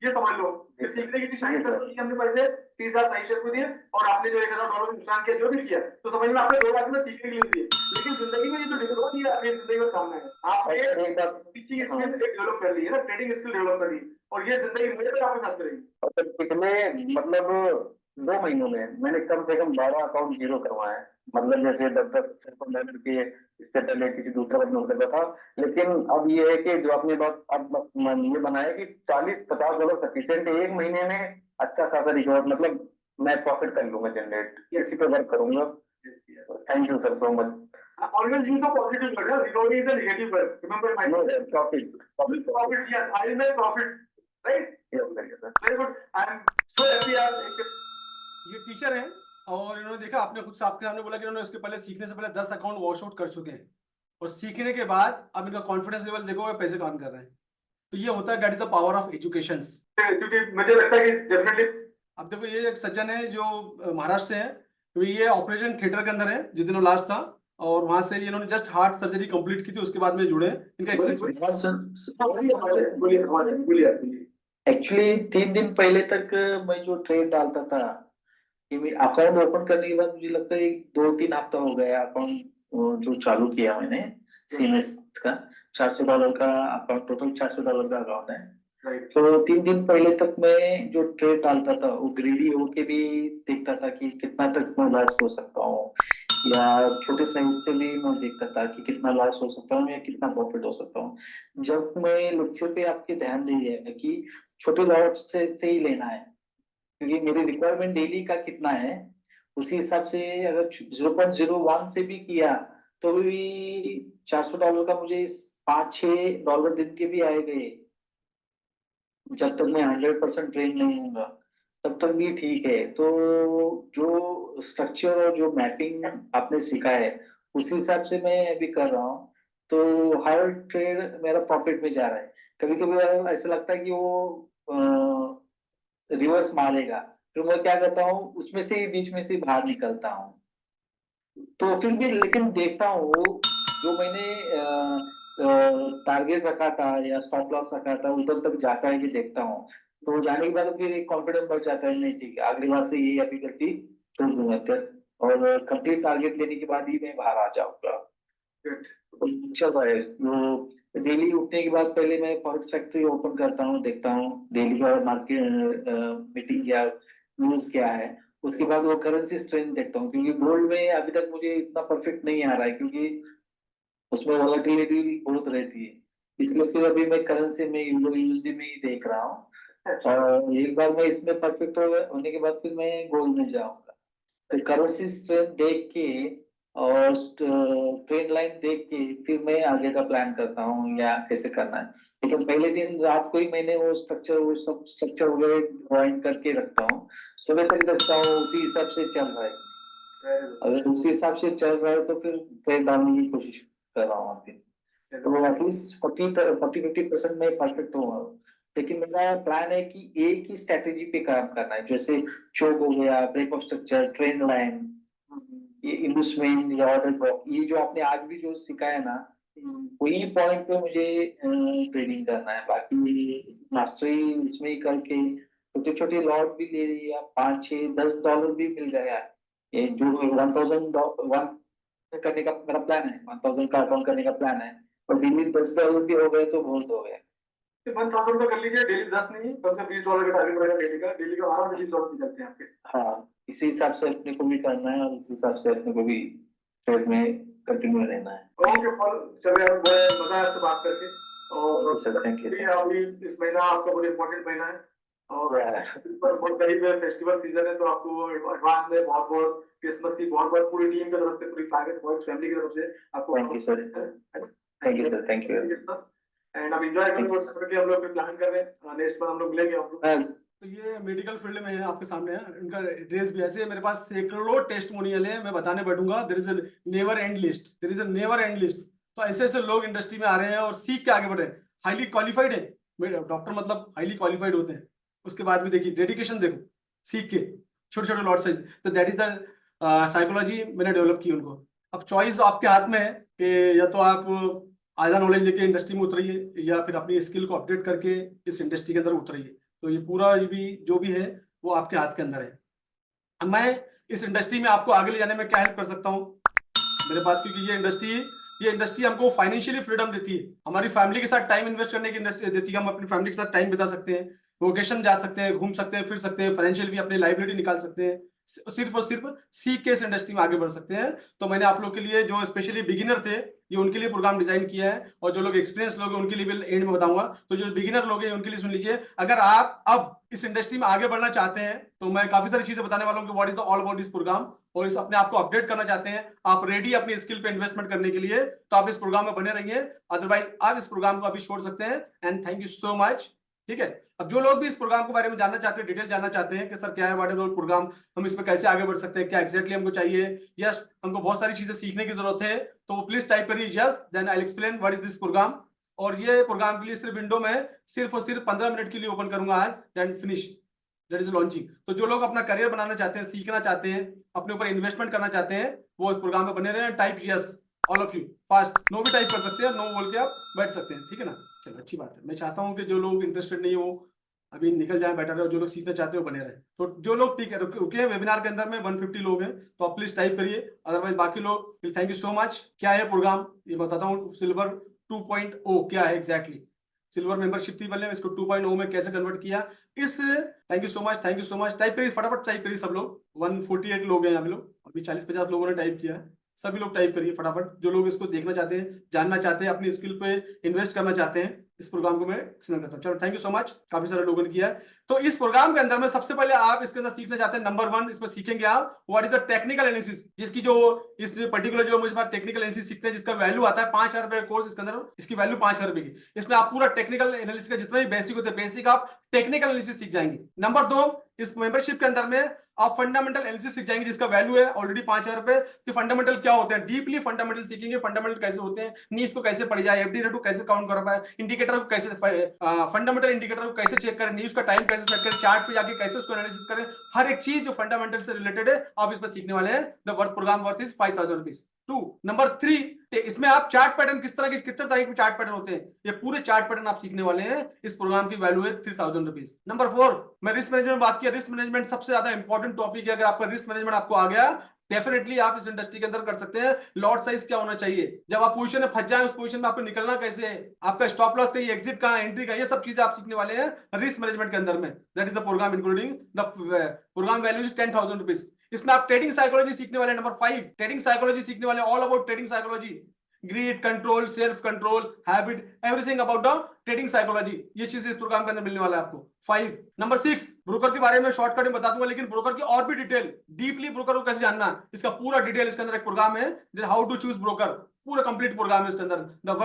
ये समझ लो कि सीखने की शाही हमने पैसे 30,000 साइशर को दिए, और आपने जो $1,000 नुकसान किया, जो भी किया, तो समझ लो आपने 2 लाख में सीखने के लिए दिए। लेकिन जिंदगी में ये जो डिप्लोमा दिया आपने जिंदगी में काम है, आपने टीचिंग स्किल डेवलप कर ली है ना, ट्रेडिंग स्किल डेवलप कर ली, और ये जिंदगी मेरे आपके साथ करेगी। पिछले मतलब 2 महीनों में मैंने कम से कम 12 अकाउंट जीरो करवाए। मतलब जैसे 10-10 के इससे पहले किसी दूसरा बंद करता था। लेकिन अब ये है कि जो आपने बात अब ये बनाया कि $40-50 सफिशिएंट है, एक महीने में अच्छा खासा रिकवर, मतलब मैं प्रॉफिट कर लूंगा जनरेट, इसी पे वर्क करूंगा। Thank you sir so much. Always use the positive word. Recovery is a negative word. Remember my profit. Yes, I will make profit. Right? Yes, sir. Very good. I am so happy यार। ये टीचर हैं और इन्होंने देखा, आपने खुद आपके सामने बोला कि इन्होंने उसके पहले सीखने से पहले 10 अकाउंट वॉश आउट कर चुके हैं, और सीखने के बाद अब इनका कॉन्फिडेंस लेवल देखो, पैसे काम कर रहे हैं। तो ये होता है, that is the power of education. क्योंकि मुझे लगता है कि डेफिनेटली अब देखो, ये एक सज्जन है जो महाराष्ट्र से है, तो ये ऑपरेशन थिएटर के अंदर है जिस दिनों लास्ट था, और वहां से इन्होंने जस्ट हार्ट सर्जरी कंप्लीट की थी, उसके बाद में जुड़े। इनका एक्चुअली 3 दिन पहले तक मैं जो ट्रेड डालता था, अकाउंट ओपन करने के बाद मुझे लगता है 2-3 हफ्ता हो गया अकाउंट जो चालू किया मैंने सीएमएस का। $400 का अकाउंट, टोटल $400 का अकाउंट है। तो 3 दिन पहले तक मैं जो ट्रेड डालता था वो ग्रीडी होके भी देखता था कि कितना तक मैं लॉस हो सकता हूँ, या छोटे साइज से भी मैं देखता था कि कितना लॉस हो सकता हूँ या कितना प्रॉफिट हो सकता हूँ। जब मैं लेक्चर पे आपके ध्यान दिया है कि छोटे लॉट से ही लेना है, क्योंकि मेरी रिक्वायरमेंट डेली का कितना है उसी हिसाब से अगर 0.01 से भी किया तो भी $400 का मुझे $5-6 दिन के भी आएंगे। जब तक मैं 100% ट्रेन नहीं हूँगा तब तक भी ठीक है। तो जो स्ट्रक्चर और जो मैपिंग आपने सीखा है उसी हिसाब से मैं अभी कर रहा हूँ। तो हर ट्रेड मेरा प्रॉफिट में जा रहा है। कभी कभी ऐसा लगता है कि वो रिवर्स मारेगा, फिर मैं क्या करता हूँ उसमें से ही बीच में से बाहर निकलता हूँ। तो फिर भी लेकिन देखता हूँ जो मैंने टारगेट रखा था या स्टॉप लॉस रखा था उधर तक जाता है कि देखता हूँ। तो जाने के बाद फिर एक कॉन्फिडेंस बढ़ जाता है, नहीं ठीक है अगली बार से ये अभी गलती छोड़ दूंगा फिर, और कंप्लीट टारगेट लेने के बाद ही मैं बाहर आ जाऊंगा। तो चल रहा है वो। डेली उठने के बाद पहले मैं फॉरेक्स फैक्ट्री ओपन करता हूँ, देखता हूँ डेली का मार्केट मीटिंग या न्यूज क्या है। उसके बाद वो करेंसी स्ट्रेंथ देखता हूँ, क्योंकि गोल्ड में अभी तक मुझे इतना परफेक्ट नहीं आ रहा है क्योंकि उसमें वॉलेटिलिटी बहुत रहती है। इसलिए फिर अभी मैं करेंसी में यूएसडी में ही देख रहा हूँ, और एक बार मैं इसमें परफेक्ट होने के बाद फिर मैं गोल्ड में जाऊंगा। तो करेंसी स्ट्रेंथ देख के और ट्रेंड लाइन देख के फिर मैं आगे का प्लान करता हूँ या कैसे करना है। लेकिन पहले दिन रात को ही मैंने वो सब स्ट्रक्चर वगैरह ड्राइंग करके रखता हूँ, सुबह तक देखता हूँ उसी हिसाब से चल रहा है। अगर उसी हिसाब से चल रहा है तो फिर ट्रेड डालने की कोशिश कर रहा हूँ अभी। तो एटलीस्ट 40-50% में परफेक्ट होगा। लेकिन मेरा प्लान है कि एक ही स्ट्रेटेजी पे काम करना है, जैसे चोक हो गया, break of structure, trend line, ये इन्वेस्टमेंट या ऑर्डर ब्लॉक, ये जो आपने आज भी जो सिखाया ना वही पॉइंट पे मुझे ट्रेडिंग करना है। बाकी मास्टरी इसमें ही करके छोटे छोटे लॉट भी ले लिया, $5-6-10 भी मिल गया। ये जो 1001 करने का मेरा प्लान है, 1000 का अकाउंट करने का प्लान है, और डेली $10 भी हो गए तो बहुत हो गया। 1000 का कर लीजिए, डेली 10 नहीं, कम से $20 का टारगेट रहेगा डेली का। डेली का आराम से $20 निकलते हैं आपके। हाँ, इसी हिसाब से अपने को भी करना है और इसी हिसाब से अपने को भी ट्रेड में कंटिन्यू रहना है। ओके फल, चलिए यार, बड़ा मजा आया आपसे बात करके। और सर थैंक यू। अभी इस महीना आपका बहुत इंपॉर्टेंट महीना है, और इस पर बहुत करीब है, फेस्टिवल सीजन है, तो आपको एडवांस में बहुत बहुत क्रिसमस की बहुत बहुत पूरी टीम की तरफ से, पूरी टारगेट बॉयज फैमिली की तरफ से आपको thank you sir. Thank you sir. Thank you. And अब एंजॉय करके हम लोग प्लान कर रहे हैं, नेक्स्ट बार हम लोग मिलेंगे आप लोग। तो ये मेडिकल फील्ड में है, आपके सामने है, इनका एड्रेस भी ऐसे है। मेरे पास सैकड़ों टेस्टिमोनियल है, मैं बताने बैठूंगा। There is a never end list, there is a never end list. तो ऐसे ऐसे लोग इंडस्ट्री में आ रहे हैं और सीख के आगे बढ़ रहे हैं, हाईली क्वालिफाइड है। डॉक्टर मतलब हाईली क्वालिफाइड होते हैं, उसके बाद भी देखिए डेडिकेशन देखो, सीख के छोटे छोटे लॉट साइज। तो दैट इज द साइकोलॉजी मैंने डेवलप की उनको। अब चॉइस आपके हाथ में है कि या तो आप आधा नॉलेज लेके इंडस्ट्री में उतरिए, या फिर अपनी स्किल को अपडेट करके इस इंडस्ट्री के अंदर उतरिए। तो ये पूरा ये भी जो भी है वो आपके हाथ के अंदर है। अब मैं इस इंडस्ट्री में आपको आगे ले जाने में क्या हेल्प कर सकता हूँ मेरे पास, क्योंकि ये इंडस्ट्री हमको फाइनेंशियली फ्रीडम देती है, हमारी फैमिली के साथ टाइम इन्वेस्ट करने की इंडस्ट्री देती है। हम अपनी फैमिली के साथ टाइम बिता सकते हैं, वोकेशन जा सकते हैं, घूम सकते हैं, फिर सकते हैं, फाइनेंशियल भी अपनी लाइबिलिटी निकाल सकते हैं, सिर्फ और सिर्फ सीख के इस इंडस्ट्री में आगे बढ़ सकते हैं। तो मैंने आप लोग के लिए जो स्पेशली बिगिनर थे, ये उनके लिए प्रोग्राम डिजाइन किया है, और जो लोग एक्सपीरियंस लोग हैं उनके लिए भी एंड में बताऊंगा। तो जो बिगिनर लोग हैं उनके लिए सुन लीजिए, अगर आप अब इस इंडस्ट्री में आगे बढ़ना चाहते हैं तो मैं काफी सारी चीजें बताने वाला हूँ कि what is the all about this program, और इस अपने आप को अपडेट करना चाहते हैं, आप रेडी अपनी स्किल पे इन्वेस्टमेंट करने के लिए, तो आप इस प्रोग्राम में बने रहिए। अदरवाइज आप इस प्रोग्राम को अभी छोड़ सकते हैं। And thank you so much. ठीक है, अब जो लोग भी इस प्रोग्राम के बारे में जानना चाहते हैं, डिटेल जानना चाहते हैं कि सर क्या है व्हाट इज द प्रोग्राम, हम इसमें कैसे आगे बढ़ सकते हैं, क्या एक्जैक्टली हमको चाहिए, यस हमको बहुत सारी चीजें सीखने की जरूरत है, तो प्लीज टाइप करिए yes, then I will explain what is this program. और ये प्रोग्राम के लिए सिर्फ विंडो में सिर्फ और सिर्फ 15 मिनट के लिए ओपन करूंगा आज, then finish, that is launching. तो जो लोग अपना करियर बनाना चाहते हैं, सीखना चाहते हैं, अपने ऊपर इन्वेस्टमेंट करना चाहते हैं, वो इस प्रोग्राम में बने रहे। Type yes all of you fast, no भी टाइप कर सकते हैं, नो बोल के आप बैठ सकते हैं। ठीक है ना, चलो अच्छी बात है। मैं चाहता हूं कि जो लोग इंटरेस्टेड नहीं हो अभी निकल जाए, बेटर है, और जो लोग सीखना चाहते हो बने रहे। तो जो लोग ठीक है रुके वेबिनार के अंदर में 150 लोग हैं, तो आप प्लीज टाइप करिए, अदरवाइज बाकी लोग थैंक यू सो मच। क्या है प्रोग्राम ये बताता हूँ, सिल्वर 2.0 क्या है एग्जैक्टली। सिल्वर मेंबरशिप थी, पहले इसको 2.0 में कैसे कन्वर्ट किया इस। Thank you so much, thank you so much. Type करिए फटाफट, टाइप करिए सब लोग। 148 लोग हैं अभी लोग, अभी 40-50 लोगों ने टाइप किया है। सभी लोग टाइप करिए फटाफट, जो लोग इसको देखना चाहते हैं, जानना चाहते हैं, अपनी स्किल पे इन्वेस्ट करना चाहते हैं। इस प्रोग्राम को मैं एक्सप्लेन करता हूँ। चलो थैंक यू सो मच, काफी सारे लोगों ने किया है। तो इस प्रोग्राम के अंदर में सबसे पहले आप इसके अंदर सीखना चाहते हैं, नंबर 1 इसमें सीखेंगे आप what is the technical analysis, जिसकी जो इस पर्टिकुलर जो मुझे टेक्निकल एनालिसिस सीखते हैं जिसका वैल्यू आता है 5,000 रुपए कोर्स, इसके अंदर इसकी वैल्यू 5,000 रुपए की। इसमें आप पूरा टेक्निकल एनालिसिस का जितना भी बेसिक होते हैं बेसिक आप टेक्निकल एनालिसिस सीख जाएंगे। नंबर 2 इस मेंबरशिप के अंदर में आप फंडामेंटल एनालिसिस सीख जाएंगे जिसका वैल्यू है ऑलरेडी 5,000 रुपए कि फंडामेंटल क्या होते हैं, डीपली फंडामेंटल सीखेंगे, फंडामेंटल कैसे होते हैं, नीड्स को कैसे पढ़ जाए, एफडी रेट को कैसे काउंट कर पाए, इंडिकेटर को कैसे फंडामेंटल इंडिकेटर को कैसे चेक करें, न्यूज का टाइम कैसे सेट करें, चार्ट पे जाके कैसे उसको एनालिसिस करें, हर एक चीज जो फंडामेंटल से रिलेटेड है आप इस पर सीखने वाले हैं। The work program worth is 5,000 rupees. 2 number 3 इसमें आप चार्ट पैटर्न कितने तरह के चार्ट पैटर्न होते हैं, ये पूरे चार्ट पैटर्न आप सीखने वाले हैं। इस प्रोग्राम की वैल्यू है 3,000 रुपीज। नंबर 4 मैं रिस्क मैनेजमेंट बात किया, रिस्क मैनेजमेंट सबसे ज्यादा इंपॉर्टेंट टॉपिक है। अगर आपका रिस्क मैनेजमेंट आपको आ गया डेफिनेटली आप इस इंडस्ट्री के अंदर कर सकते हैं। लॉट साइज क्या होना चाहिए, जब आप पोजीशन में फंस जाए उस पोजीशन में आपको निकलना कैसे है, आपका स्टॉप लॉस कहीं, एग्जिट कहां, एंट्री कहां, ये सब चीजें आप सीखने वाले हैं रिस्क मैनेजमेंट के अंदर में। That is the program including the program value is 10,000 rupees. इसमें आप ट्रेडिंग साइकोलॉजी सीखने वाले, नंबर 5 ट्रेडिंग साइकोलॉजी सीखने वाले, all about trading psychology, greed control, self control, habit, everything about the trading psychology, ये चीज इस प्रोग्राम के अंदर मिलने वाला है आपको। 5 नंबर 6 ब्रोकर के बारे में शॉर्टकट में बता दूंगा, लेकिन ब्रोकर की और भी डिटेल डीपली ब्रोकर को कैसे जानना इसका पूरा डिटेल इसके अंदर एक प्रोग्राम है, हाउ टू चूज ब्रोकर, पूरा कंप्लीट प्रोग्राम है इसके अंदर। The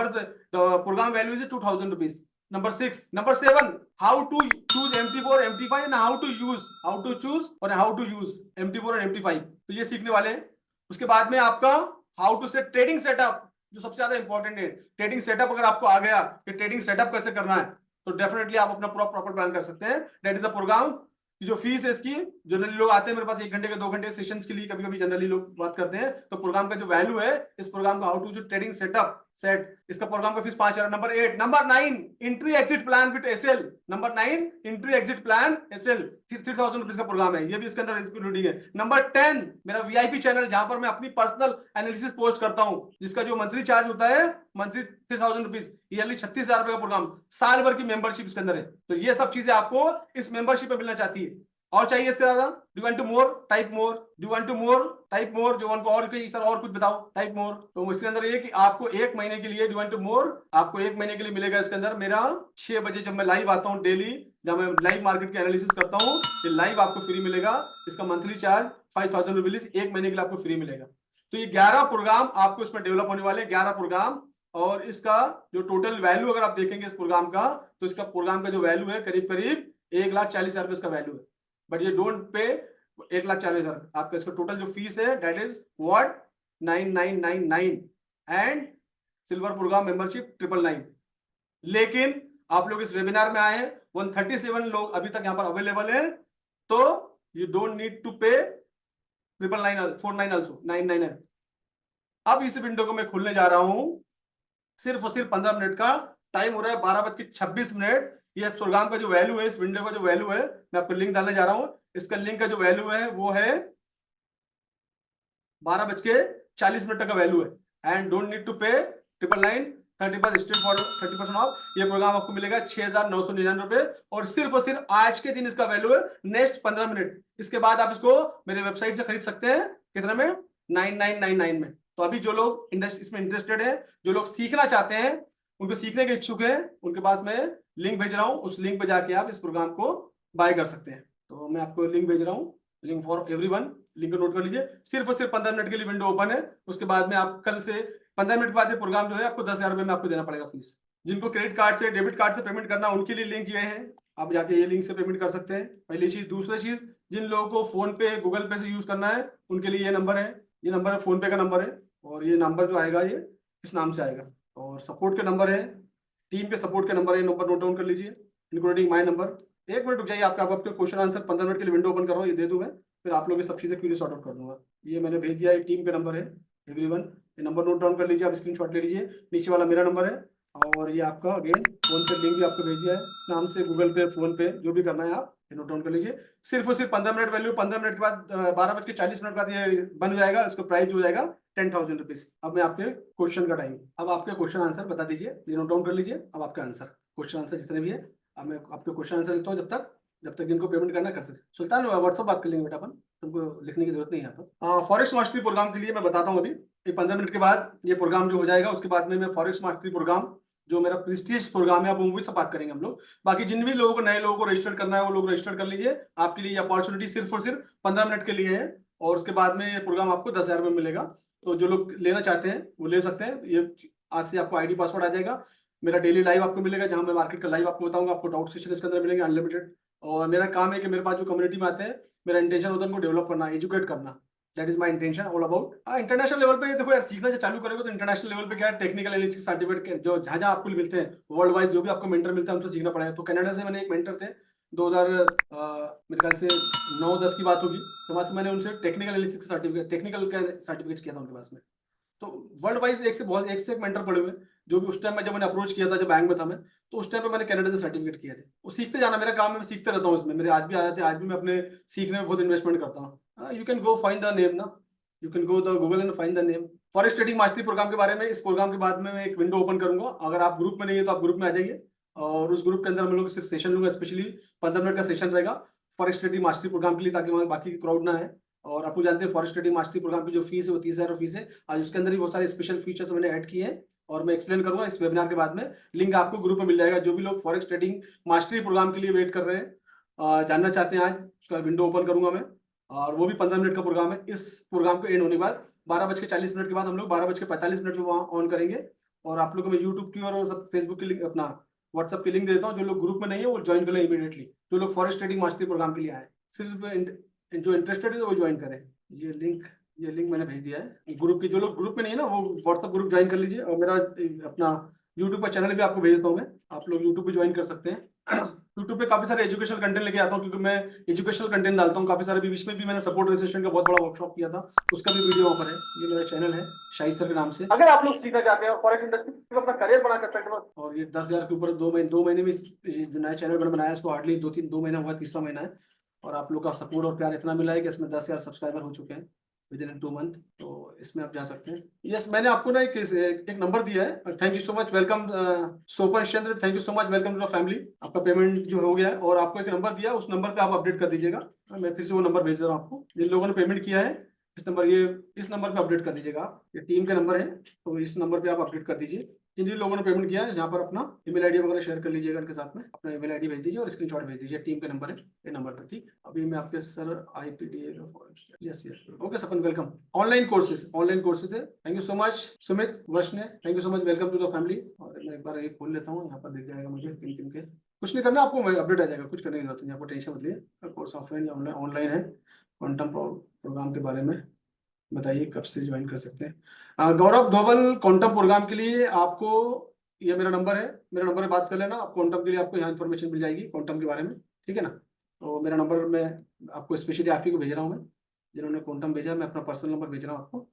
program value is 2,000 rupees. Number 6 number 7 how to choose MT4 MT5 and how to choose और हाउ टू यूज MT4 और MT5, तो ये सीखने वाले हैं। उसके बाद में आपका how to set trading setup, जो सबसे ज्यादा इंपॉर्टेंट है। ट्रेडिंग सेटअप अगर आपको आ गया कि ट्रेडिंग सेटअप कैसे करना है तो डेफिनेटली आप अपना प्रॉपर प्लान कर सकते हैं। दैट इज द प्रोग्राम की जो फीस है इसकी, जनरली लोग आते हैं मेरे पास 1 घंटे के 2 घंटे सेशंस के लिए, कभी कभी जनरली लोग बात करते हैं, तो प्रोग्राम का जो वैल्यू है इस प्रोग्राम का हाउ टू जो ट्रेडिंग सेटअप सेट, इसका प्रोग्राम का fees 5,000। Number 8 number 9 entry exit plan with SL, number 9 entry exit plan SL 3,000 rupees का प्रोग्राम है, ये भी इसके अंदर इंक्लूडिंग है। नंबर 10 मेरा वीआईपी चैनल जहां पर मैं अपनी पर्सनल एनालिसिस पोस्ट करता हूं, जिसका जो मंथली चार्ज होता है मंथली 3,000 रुपीज, ईयरली 36,000 रुपए का प्रोग्राम, साल भर की मेंबरशिप इसके अंदर है। तो ये सब चीजें आपको इस मेंबरशिप में मिलना चाहती है। और चाहिए इसके ज्यादा, do want to more type more, do want to more type more, जो उनको और कोई सर और कुछ बताओ टाइप मोर, तो इसके अंदर ये कि आपको 1 महीने के लिए, डू वांट टू मोर आपको 1 महीने के लिए मिलेगा इसके अंदर मेरा 6 बजे जब मैं लाइव आता हूं डेली, जब मैं लाइव मार्केट की एनालिसिस करता हूं, ये लाइव आपको फ्री मिलेगा। इसका मंथली चार्ज 5,000 रुपीज 1 महीने के लिए आपको फ्री मिलेगा। तो ये 11 प्रोग्राम आपको इसमें डेवलप होने वाले, 11 प्रोग्राम, और इसका जो टोटल वैल्यू अगर आप देखेंगे इस प्रोग्राम का, तो इसका प्रोग्राम का जो वैल्यू है करीब करीब 1,40,000 रुपए इसका वैल्यू है। बट ये डोंट पे 1,40,000, आपका इसका टोटल जो फीस है that is what 9,999 and silver program membership 999। लेकिन आप लोग इस वेबिनार में आए हैं, 137 लोग अभी तक यहाँ पर अवेलेबल है, तो यू डोंट नीड टू पे 999 आल्सो 999। अब इस विंडो को मैं खोलने जा रहा हूं, सिर्फ और सिर्फ 15 मिनट का टाइम हो रहा है, 12:26। ये प्रोग्राम का जो वैल्यू है, इस विंडो का जो वैल्यू है, मैं आपको लिंक डालने जा रहा हूं, इसका लिंक का जो वैल्यू है वो है 12:40 का वैल्यू है। एंड डोंट नीड टू पे 999, 30% ऑफ। ये प्रोग्राम आपको मिलेगा 6,999 रुपए, और सिर्फ आज के दिन इसका वैल्यू है, नेक्स्ट 15 मिनट। इसके बाद आप इसको मेरे वेबसाइट से खरीद सकते हैं, कितने में, 9,999 में। तो अभी जो लोग इसमें इंटरेस्टेड है, जो लोग सीखना चाहते हैं, उनको सीखने के इच्छुक हैं, उनके पास मैं लिंक भेज रहा हूं, उस लिंक पे जाके आप इस प्रोग्राम को बाय कर सकते हैं। तो मैं आपको लिंक भेज रहा हूं, लिंक फॉर एवरीवन, लिंक को नोट कर लीजिए। सिर्फ और सिर्फ 15 मिनट के लिए विंडो ओपन है, उसके बाद में आप कल से 15 मिनट के बाद ये प्रोग्राम जो है आपको 10,000 रुपए में आपको देना पड़ेगा फीस। जिनको क्रेडिट कार्ड से, डेबिट कार्ड से पेमेंट करना, उनके लिए लिंक ये है, आप जाके ये लिंक से पेमेंट कर सकते हैं, पहली चीज। दूसरी चीज, जिन लोगों को फोन पे, गूगल पे से यूज करना है, उनके लिए ये नंबर है, ये नंबर है फोन पे का नंबर है, और ये नंबर जो आएगा ये इस नाम से आएगा। और सपोर्ट के नंबर है, टीम के सपोर्ट के नंबर है, नंबर नोट डाउन कर लीजिए, इंक्लूडिंग माय नंबर। 1 मिनट रुक जाइए, आपके क्वेश्चन आंसर 15 मिनट के लिए विंडो ओपन कर रहा हूँ, ये दे दूं मैं, फिर आप लोग ये सब चीजें क्लियर सॉर्ट आउट कर दूंगा। ये मैंने भेज दिया है, टीम का नंबर है एवरीवन, ये नंबर नोट डाउन कर लीजिए, आप स्क्रीनशॉट ले लीजिए, नीचे वाला मेरा नंबर है, और ये आपका अगेन फोन पे लिंक भी आपको भेज दिया है, नाम से गूगल पे, फोन पे, जो भी करना है आप नोट डाउन कर लीजिए। सिर्फ और सिर्फ 15 मिनट वैल्यू, 15 मिनट के बाद 12:40 बाद ये बन जाएगा, इसको प्राइस हो जाएगा 10,000 रुपीज। अब मैं आपके क्वेश्चन का टाइम, अब आपके क्वेश्चन आंसर बता दीजिए, ये नोट डाउन कर लीजिए। अब आपका आंसर, क्वेश्चन आंसर जितने भी है, अब मैं आपके क्वेश्चन आंसर लिखता हूँ, जब तक जिनको पेमेंट करना कर सकते। सुल्तान व्हाट्सएप बात कर लेंगे बेटा अपन, तुमको लिखने की जरूरत नहीं है यहाँ पर। फॉरेक्स मास्टरी प्रोग्राम के लिए मैं बताता हूँ अभी, 15 मिनट के बाद ये प्रोग्राम जो हो जाएगा, उसके बाद में मैं फॉरेक्स मास्टरी प्रोग्राम जो मेरा प्रेस्टीज प्रोग्राम है, आप मूवी से बात करेंगे हम लोग। बाकी जिन भी लोगों को, नए लोगों को रजिस्टर करना है वो लोग रजिस्टर कर लीजिए। आपके लिए अपॉर्चुनिटी सिर्फ और सिर्फ 15 मिनट के लिए है, और उसके बाद में ये प्रोग्राम आपको 10,000 में मिलेगा। तो जो लोग लेना चाहते हैं वो ले सकते हैं। ये आज से आपको आईडी पासवर्ड आ जाएगा। मेरा डेली लाइव आपको मिलेगा, जहां मैं मार्केट का लाइव आपको बताऊंगा। आपको डाउट सेशन इसके अंदर मिलेंगे अनलिमिटेड। और मेरा काम है कि मेरे पास जो कम्युनिटी में आते हैं, मेरा इंटेंशन होता है उनको डेवलप करना, एजुकेट करना। That is my intention all about. International level पे देखो यार, सीखना जो चालू करोगे तो इंटरनेशनल लेवल पे क्या है, टेक्निकल एनालिटिक्स सर्टिफिकेट जो जहां आपको मिलते हैं वर्ल्ड वाइज, जो भी आपको मेंटर मिलता है उनसे सीखना पड़ेगा। तो कनाडा से मैंने एक मेंटर थे 2000 मेरे ख्याल से 9-10 की बात होगी, तो वहां से मैंने उनसे टेक्निकल एनालिटिक्स सर्टिफिकेट, टेक्निकल का सर्टिफिकेट किया था उनके पास में। तो वर्ल्ड वाइज एक से एक मेंटर पड़े हुए, जो भी उस टाइम में जब मैंने अप्रोच किया था, जब बैंक में था मैं, तो उस टाइम पे मैंने कनाडा से सर्टिफिकेट किए थे। वो सीखते जाना मेरा काम है, मैं सीखते रहता हूँ इसमें। मेरे आज भी आ जाते हैं, आज भी मैं अपने सीखने में बहुत इन्वेस्टमेंट करता हूँ। You can go find the name ना, you can go the Google and find the name. Forex trading mastery program के बारे में, इस प्रोग्राम के बाद में मैं एक विंडो ओपन करूंगा। अगर आप ग्रुप में नहीं है तो आप ग्रुप में आ जाइए, और उस ग्रुप के अंदर हम लोग सिर्फ सेशन लूंगा, स्पेशली 15 मिनट का सेशन रहेगा फॉरेक्स ट्रेडिंग मास्टरी प्रोग्राम के लिए, ताकि वहाँ बाकी क्राउड ना है। और आपको जानते हैं फॉरेक्स ट्रेडिंग मास्टरी प्रोग्राम की जो फीस है वो 30,000 फीस है। आज उसके अंदर ही बहुत सारे स्पेशल फीचर्स मैंने ऐड किए हैं, और मैं एक्सप्लेन करूंगा इस वेबिनार के बाद में। लिंक आपको ग्रुप में मिल जाएगा। जो भी लोग फॉरेक्स ट्रेडिंग मास्टरी प्रोग्राम के लिए वेट कर रहे हैं, जानना चाहते हैं, आज उसका विंडो ओपन करूंगा मैं, और वो भी 15 मिनट का प्रोग्राम है। इस प्रोग्राम को एंड होने के बाद 12:40 के बाद हम लोग 12:45 पे वहाँ ऑन करेंगे। और आप लोगों को मैं यूट्यूब की और सब फेसबुक की लिंक, अपना व्हाट्सअप की लिंक देता हूँ। जो लोग ग्रुप में नहीं है वो ज्वाइन कर लें इमीडिएटली, जो लोग फॉरेक्स ट्रेडिंग मास्टरी प्रोग्राम के लिए आए। सिर्फ जो इंटरेस्टेड है वो ज्वाइन करें। ये लिंक मैंने भेज दिया है ग्रुप की। जो लोग ग्रुप में नहीं है ना, वो व्हाट्सएप ग्रुप ज्वाइन कर लीजिए। और मेरा अपना यूट्यूब का चैनल भी आपको भेजता हूँ मैं, आप लोग यूट्यूब पे ज्वाइन कर सकते हैं। यूट्यूब पे काफी सारे एजुकेशनल कंटेंट लेके आता हूँ, क्योंकि मैं एजुकेशनल कंटेंट डालता हूँ काफी सारे। भी बीच में भी मैंने सपोर्ट रजिस्ट्रेशन का बहुत बड़ा वर्कशॉप किया था, उसका भी वीडियो वहाँ पर है। ये मेरा चैनल है शाहिद सर के नाम से। अगर आप लोग सीखना चाहते हैं फॉरेक्स इंडस्ट्री में अपना करियर बना सकते हैं, और ये 10,000 के ऊपर 2 महीने में जो नया चैनल मैंने बनाया, इसको हार्डली 2 महीना हुआ, तीसरा महीना है। और आप लोग का सपोर्ट और प्यार इतना मिला है कि इसमें 10,000 सब्सक्राइबर हो चुके हैं विद इन 2 मंथ। तो इसमें आप जा सकते हैं। यस, मैंने आपको ना एक नंबर दिया है। Thank you so much, welcome Sopan Chandra, thank you so much, welcome to the family. आपका पेमेंट जो हो गया है, और आपको एक नंबर दिया, उस नंबर पे आप अपडेट कर दीजिएगा। मैं फिर से वो नंबर भेज रहा हूँ आपको। जिन लोगों ने पेमेंट किया है, इस नंबर पे अपडेट कर दीजिएगा आप। ये टीम का नंबर है, तो इस नंबर पे आप अपडेट कर दीजिए। जिन जिन लोगों ने पेमेंट किया है, जहाँ पर अपना ईमेल आईडी वगैरह शेयर कर लीजिएगा, इनके साथ में अपना ईमेल आईडी भेज दीजिए और स्क्रीनशॉट भेज दीजिए। टीम का नंबर है ये नंबर पर, ठीक। अभी मैं आपके sir IPDA yes okay Sapan, welcome. Online courses है। Thank you so much Sumit Varshney, thank you so much, welcome to the family. और मैं एक बार ये खोल लेता हूँ, यहाँ पर दिख जाएगा मुझे किन किन के। कुछ नहीं करना आपको, अपडेट आ जाएगा, कुछ करने की जरूरत नहीं, आपको टेंशन मत लिए। कोर्स ऑफलाइन या ऑनलाइन है। क्वांटम प्रोग्राम के बारे में बताइए, कब से ज्वाइन कर सकते हैं। गौरव धोबल, क्वांटम प्रोग्राम के लिए आपको, ये मेरा नंबर है, मेरा नंबर पे बात कर लेना। आप क्वांटम के लिए आपको यहाँ इन्फॉर्मेशन मिल जाएगी क्वांटम के बारे में, ठीक है ना। तो मेरा नंबर मैं आपको स्पेशली आप ही को भेज रहा हूँ। मैं जिन्होंने क्वांटम भेजा, मैं अपना पर्सनल नंबर भेज रहा हूँ आपको।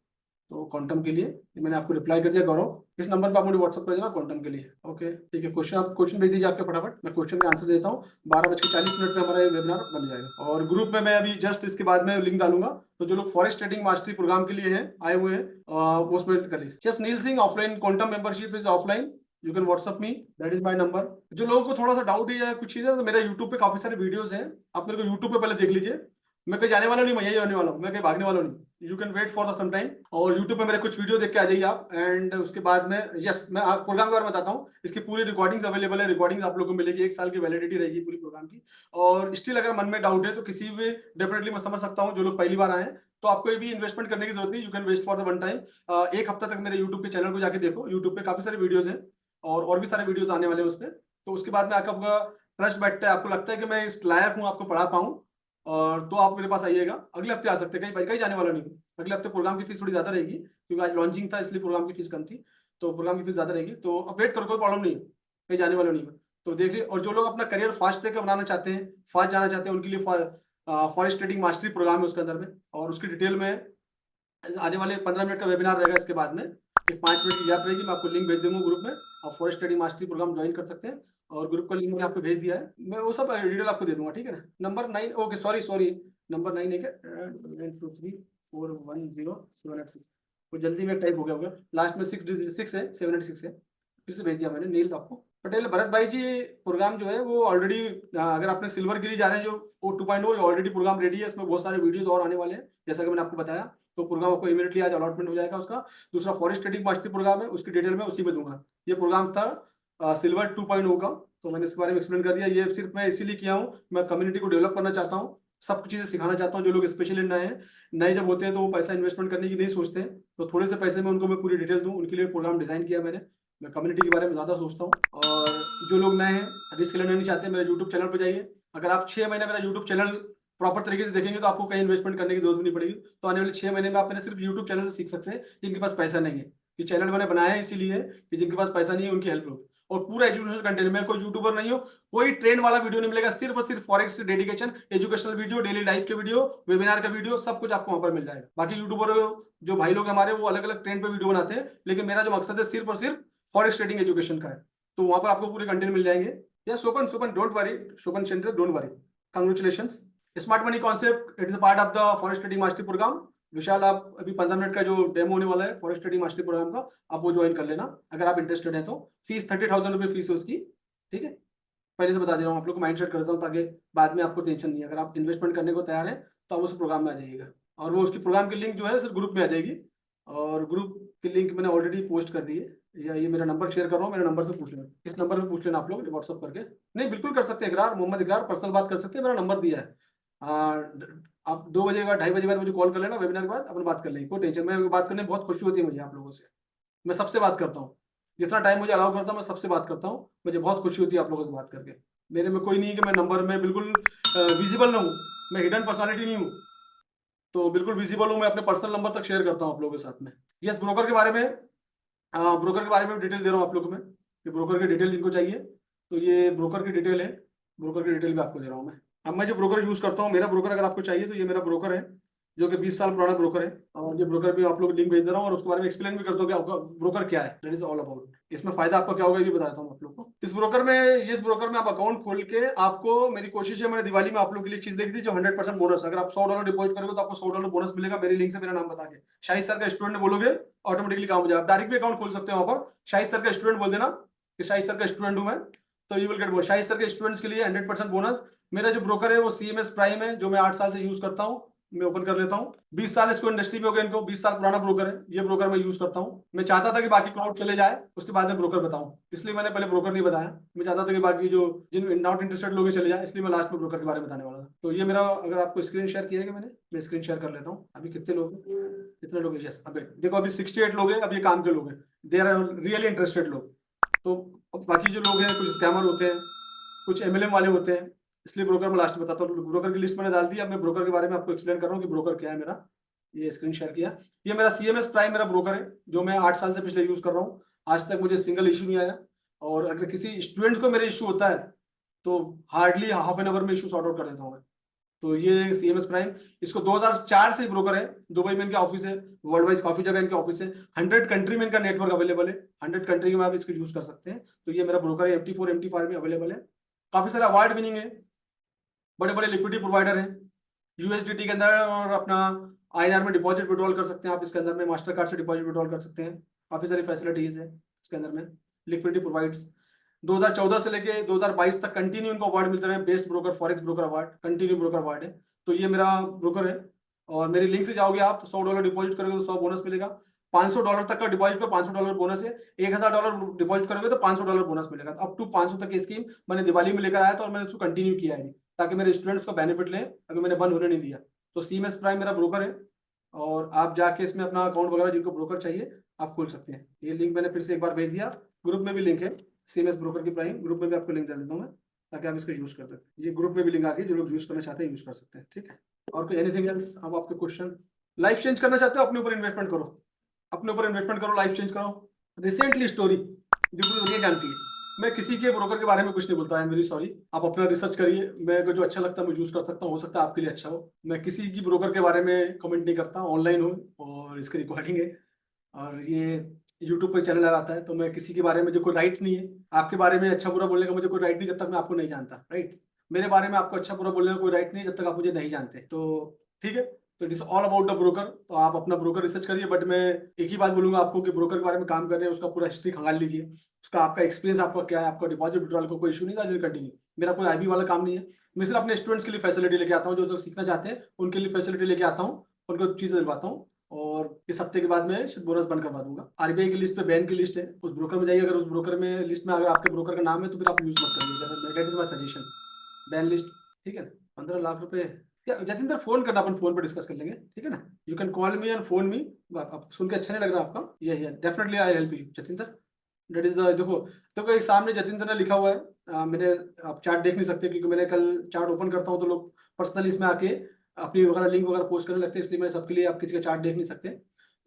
तो क्वांटम के लिए मैंने आपको रिप्लाई कर दिया गौरव, इस नंबर पर आप मुझे व्हाट्सअप कर देना क्वांटम के लिए। ओके ठीक है, क्वेश्चन भेज दीजिए आपके फटाफट, मैं क्वेश्चन का आंसर देता हूँ। 12:40 में हमारा ये वेबिनार बन जाएगा। और ग्रुप में मैं अभी जस्ट इसके बाद में लिंक डालूंगा, तो जो लोग फॉरेक्स ट्रेडिंग मास्टरी प्रोग्राम के लिए हैं, आए हुए हैं, वो उसमें कर लीजिए। Yes Neel Singh, offline quantum membership is offline, you can WhatsApp me, that is my number. जो लोगों को थोड़ा सा डाउट है कुछ चीजें, तो मेरा यूट्यूब पे काफी सारे वीडियोस हैं, आप मेरे को यूट्यूब पे पहले देख लीजिए। मैं कहीं जाने वाला नहीं, मैं यही रहने वाला हूँ, मैं कहीं भागने वाला नहीं। You can wait for the some time, और यूट्यूब पे मेरे कुछ वीडियो देख के आ जाइए आप। एंड उसके बाद में यस, मैं प्रोग्राम के बारे में बताता हूँ। इसकी पूरी रिकॉर्डिंग्स अवेलेबल है, रिकॉर्डिंग्स आप लोगों को मिलेगी, 1 साल की वैलिडिटी रहेगी पूरी प्रोग्राम की। और स्टिल अगर मन में डाउट है तो किसी भी, डेफिनेटली मैं समझ सकता हूँ, जो लोग पहली बार आए हैं तो आपको भी इन्वेस्टमेंट करने की जरूरत नहीं। You can waste for the one time. 1 हफ्ता तक मेरे यूट्यूब के चैनल को जाके देखो, यूट्यूब पे काफी सारे वीडियोज हैं, और भी सारे वीडियोज आने वाले हैं उस पर। तो उसके बाद में आपका ट्रस्ट बैठता है, आपको लगता है कि मैं इस लायक हूँ आपको पढ़ा पाऊँ, और तो आप मेरे पास आइएगा। अगले हफ्ते आ सकते हैं, कहीं जाने वाला नहीं। अगले हफ्ते प्रोग्राम की फीस थोड़ी ज्यादा रहेगी, क्योंकि आज लॉन्चिंग था, इसलिए प्रोग्राम की फीस कम थी। तो प्रोग्राम की फीस ज्यादा रहेगी, तो अपडेट करो, कोई प्रॉब्लम नहीं है, कहीं जाने वाला नहीं है। तो देख लीजिए। और जो लोग अपना करियर फास्ट तक बनाना चाहते हैं, फास्ट जाना चाहते हैं, उनके लिए फॉरेक्स ट्रेडिंग मास्टरी प्रोग्राम है उसके अंदर में, और उसकी डिटेल में आने वाले 15 मिनट का वेबिनार रहेगा। इसके बाद में एक 5 मिनट की गैप रहेगी, मैं आपको लिंक भेज दूंगा ग्रुप में, आप forex trading mastery program join कर सकते हैं। और ग्रुप का लिंक मैंने आपको भेज दिया है, मैं वो सब डिटेल आपको दे दूंगा, ठीक है ना। नंबर 9, ओके सॉरी, नंबर 9 है क्या, 923410786, वो जल्दी में टाइप हो गया होगा, लास्ट में 6 है, 786 है, फिर से भेज दिया मैंने। नील आपको पटेल भरत भाई जी, प्रोग्राम जो है वो ऑलरेडी, अगर आपने सिल्वर के लिए जा रहे हैं, जो 2.0 ऑलरेडी प्रोग्राम रेडी है, इसमें बहुत सारे वीडियोस और आने वाले हैं, जैसा कि मैंने आपको बताया। तो प्रोग्राम आपको इमीडिएटली आज अलॉटमेंट हो जाएगा उसका। दूसरा फॉरेक्स ट्रेडिंग मास्टरी प्रोग्राम है, उसकी डिटेल में उसी में दूंगा। ये प्रोग्राम था सिल्वर 2.0 का, तो मैंने इसके बारे में एक्सप्लेन कर दिया। ये सिर्फ मैं इसीलिए किया हूँ, मैं कम्युनिटी को डेवलप करना चाहता हूँ, सब कुछ चीज़ें सिखाना चाहता हूँ। जो लोग स्पेशली नए हैं, नए जब होते हैं तो वो पैसा इन्वेस्टमेंट करने की नहीं सोचते हैं, तो थोड़े से पैसे में उनको मैं पूरी डिटेल दूँ, उनके लिए प्रोग्राम डिज़ाइन किया मैंने। मैं कम्युनिटी के बारे में ज़्यादा सोचता हूँ। और जो लोग नए हैं, रिस्क लेना नहीं चाहते, मेरे यूट्यूब चैनल पर जाइए। अगर आप 6 महीने मेरा यूट्यूब चैनल प्रॉपर तरीके से देखेंगे तो आपको कहीं इन्वेस्टमेंट करने की जरूरत भी नहीं पड़ेगी। तो आने वाले 6 महीने में आप मेरे सिर्फ यूट्यूब चैनल से सीख सकते हैं, जिनके पास पैसा नहीं है। ये चैनल मैंने बनाया है इसीलिए कि जिनके पास पैसा नहीं है उनकी हेल्प होगी। और पूरा एजुकेशनल कंटेंट, मैं कोई यूट्यूबर नहीं हूँ, कोई ट्रेंड वाला वीडियो नहीं मिलेगा, सिर्फ और सिर्फ फॉरेक्स से dedication, educational video, daily life के वीडियो, वेबिनार का वीडियो, सब कुछ आपको वहां पर मिल जाएगा। बाकी यूट्यूबर जो भाई लोग हमारे, वो अलग अलग ट्रेंड पे वीडियो बनाते हैं, लेकिन मेरा जो मकसद है सिर्फ और सिर्फ फॉरेक्स ट्रेडिंग एजुकेशन का है। तो वहां पर आपको पूरे कंटेंट मिल जाएंगे। या Shopan Shopan don't worry, Shopan center don't worry, congratulations. Smart money concept, it is part of the forex trading mastery program. Vishal, आप अभी 15 मिनट का जो डेमो होने वाला है फॉरेक्स ट्रेडिंग मास्टरी प्रोग्राम का, आप वो ज्वाइन कर लेना अगर आप इंटरेस्टेड हैं तो। फीस 30,000 रुपये फीस है उसकी, ठीक है। पहले से बता दे रहा हूँ, आप लोग को माइंड सेट करता हूँ ताकि बाद में आपको टेंशन नहीं है। अगर आप इन्वेस्टमेंट करने को तैयार हैं तो आप उस प्रोग्राम में आ जाइएगा। और वो उसकी प्रोग्राम की लिंक जो है सिर्फ ग्रुप में आ जाएगी, और ग्रुप की लिंक मैंने ऑलरेडी पोस्ट कर दी है। या ये मेरा नंबर शेयर कर रहा हूँ, मेरे नंबर से पूछ लेना, इस नंबर पे पूछ लेना आप लोग व्हाट्सअप करके। नहीं, बिल्कुल कर सकते हैं इकरार, मोहम्मद इकरार, पर्सनल बात कर सकते हैं, मेरा नंबर दिया है। आप 2 बजे के बाद, 2:30 बजे बाद मुझे कॉल कर लेना, वेबिनार के बाद अपन बात कर लेंगे, कोई टेंशन। मैं बात करने में बहुत खुशी होती है मुझे आप लोगों से, मैं सबसे बात करता हूँ, जितना टाइम मुझे अलाउ करता हूँ मैं सबसे बात करता हूँ। मुझे बहुत खुशी होती है आप लोगों से बात करके। मेरे में कोई नहीं है कि मैं नंबर में बिल्कुल विजिबल ना हूँ, मैं हिडन पर्सनालिटी नहीं हूँ, तो बिल्कुल विजिबल हूँ। मैं अपने पर्सनल नंबर तक शेयर करता हूँ आप लोगों के साथ में। यस, ब्रोकर के बारे में, ब्रोकर के बारे में डिटेल दे रहा हूँ आप लोगों को मैं, कि ब्रोकर की डिटेल जिनको चाहिए, तो ये ब्रोकर की डिटेल है, ब्रोकर की डिटेल भी आपको दे रहा हूँ मैं। अब मैं जो ब्रोकर यूज करता हूँ, मेरा ब्रोकर अगर आपको चाहिए तो ये मेरा ब्रोकर है, जो कि 20 साल पुराना ब्रोकर है। और ये ब्रोकर भी आप लोग लिंक भेज दे रहा हूँ, और उसके बारे में एक्सप्लेन भी करता हूँ कि आपका ब्रोकर क्या है, दैट इज ऑल अबाउट। इसमें फायदा आपका क्या होगा ये भी बताता हूँ आप लोग को। इस ब्रोकर में आप अकाउंट खोल के, आपको मेरी कोशिश है, मैंने दिवाली में आप लोग के लिए चीज देखी थी, जो 100% बोनस, अगर आप $100 डिपॉजिट करोगे तो आपको $100 बोनस मिलेगा, मेरी लिंक से, मेरा नाम बता के। शाहिद सर का स्टूडेंट बोलोगे, ऑटोमेटिकली काम हो जाएगा। डायरेक्ट भी अकाउंट खोल सकते हो वहां पर, शाहिद सर का स्टूडेंट बोल देना कि शाहिद सर का स्टूडेंट हूं मैं, तो you will gate bonus. Shahid sir के स्टूडेंट्स के लिए 100% बोनस। मेरा जो ब्रोकर है वो CMS प्राइम है, जो मैं 8 साल से यूज करता हूँ, मैं ओपन कर लेता हूँ। 20 साल इसको इंडस्ट्री में हो गए इनको, 20 साल पुराना ब्रोकर है ये ब्रोकर, मैं यूज करता हूँ। मैं चाहता था कि बाकी क्राउड चले जाए, उसके बाद में ब्रोकर बताऊं, इसलिए मैंने पहले ब्रोकर नहीं बताया। मैं चाहता था कि बाकी जो जिन नॉट इंटरेस्टेड लोग चले जाए, इसलिए मैं लास्ट में ब्रोकर के बारे में बताने वाला था। तो ये मेरा, अगर आपको स्क्रीन शेयर किया है कि मैं स्क्रीन शेयर कर लेता हूँ। अभी कितने लोग हैं? कितने लोग हैं? यस, अबे देखो, अभी 68 लोग हैं। अब ये काम के लोग हैं, दे आर रियली इंटरेस्टेड लोग। तो बाकी जो लोग हैं, कुछ स्कैमर होते हैं, कुछ MLM वाले होते हैं, इसलिए ब्रोकर में लास्ट में बताता हूँ। ब्रोकर की लिस्ट मैंने डाल दी। अब मैं ब्रोकर के बारे में आपको एक्सप्लेन कर रहा हूँ कि ब्रोकर क्या है मेरा। ये स्क्रीन शेयर किया, ये मेरा CMS प्राइम मेरा ब्रोकर है, जो मैं 8 साल से पिछले यूज कर रहा हूँ। आज तक मुझे सिंगल इशू नहीं आया, और अगर किसी स्टूडेंट को मेरे इशू होता है तो हार्डली हाफ एन आवर में इशू सॉर्ट आउट कर देता हूँ मैं। तो ये CMS प्राइम, इसको 2004 से ब्रोकर है, दुबई में इनके ऑफिस है, वर्ल्ड वाइज काफी जगह इनके ऑफिस है, 100 कंट्री में इनका नेटवर्क अवेलेबल है, 100 कंट्री में आप इसको यूज कर सकते हैं। तो ये मेरा ब्रोकर है, MT4 MT5 में अवेलेबल है। काफी सारे अवार्ड विनिंग है, बड़े बड़े लिक्विडिटी प्रोवाइडर हैं USDT के अंदर, और अपना INR में डिपॉजिट विड्रॉल कर सकते हैं आप इसके अंदर में, मास्टर कार्ड से डिपॉजिट विड्रॉल कर सकते हैं। काफी सारी फैसिलिटीज है इसके अंदर में, लिक्विडिटी प्रोवाइड्स। 2014 से लेके 2022 तक कंटिन्यू इनको अवार्ड मिलते रहे, best broker, forex broker award, continue broker award है। तो ये मेरा ब्रोकर है, और मेरी लिंक से जाओगे आप तो $100 डिपॉजिट करोगे तो 100 बोनस मिलेगा। $500 तक का डिपॉजिट पर $500 बोनस है। $1000 डिपॉजिट करोगे तो $500 बोनस मिलेगा। अप टू 500 तक की स्कीम मैंने दिवाली में लेकर आया था, और मैंने उसको कंटिन्यू किया है ताकि मेरे स्टूडेंट्स को बेनिफिट लें, अभी मैंने बंद होने नहीं दिया। तो CMS प्राइम मेरा ब्रोकर है, और आप जाके इसमें अपना अकाउंट वगैरह, जिनको ब्रोकर चाहिए आप खोल सकते हैं। ये लिंक मैंने फिर से एक बार भेज दिया, ग्रुप में भी लिंक है CMS ब्रोकर की प्राइम, ग्रुप में भी आपको लिंक दे देता हूँ मैं, ताकि आप इसको यूज कर सकते हैं। ये ग्रुप में भी लिंक आ गई, जो लोग यूज करना चाहते हैं यूज कर सकते हैं, ठीक है। और कोई एनीथिंग एल्स? अब आपके क्वेश्चन, लाइफ चेंज करना चाहते हो, अपने ऊपर इन्वेस्टमेंट करो, अपने ऊपर इन्वेस्टमेंट करो, लाइफ चेंज करो। रिसेंटली स्टोरी जो पूरी दुनिया जानती है, मैं किसी के ब्रोकर के बारे में कुछ नहीं बोलता, आई एम वेरी सॉरी। आप अपना रिसर्च करिए, मेरे को जो अच्छा लगता है मैं यूज कर सकता हूँ, हो सकता है आपके लिए अच्छा हो। मैं किसी की ब्रोकर के बारे में कमेंट नहीं करता, ऑनलाइन हो और इसकी रिकॉर्डिंग है, और ये यूट्यूब पर चैनल लगाता है, तो मैं किसी के बारे में, जो कोई राइट नहीं है आपके बारे में अच्छा बुरा बोलने का, मुझे कोई राइट नहीं जब तक मैं आपको नहीं जानता, राइट। मेरे बारे में आपको अच्छा बुरा बोलने का कोई राइट नहीं जब तक आप मुझे नहीं जानते, तो ठीक है। तो it is all about the broker. तो आप अपना ब्रोकर रिसर्च करिए, बट मैं एक ही बात बोलूंगा आपको कि ब्रोकर के बारे में काम कर रहे हैं उसका पूरा हिस्ट्री खंगाल लीजिए, उसका आपका एक्सपीरियंस आपका क्या है, आपका डिपॉजिट विड्रॉल का कोई इशू नहीं था, कंटिन्यू। मेरा कोई IB वाला काम नहीं है, मैं सिर्फ अपने स्टूडेंट्स के लिए फैसिलिटी लेके आता हूँ, जो सीखना चाहते हैं उनके लिए फैसिलिटी लेके आता हूँ, उनको चीज़ें दिलवाता हूँ। और इस हफ्ते के बाद में बोनस बंद करवा दूंगा। आरबीआई की लिस्ट पे बैन की लिस्ट है, उस ब्रोकर में जाइए, अगर उस ब्रोकर में लिस्ट में अगर आपके ब्रोकर का नाम है तो फिर आप यूज मत करिए, that is my suggestion. Ban list, ठीक है। 15 लाख रुपए, क्या जतिंदर फोन करना, अपन फोन पे डिस्कस कर लेंगे, ठीक है ना। You can call me and phone me. आप सुन के अच्छा नहीं लग रहा आपका? ये definitely I help you Jatinder. That is the, देखो एक सामने जतिंदर ने लिखा हुआ है, मैंने, आप चार्ट देख नहीं सकते क्योंकि मैंने कल चार्ट ओपन करता हूँ तो लोग पर्सनली इसमें आके अपनी वगैरह लिंक वगैरह पोस्ट करने लगते हैं, इसलिए मैं सबके लिए आप किसी का चार्ट देख नहीं सकते।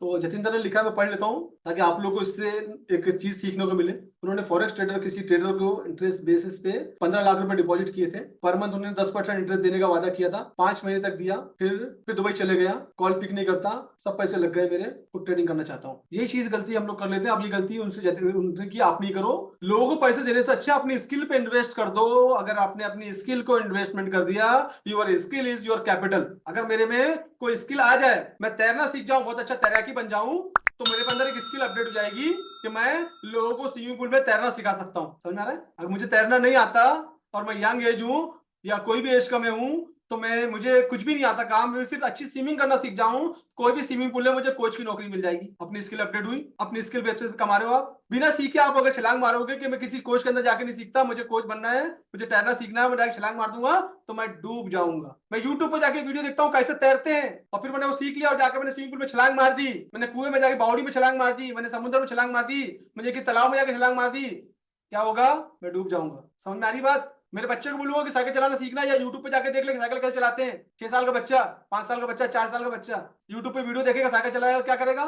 तो जतिंदर ने लिखा है, मैं पढ़ लेता हूँ ताकि आप लोगों को इससे एक चीज सीखने को मिले। उन्होंने फॉरेक्स ट्रेडर, किसी ट्रेडर को इंटरेस्ट बेसिस पे 15 लाख रुपए डिपॉजिट किए थे। पर मंथ उन्होंने 10% इंटरेस्ट देने का वादा किया था, 5 महीने तक दिया, फिर दुबई चले गया, कॉल पिक नहीं करता, सब पैसे लग गए मेरे, खुद ट्रेडिंग करना चाहता हूँ। यही चीज गलती हम लोग कर लेते हैं। अब ये गलती उनसे की आप नहीं करो। लोगों को पैसे देने से अच्छा अपनी स्किल पे इन्वेस्ट कर दो। अगर आपने अपनी स्किल को इन्वेस्टमेंट कर दिया, your skill is your capital. अगर मेरे में कोई स्किल आ जाए, मैं तैरना सीख जाऊं, बहुत अच्छा तैराकी बन जाऊं, तो मेरे अंदर एक स्किल अपडेट हो जाएगी कि मैं लोगों को स्विमिंग पूल में तैरना सिखा सकता हूं। समझ में आ रहा है? अगर मुझे तैरना नहीं आता और मैं यंग एज हूं या कोई भी एज का मैं हूं, तो मुझे कुछ भी नहीं आता काम, मैं सिर्फ अच्छी स्विमिंग करना सीख जाऊं, कोई भी स्विमिंग पूल में मुझे कोच की नौकरी मिल जाएगी। अपनी स्किल अपडेट हुई, अपनी स्किल बेसिस पे कमा रहे हो आप। बिना सीखे आप अगर छलांग मारोगे कि मैं किसी कोच के अंदर जाके नहीं सीखता, मुझे कोच बनना है, मुझे तैरना सीखना है, मैं डायरेक्ट छलांग मार दूंगा, तो मैं डूब जाऊंगा। मैं यूट्यूब पर जाके वीडियो देखता हूँ कैसे तैरते हैं, और फिर मैंने वो सीख लिया और जाकर मैंने स्विमिंग पूल में छलांग मार दी, मैंने कुएं में जाके बावड़ी में छलांग मार दी, मैंने समुद्र में छलांग मार दी, मुझे कि तालाब में जाके छलांग मार दी, क्या होगा? मैं डूब जाऊंगा। समझ में आ रही बात? मेरे बच्चे को बोलूंगा कि साइकिल चलाना सीखना है, या यूट्यूब पे जाके देख ले साइकिल कैसे चलाते हैं। 6 साल का बच्चा, 5 साल का बच्चा, 4 साल का बच्चा यूट्यूब पे वीडियो देखेगा, साइकिल चलाएगा, क्या करेगा?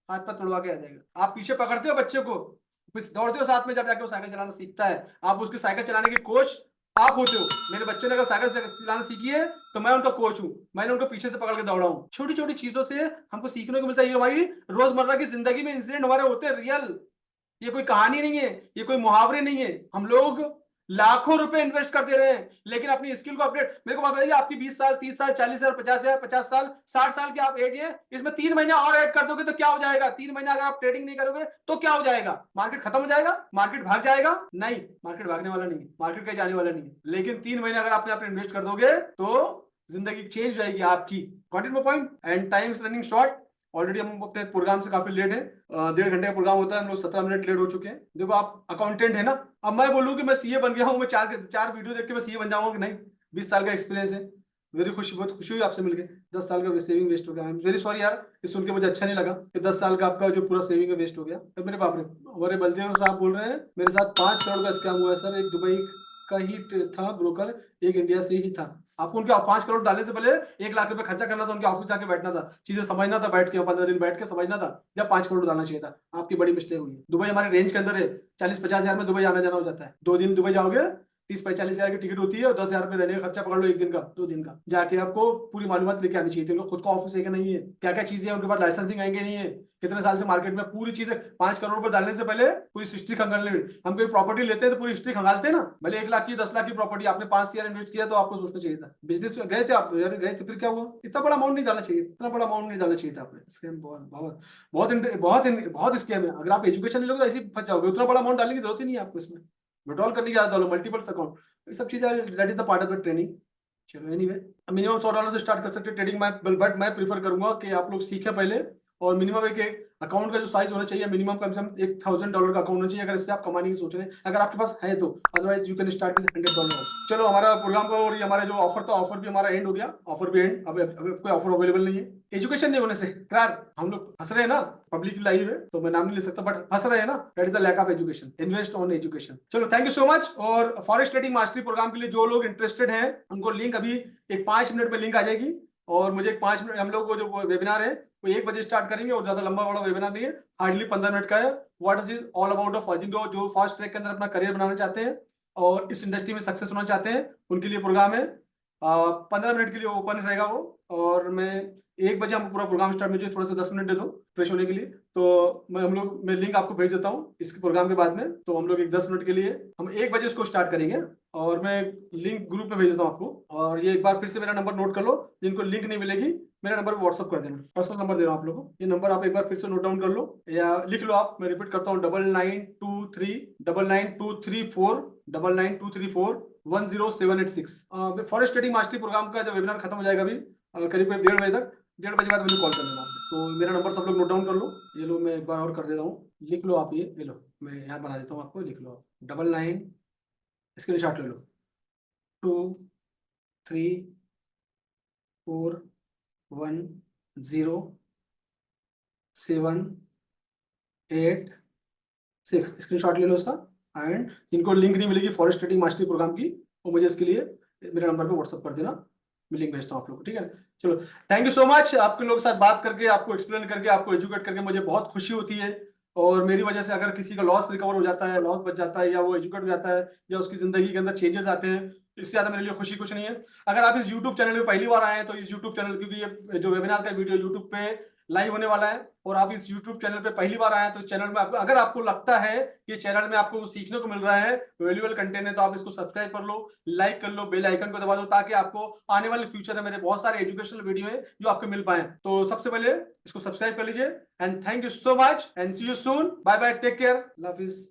हाथ पर तोड़वा के आ जाएगा। आप पीछे पकड़ते हो बच्चे को, फिर दौड़ते हो साथ में, जब जाके वो साइकिल चलाना सीखता है, आप उसकी साइकिल चलाने की कोच आप होते हो। मेरे बच्चे ने अगर साइकिल चलाना सीखी है तो मैं उनका कोच हूँ, मैंने उनको पीछे से पकड़ के दौड़ा हूँ। छोटी छोटी चीजों से हमको सीखने को मिलता है। ये हमारी रोजमर्रा की जिंदगी में इंसिडेंट हमारे होते हैं, रियल। ये कोई कहानी नहीं है, ये कोई मुहावरे नहीं है। हम लोग लाखों रुपए इन्वेस्ट कर दे रहे हैं, लेकिन अपनी स्किल को अपडेट, मेरे को बताइए, आपकी 20 साल, 30 साल, 40 साल, 50 साल, 50 साल, 60 साल की आप एज है, इसमें 3 महीने और ऐड कर दोगे तो क्या हो जाएगा? 3 महीने अगर आप ट्रेडिंग नहीं करोगे तो क्या हो जाएगा? मार्केट खत्म हो जाएगा? मार्केट भाग जाएगा? नहीं, मार्केट भागने वाला नहीं है, मार्केट कहीं जाने वाला नहीं है। लेकिन 3 महीने अगर आपने अपने इन्वेस्ट कर दोगे तो जिंदगी चेंज हो जाएगी आपकी। Got it my point? And time is running short. Already हम अपने प्रोग्राम से काफी लेट है, 1.5 घंटे का प्रोग्राम होता है, हम लोग 17 मिनट लेट हो चुके हैं। देखो आप अकाउंटेंट है ना, अब मैं बोलूँ कि मैं सीए बन गया हूँ, मैं चार वीडियो देख के मैं सीए बन जाऊंगा कि नहीं? 20 साल का एक्सपीरियंस है। वेरी खुशी, बहुत खुशी हुई आपसे मिलकर। 10 साल का सेविंग वेस्ट हो गया। आई एम वेरी सॉरी यार, ये सुन के मुझे अच्छा नहीं लगा कि 10 साल का आपका जो पूरा सेविंग वेस्ट हो गया। तो मेरे बाप रे, हमारे बलदेव साहब बोल रहे हैं मेरे साथ 5 करोड़ का स्कैम हुआ है सर। एक दुबई का ही था ब्रोकर, एक इंडिया से ही था। आपको उनके 5 करोड़ डालने से पहले 1 लाख रुपए खर्चा करना था, उनके ऑफिस जाके बैठना था, चीजें समझना था, बैठ के 15 दिन बैठ के समझना था, जब 5 करोड़ डालना चाहिए था। आपकी बड़ी मिस्टेक हुई है। दुबई हमारे रेंज के अंदर है, 40-50 हजार में दुबई आना जाना हो जाता है। 2 दिन दुबई जाओगे 30-45 हजार की टिकट होती है, और 10 हजार रुपए रहने का खर्चा पकड़ लो, 1 दिन का, 2 दिन का। जाके आपको पूरी मालूमात लेके आनी चाहिए थी। उनको खुद का ऑफिस है कि नहीं है, क्या क्या चीजें हैं उनके पास, लाइसेंसिंग आएंगे नहीं है, कितने साल से मार्केट में, पूरी चीजें। 5 करोड़ रुपए डालने से पहले पूरी हिस्ट्री खंगालने। हम कोई प्रॉपर्टी लेते हैं तो पूरी हिस्ट्री खंगालते हैं ना। भले 1 लाख की 10 लाख की प्रॉपर्टी आपने 5 ईयर इन्वेस्ट किया, तो आपको सोचना चाहिए था। बिजनेस में गए थे आप, गए थे, फिर क्या हुआ? इतना बड़ा अमाउंट नहीं डालना चाहिए, इतना बड़ा अमाउंट नहीं डालना चाहिए था आपने। स्कैम बहुत बहुत बहुत बहुत बहुत स्कैम है। अगर आप एजुकेशन ले लोगे तो ऐसे ही फंस जाओगे। उतना बड़ा अमाउंट डालने की जरूरत ही नहीं है आपको इसमें। विड्रॉल करने की आदत डालो, मल्टीपल अकाउंट, ये सब चीजें, that is the part of the training. चलो एनीवे, मिनिमम $100 से स्टार्ट कर सकते हैं ट्रेडिंग में, बट मैं प्रीफर करूंगा कि आप लोग सीखें पहले। और मिनिमम एक अकाउंट का जो साइज होना चाहिए, मिनिमम कम से कम $1,000 का अकाउंट होना चाहिए, अगर इससे आप कमाने की सोच रहे हैं, अगर आपके पास है तो। Otherwise you can start with $100। चलो हमारा प्रोग्राम का, और ये हमारा जो ऑफर था, ऑफर भी हमारा एंड हो गया। ऑफर भी एंड, अब कोई ऑफर अवेलेबल नहीं है। एजुकेशन नहीं होने से यार हम लोग हंस रहे हैं ना, पब्लिक लाइव है तो मैं नाम नहीं ले सकता, बट हंस रहे हैं ना। That is the lack of education. Invest on education. चलो थैंक यू सो मच। और फॉरेक्स ट्रेडिंग मास्टरी प्रोग्राम के लिए जो लोग इंटरेस्टेड हैं, उनको लिंक अभी एक 5 मिनट में लिंक आ जाएगी। और मुझे 5 मिनट, हम लोग को जो वेबिनार है वो 1 बजे स्टार्ट करेंगे, और ज्यादा लंबा बड़ा वेबिनार नहीं है, हार्डली 15 मिनट का है। What is all about of forging, जो फास्ट ट्रैक के अंदर अपना करियर बनाना चाहते हैं और इस इंडस्ट्री में सक्सेस होना चाहते हैं, उनके लिए प्रोग्राम है। 15 मिनट के लिए ओपन रहेगा वो। और मैं 1 बजे हम पूरा प्रोग्राम स्टार्ट, मुझे थोड़ा सा 10 मिनट दे दो फ्रेश होने के लिए, तो मैं लिंक आपको भेज देता हूँ इसके प्रोग्राम के बाद में। तो हम लोग 10 मिनट के लिए, हम 1 बजे इसको स्टार्ट करेंगे, और मैं लिंक ग्रुप में भेज देता हूँ आपको। और ये एक बार फिर से मेरा नंबर नोट कर लो, जिनको लिंक नहीं मिलेगी मेरा नंबर व्हाट्सअप कर देना, पर्सनल नंबर दे रहा हूँ आप लोगों को। ये नंबर आप एक बार फिर से नोट डाउन कर लो या लिख लो आप, मैं रिपीट करता हूँ, 9923 10786। फॉरेस्ट ट्रेडिंग मास्टरी प्रोग्राम का जब वेबिनार खत्म हो जाएगा अभी करीब 1:30 बजे तक, 1:30 बजे बाद मुझे कॉल कर लेना आपने। तो मेरा नंबर सब लोग नोट डाउन कर लो। ये लो, मैं एक बार और कर देता हूँ, लिख लो आप। ये लो, मैं यहाँ बना देता हूँ आपको, लिख लो आप 99, स्क्रीनशॉट ले लो, 2 3 4 1 0 7 8 6, स्क्रीनशॉट ले लो उसका। एंड इनको लिंक नहीं मिलेगी फॉरेस्ट ट्रेडिंग मास्टरी प्रोग्राम की, तो मुझे इसके लिए मेरे नंबर पे व्हाट्सअप कर देना, मैं लिंक भेजता हूँ आप लोग को, ठीक है। चलो, थैंक यू सो मच। आपके लोग के साथ बात करके, आपको एक्सप्लेन करके, आपको एजुकेट करके मुझे बहुत खुशी होती है। और मेरी वजह से अगर किसी का लॉस रिकवर हो जाता है, लॉस बच जाता है, या वो एजुकेट हो जाता है, या उसकी जिंदगी के अंदर चेंजेस आते हैं, इससे ज्यादा मेरे लिए खुशी कुछ नहीं है। अगर आप इस यूट्यूब चैनल पे पहली बार आए हैं तो इस यूट्यूब चैनल, क्योंकि ये जो वेबिनार का वीडियो यूट्यूब पे लाइव होने वाला है, और आप इस YouTube चैनल पे पहली बार आए हैं, तो चैनल में आपको, अगर आपको लगता है कि चैनल में आपको सीखने को मिल रहा है, वैल्यूएबल कंटेंट है, तो आप इसको सब्सक्राइब कर लो, लाइक कर लो, बेल आइकन को दबा दो, ताकि आपको आने वाले फ्यूचर में मेरे बहुत सारे एजुकेशनल वीडियो है जो आपको मिल पाए। तो सबसे पहले इसको सब्सक्राइब कर लीजिए। And thank you so much and see you soon. Bye bye, take care, love is.